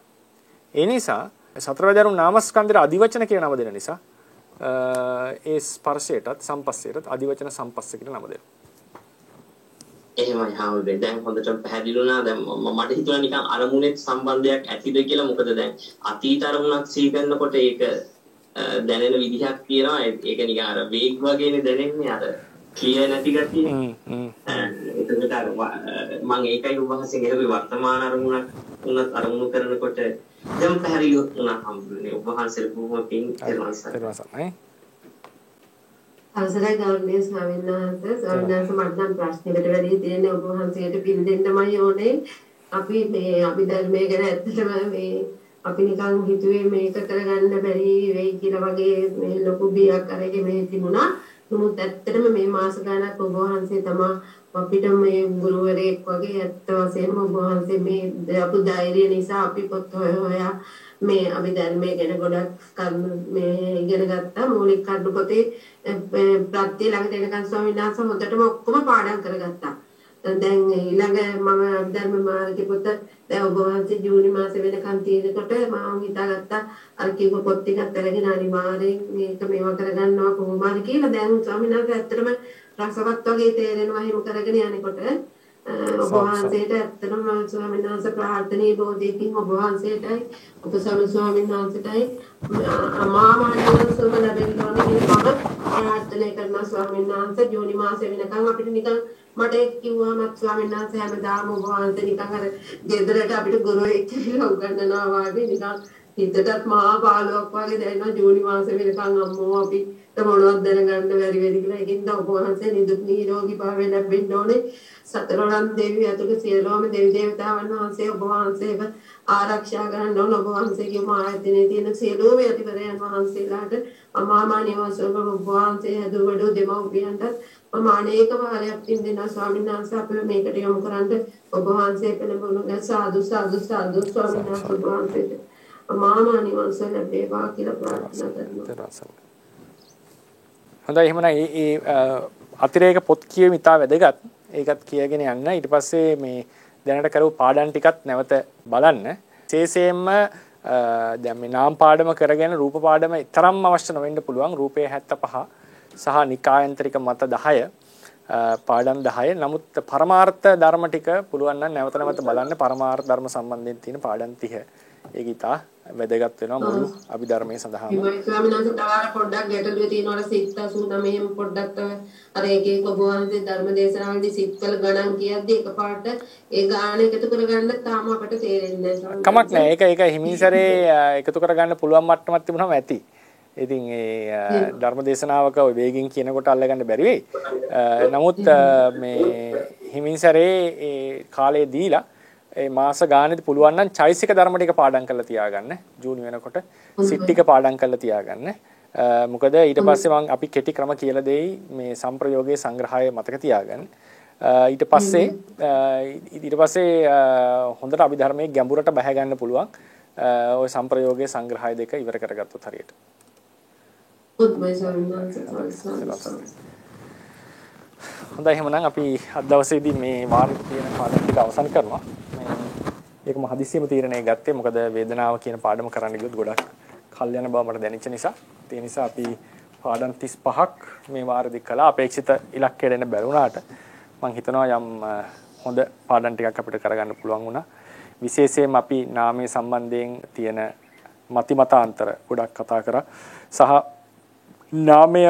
ඒ නිසා සතරවැදි අරුම් නාමස්කන්ධයට අදිවචන කියන නම දෙන නිසා ඒ ස්පර්ශයටත් සම්පස්සයටත් අදිවචන සම්පස්ස කියලා නම දෙනවා. එහෙමයි හාමුදුරනේ. දැන් හොඳට පැහැදිලි වුණා. දැන් මට හිතුණා නිකන් අරමුණෙත් සම්බන්ධයක් ඇතිද කියලා. මොකද දැන් අතීත අරමුණක් සිහි කරනකොට ඒක දැනෙන විදිහක් තියෙනවා. ඒක නිකන් අර වේග වගේනේ දැනෙන්නේ. අර ක්ලියර් නැති ගැතිය. ඒකට අර මම ඒකයි උපහාසයෙන් ගෙරුවේ වර්තමාන අරමුණක් උනත් අරමුණු කරනකොට දැන් පැහැදිලි වුණා හම්බුනේ. උපහාසයෙන් බොහොම පිං ඊර්වාසයි. අවසරයි ගෞරවනීය ස්වාමීන් වහන්සේ. ස්වාමීන් වහන්සේ මට නම් ප්‍රශ්නෙකට වැඩි තියෙන ඔබ වහන්සේට පින් දෙන්නමයි ඕනේ. අපි මේ අභිධර්මයේ ගැන ඇත්තටම මේ අපි නිකන් හිතුවේ මේක කරගන්න බැරි වෙයි කියලා වගේ මේ ලොකු බියක් අරගෙන මේ තිබුණා. නමුත් ඇත්තටම මේ මාස ගානක් ඔබ වහන්සේ තමයි අපිට මේ ගුරුවරයෙක් වගේ ඇත්ත වශයෙන්ම ඔබ වහන්සේ මේ අපු ධෛර්යය නිසා අපි පොත් හොයා මේ අභිධර්මයේ ගැන ගොඩක් කර්ම මේ ඉගෙන ගත්තා. මූලික කරුණු පොතේ ප්‍රත්‍ය ළඟට එනකන් ස්වාමීන් වහන්සේ හොඳටම ඔක්කොම පාඩම් කරගත්තා. දැන් ඊළඟ මම අභිධර්ම මාර්ගයේ පොත දැන් ඔබ වහන්සේ ජූනි මාසේ වෙනකන් තියෙනකොට මම හිතාගත්තා අර කිව්ව පොත් ටිකත් අරගෙන අනිවාර්යෙන් මේක මේවා කරගන්නවා කොහොම හරි කියලා. දැන් ස්වාමීන් වහන්සේ ඇත්තටම රසවත් වගේ තේරෙනවා එහෙම කරගෙන යනකොට. ඔබ වහන්සේට ඇත්තටම ස්වාමීන් වහන්සේ ප්‍රාර්ථනීය බෝධියකින් ඔබ වහන්සේටයි උපසම ස්වාමීන් වහන්සේටයි අමාමහණියන් සුව ලැබෙන්න ඕනේ කියලා මම ප්‍රාර්ථනා කරනවා ස්වාමීන් වහන්සේ. ජූනි මාසේ වෙනකන් අපිට නිකන් මට ඒක කිව්වම ස්වාමීන් වහන්සේ හැමදාම ඔබ වහන්සේ නිකන් අර ගෙදරට අපිට ගුරුවෙක් කියලා උගන්වනවා වගේ නිකන් හිතටත් මහා පාළුවක් වගේ දැනෙනවා. ජූනි මාසේ වෙනකන් අම්මෝ අපි මොනවද දැනගන්න බැරි වෙයි කියලා. ඒකින්ද ඔබ වහන්සේ නිදුක් නිරෝගී භාවය ලැබෙන්න ඕනේ. සතරවරන් දෙවියන් ඇතුළු සියලුම දෙවි දේවතාවුන් වහන්සේ ඔබ වහන්සේව ආරක්ෂා කරන්න ඕන. ඔබ වහන්සේගේ ආයතනයේ තියෙන සියලුම යතිවරයන් වහන්සේලාට අමාමා නිවසම ඔබ වහන්සේ හදුවඩු දෙමව්පියන්ට මම අනේක වාරයක් පින් දෙනවා ස්වාමීන් වහන්සේ අපිව මේකට යොමු කරන්න. ඔබ වහන්සේ පෙළඹුණු සාදු සාදු සාදු ස්වාමීන් වහන්සේ ඔබ වහන්සේට අමාමා නිවස ලැබේවා කියලා ප්‍රාර්ථනා කරනවා. හොඳයි එහෙනම් මේ අතිරේක පොත් කියවීම ඉතා වැදගත්. ඒකත් කියගෙන යන්න. ඊට පස්සේ මේ දැනට කරපු පාඩම් ටිකත් නැවත බලන්න. විශේෂයෙන්ම දැන් මේ නාම පාඩම කරගෙන රූප පාඩම තරම්ම අවශ්‍ය නොවෙන්න පුළුවන්. රූපය 75 සහ නිකායන්තරික මත 10 පාඩම් 10. නමුත් පරමාර්ථ ධර්ම ටික පුළුවන් නම් නැවත නැවත බලන්න පරමාර්ථ ධර්ම සම්බන්ධයෙන් තියෙන පාඩම් 30. ඒක ඉතා වැදගත් වෙනවා මුළු අභිධර්මයේ සඳහාම. ඉතින් ස්වාමීන් වහන්සේ තවර පොඩ්ඩක් ගැටලුවේ තියෙනවට සිත් 89 පොඩ්ඩක් අර ඒකේ ඔබ වහන්සේ ධර්ම දේශනාවලදී සිත්වල ගණන් කියද්දී එකපාරට ඒ ගාන එකතු කරගන්න තාම අපට තේරෙන්නේ නැහැ. කමක් නැහැ. ඒක හිමින්සරේ එකතු කරගන්න පුළුවන් මට්ටමක් තිබුණාම ඇති. ඉතින් ඒ ධර්ම දේශනාවක ඔය වේගින් කියනකොට අල්ලගන්න බැරි වෙයි. නමුත් මේ හිමින්සරේ ඒ කාලේ දීලා ඒ මාස ගානෙදි පුළුවන් නම් චෛසික ධර්ම ටික පාඩම් කරලා තියාගන්න. ජූනි වෙනකොට සිත් ටික පාඩම් කරලා තියාගන්න. මොකද ඊට පස්සේ මම අපි කෙටි ක්‍රම කියලා දෙයි මේ සම්ප්‍රයෝගයේ සංග්‍රහය මතක තියාගන්න. ඊට පස්සේ හොඳට අභිධර්මයේ ගැඹුරට බහැ ගන්න පුළුවන්. ওই සම්ප්‍රයෝගයේ සංග්‍රහය දෙක ඉවර කරගත්තොත් හරියට. හොඳයි එහෙනම් අපි අද දවසේදී මේ වාරේ තියෙන පාඩම් ටික අවසන් කරනවා. ඒක මම හදිස්සියෙම තීරණය ගත්තේ මොකද වේදනාව කියන පාඩම කරන්න ගියොත් ගොඩක් කල් යන බව මට දැනෙච්ච නිසා. ඒ නිසා අපි පාඩම් 35ක් මේ වාරෙදි කළා. අපේක්ෂිත ඉලක්කයට එන්න බැරුණාට මම හිතනවා යම් හොඳ පාඩම් ටිකක් අපිට කරගන්න පුළුවන් වුණා. විශේෂයෙන්ම අපි නාමයේ සම්බන්ධයෙන් තියෙන මතිමතාන්තර ගොඩක් කතා කරා. සහ නාමය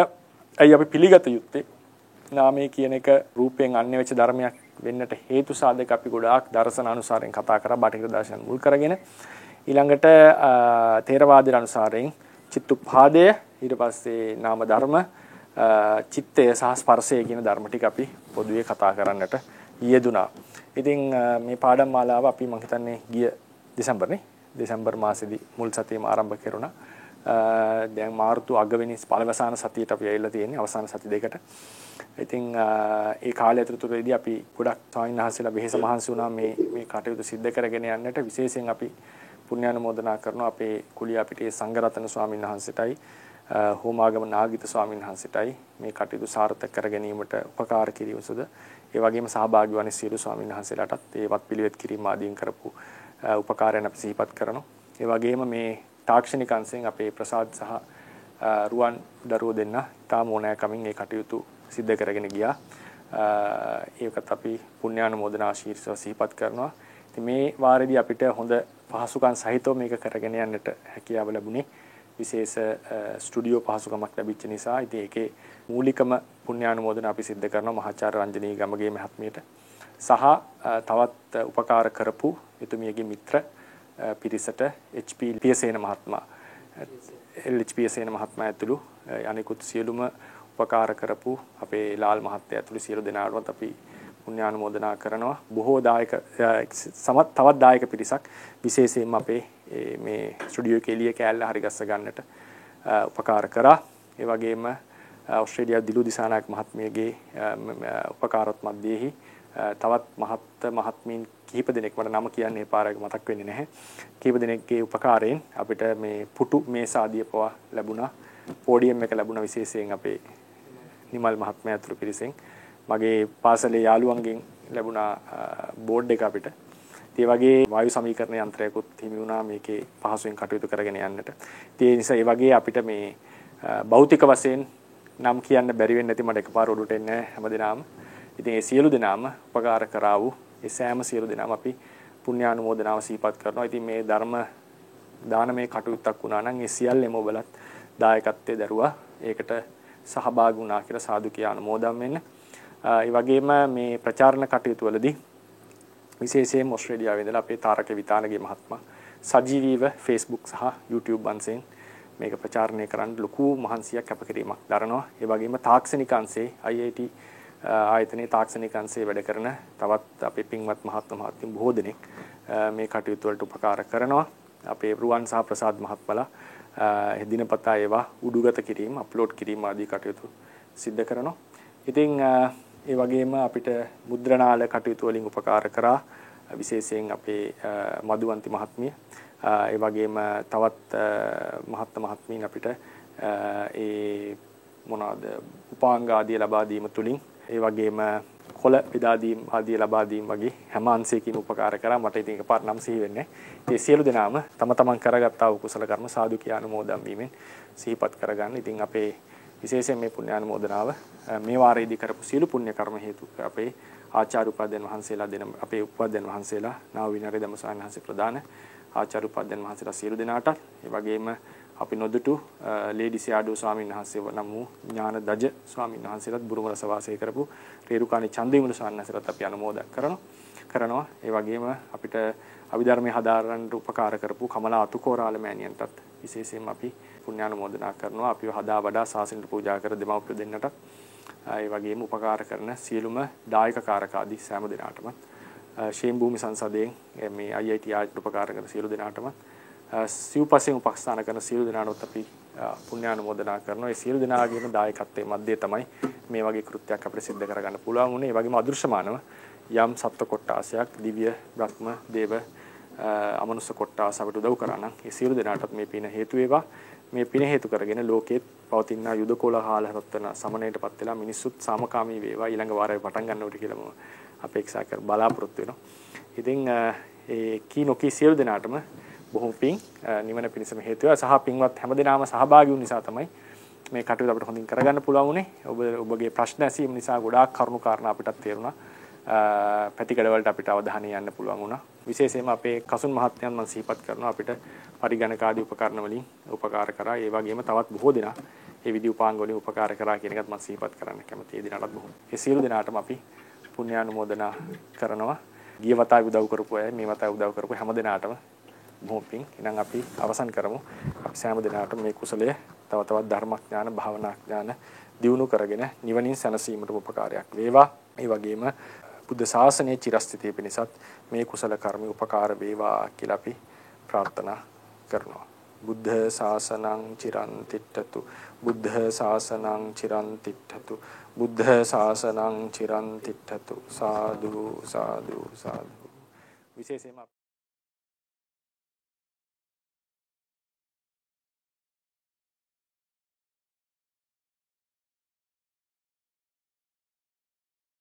අයි අපි පිළිගත යුත්තේ නාමය කියන එක රූපයෙන් අන්‍ය වෙච්ච ධර්මයක් වෙන්නට හේතු සාධක අපි ගොඩාක් දර්ශන අනුසාරයෙන් කතා කරා. බටහිර දර්ශන මුල් කරගෙන ඊළඟට තේරවාදීන් අනුසාරයෙන් චිත්තුප්පාදය ඊට පස්සේ නාම ධර්ම චිත්තය සහ ස්පර්ශය කියන ධර්ම ටික අපි පොදුවේ කතා කරන්නට යෙදුනා. ඉතින් මේ පාඩම් මාලාව අපි මම හිතන්නේ ගිය දෙසැම්බර් මාසෙදී මුල් සතියේම ආරම්භ කරුණා. දැන් මාර්තු අගවෙනි පළවසාන සතියට අපි ඇවිල්ලා තියෙන්නේ අවසාන සති දෙකට. ඉතින් ඒ කාලය ඇතුළතදී අපි ගොඩක් ස්වාමීන් වහන්සේලා වෙහෙස මහන්සි වුණා මේ කටයුතු සිද්ධ කරගෙන යන්නට. විශේෂයෙන් අපි පුණ්‍යානුමෝදනා කරනවා අපේ කුලියාපිටියේ සංඝරත්න ස්වාමීන් වහන්සේටයි හෝමාගම නාගිත ස්වාමීන් වහන්සේටයි මේ කටයුතු සාර්ථක කර ගැනීමට උපකාර කිරීම සුද ඒ වගේම සහභාගී වන සියලු ස්වාමීන් වහන්සේලාටත් ඒවත් පිළිවෙත් කිරීම ආදීන් කරපු උපකාරයන් අපි සිහිපත් කරනවා. ඒ වගේම මේ තාක්ෂණික අංශයෙන් අපේ ප්‍රසාද් සහ රුවන් දරුවෝ දෙන්න තාම ඕනෑකමින් මේ කටයුතු සිද්ධ කරගෙන ගියා. ඒකත් අපි පුණ්‍යානුමෝදනා ශීර්ෂව සිහිපත් කරනවා. ඉතින් මේ වාරෙදී අපිට හොඳ පහසුකම් සහිතව මේක කරගෙන යන්නට හැකියාව ලැබුණේ. විශේෂ ස්ටුඩියෝ පහසුකමක් ලැබිච්ච නිසා. ඉතින් ඒකේ මූලිකම පුණ්‍යානුමෝදන අපි සිද්ධ කරනවා මහාචාර්ය රංජනී ගමගේ මහත්මියට. සහ තවත් උපකාර කරපු එතුමියගේ මිත්‍ර පිරිසට HP පියසේන මහත්මයා LHPSේන මහත්මයා ඇතුළු අනිකුත් සියලුම උපකාර කරපු අපේ ලාල් මහත්තයා ඇතුළු සියලු දෙනාටවත් අපි පුණ්‍යානුමෝදනා කරනවා. බොහෝ දායක තවත් දායක පිරිසක් විශේෂයෙන්ම අපේ මේ ස්ටුඩියෝ එකේ එළිය කෑල්ල හරි ගස්ස ගන්නට උපකාර කරා. ඒ වගේම ඕස්ට්‍රේලියාවේ දිලු දිසානායක මහත්මියගේ උපකාරත් මැදෙහි තවත් මහත්මීන් කිහිප දෙනෙක් මට නම කියන්නේ පාරක මතක් වෙන්නේ නැහැ. කිහිප දෙනෙක්ගේ උපකාරයෙන් අපිට මේ පුටු මේස ආදිය පවා ලැබුණා. පෝඩියම් එක ලැබුණා විශේෂයෙන් අපේ නිමල් මහත්මයා ඇතුළු පිරිසෙන්. මගේ පාසලේ යාළුවන්ගෙන් ලැබුණා බෝඩ් එක අපිට. ඒ වගේ වායු සමීකරණ යන්ත්‍රයකුත් හිමි වුණා මේකේ පහසුවෙන් කටයුතු කරගෙන යන්නට. ඒ නිසා ඒ වගේ අපිට මේ භෞතික වශයෙන් නම් කියන්න බැරි වෙන්නේ නැති මට එකපාර උඩට එන්නේ හැමදෙනාම. ඉතින් ඒ සියලු දෙනාම උපකාර කරා වූ ඒ සෑම සියලු දෙනාම අපි පුණ්‍යානුමෝදනාව සිහිපත් කරනවා. ඉතින් මේ ධර්ම දානමය කටයුත්තක් වුණා නම් ඒ සියල්ලම ඔබලත් දායකත්වයේ දරුවා ඒකට සහභාගී වුණා කියලා සාදු කියා අනුමෝදන් වෙන්න. ඒ වගේම මේ ප්‍රචාරණ කටයුතු වලදී විශේෂයෙන්ම ඕස්ට්‍රේලියාවේ ඉඳලා අපේ තාරක විතානගේ මහත්මයා සජීවීව Facebook සහ YouTube අංශයෙන් මේක ප්‍රචාරණය කරන්න ලොකු මහන්සියක් කැපකිරීමක් දරනවා. ඒ වගේම තාක්ෂණික අංශයේ IIT ආයතනයේ තාක්ෂණික අංශයේ වැඩ කරන තවත් අපේ පින්වත් මහත්මීන් බොහෝ දෙනෙක් මේ කටයුතු වලට උපකාර කරනවා. අපේ රුවන් සහ ප්‍රසාද් මහත්මලා දිනපතා ඒවා උඩුගත කිරීම, අප්ලෝඩ් කිරීම ආදී කටයුතු සිද්ධ කරනවා. ඉතින් ඒ වගේම අපිට මුද්‍රණාල කටයුතු වලින් උපකාර කරා විශේෂයෙන් අපේ මధుවන්ති මහත්මිය. ඒ වගේම තවත් මහත්මීන් අපිට ඒ මොනවාද උපාංග ආදී ලබා දීම තුලින් ඒ වගේම කොළ බෙදා දීම ආදී ලබා දීම වගේ හැම අංශයකින් උපකාර කරා. මට ඉතින් එකපාර නම් සිහි වෙන්නේ. ඒ සියලු දෙනාම තම තමන් කරගත්තා වූ කුසල කර්ම සාදු කියා අනුමෝදන් වීමෙන් සිහිපත් කරගන්න. ඉතින් අපේ විශේෂයෙන් මේ පුණ්‍යානුමෝදනාව මේ වාරයේදී කරපු සියලු පුණ්‍ය කර්ම හේතු අපේ ආචාර්ය උපාධ්‍යයන් වහන්සේලා දෙන අපේ උපාධ්‍යයන් වහන්සේලා නාව විනරේ දමසයන් වහන්සේ ප්‍රදාන ආචාර්ය උපාධ්‍යයන් වහන්සේලා සියලු දෙනාට ඒ වගේම අපි නොදුටු ලේඩි සියාඩෝ ස්වාමීන් වහන්සේ නම් වූ ඥාන දජ ස්වාමීන් වහන්සේලාත් බුරුම රස වාසය කරපු රේරුකාණී චන්දවිමල ස්වාමීන් වහන්සේලාත් අපි අනුමෝදන් කරනවා. ඒ වගේම අපිට අභිධර්මයේ හදාරන්න උපකාර කරපු කමලා අතුකෝරාල මෑණියන්ටත් විශේෂයෙන්ම අපි පුණ්‍යානුමෝදනා කරනවා. අපිව හදා වඩා සාසනයට පූජා කර දෙමව්පිය දෙන්නට ඒ වගේම උපකාර කරන සියලුම දායක කාරක ආදී සෑම දෙනාටම ශේම් භූමි සංසදයෙන් මේ IIT ආයතන උපකාර කරන සියලු දෙනාටම සිව්පසෙන් උපස්ථාන කරන සියලු දෙනාටත් අපි පුණ්‍යානුමෝදනා කරනවා. ඒ සියලු දෙනාගේම දායකත්වයේ මැද්දේ තමයි මේ වගේ කෘත්‍යයක් අපිට සිද්ධ කරගන්න පුළුවන් වුණේ. ඒ වගේම අදෘශ්‍යමානව යම් සත්ත්ව කොට්ටාසයක් දිව්‍ය බ්‍රහ්ම දේව අමනුෂ්‍ය කොට්ටාස අපිට උදව් කරා නම් ඒ සියලු දෙනාටත් මේ පින හේතු වේවා. මේ පින හේතු කරගෙන ලෝකයේ පවතින යුද කොලහල හත්වන සමනයටපත් වෙලා මිනිස්සුත් සාමකාමී වේවා ඊළඟ වාරයේ පටන් ගන්නවට කියලා මම අපේක්ෂා කර බලාපොරොත්තු වෙනවා. ඉතින් ඒ කීනෝකී සියලු දෙනාටම බොහොම පිං නිවන පිණිසම හේතු වේවා. සහ පින්වත් හැමදෙනාම සහභාගී වුණ නිසා තමයි මේ කටයුතු අපිට හොඳින් කරගන්න පුළුවන් වුණේ. ඔබගේ ප්‍රශ්න ඇසීම නිසා ගොඩාක් කරුණු කාරණා අපිටත් තේරුණා. පැතිකඩ වලට අපිට අවධානය යන්න පුළුවන් වුණා. විශේෂයෙන්ම අපේ කසුන් මහත්මයන් මම සිහිපත් කරනවා අපිට පරිගණක ආදී උපකරණ වලින් උපකාර කරා. ඒ වගේම තවත් බොහෝ දෙනා මේ විදි උපාංග වලින් උපකාර කරා කියන එකත් මම සිහිපත් කරන්න කැමතියි. ඒ දිනටත් බොහෝ. ඒ සියලු දෙනාටම අපි පුණ්‍යානුමෝදනා කරනවා. ගිය වතාවේ උදව් කරපු අය මේ වතාවේ උදව් කරපු හැම දෙනාටම බොහොම පිං. එහෙනම් අපි අවසන් කරමු. අපි සෑම දෙනාටම මේ කුසලය තව තවත් ධර්මඥාන භාවනා ඥාන දියුණු කරගෙන නිවනින් සැනසීමට උපකාරයක් වේවා. ඒ වගේම බුද්ධ ශාසනයේ චිරස්ථිතිය පිණිසත් මේ කුසල කර්ම උපකාර වේවා කියලා අපි ප්‍රාර්ථනා කරනවා. බුද්ධ ශාසනං චිරන් තිට්ඨතු බුද්ධ ශාසනං චිරන් තිට්ඨතු බුද්ධ ශාසනං චිරන් තිට්ඨතු සාදු සාදු සාදු. විශේෂයෙන්ම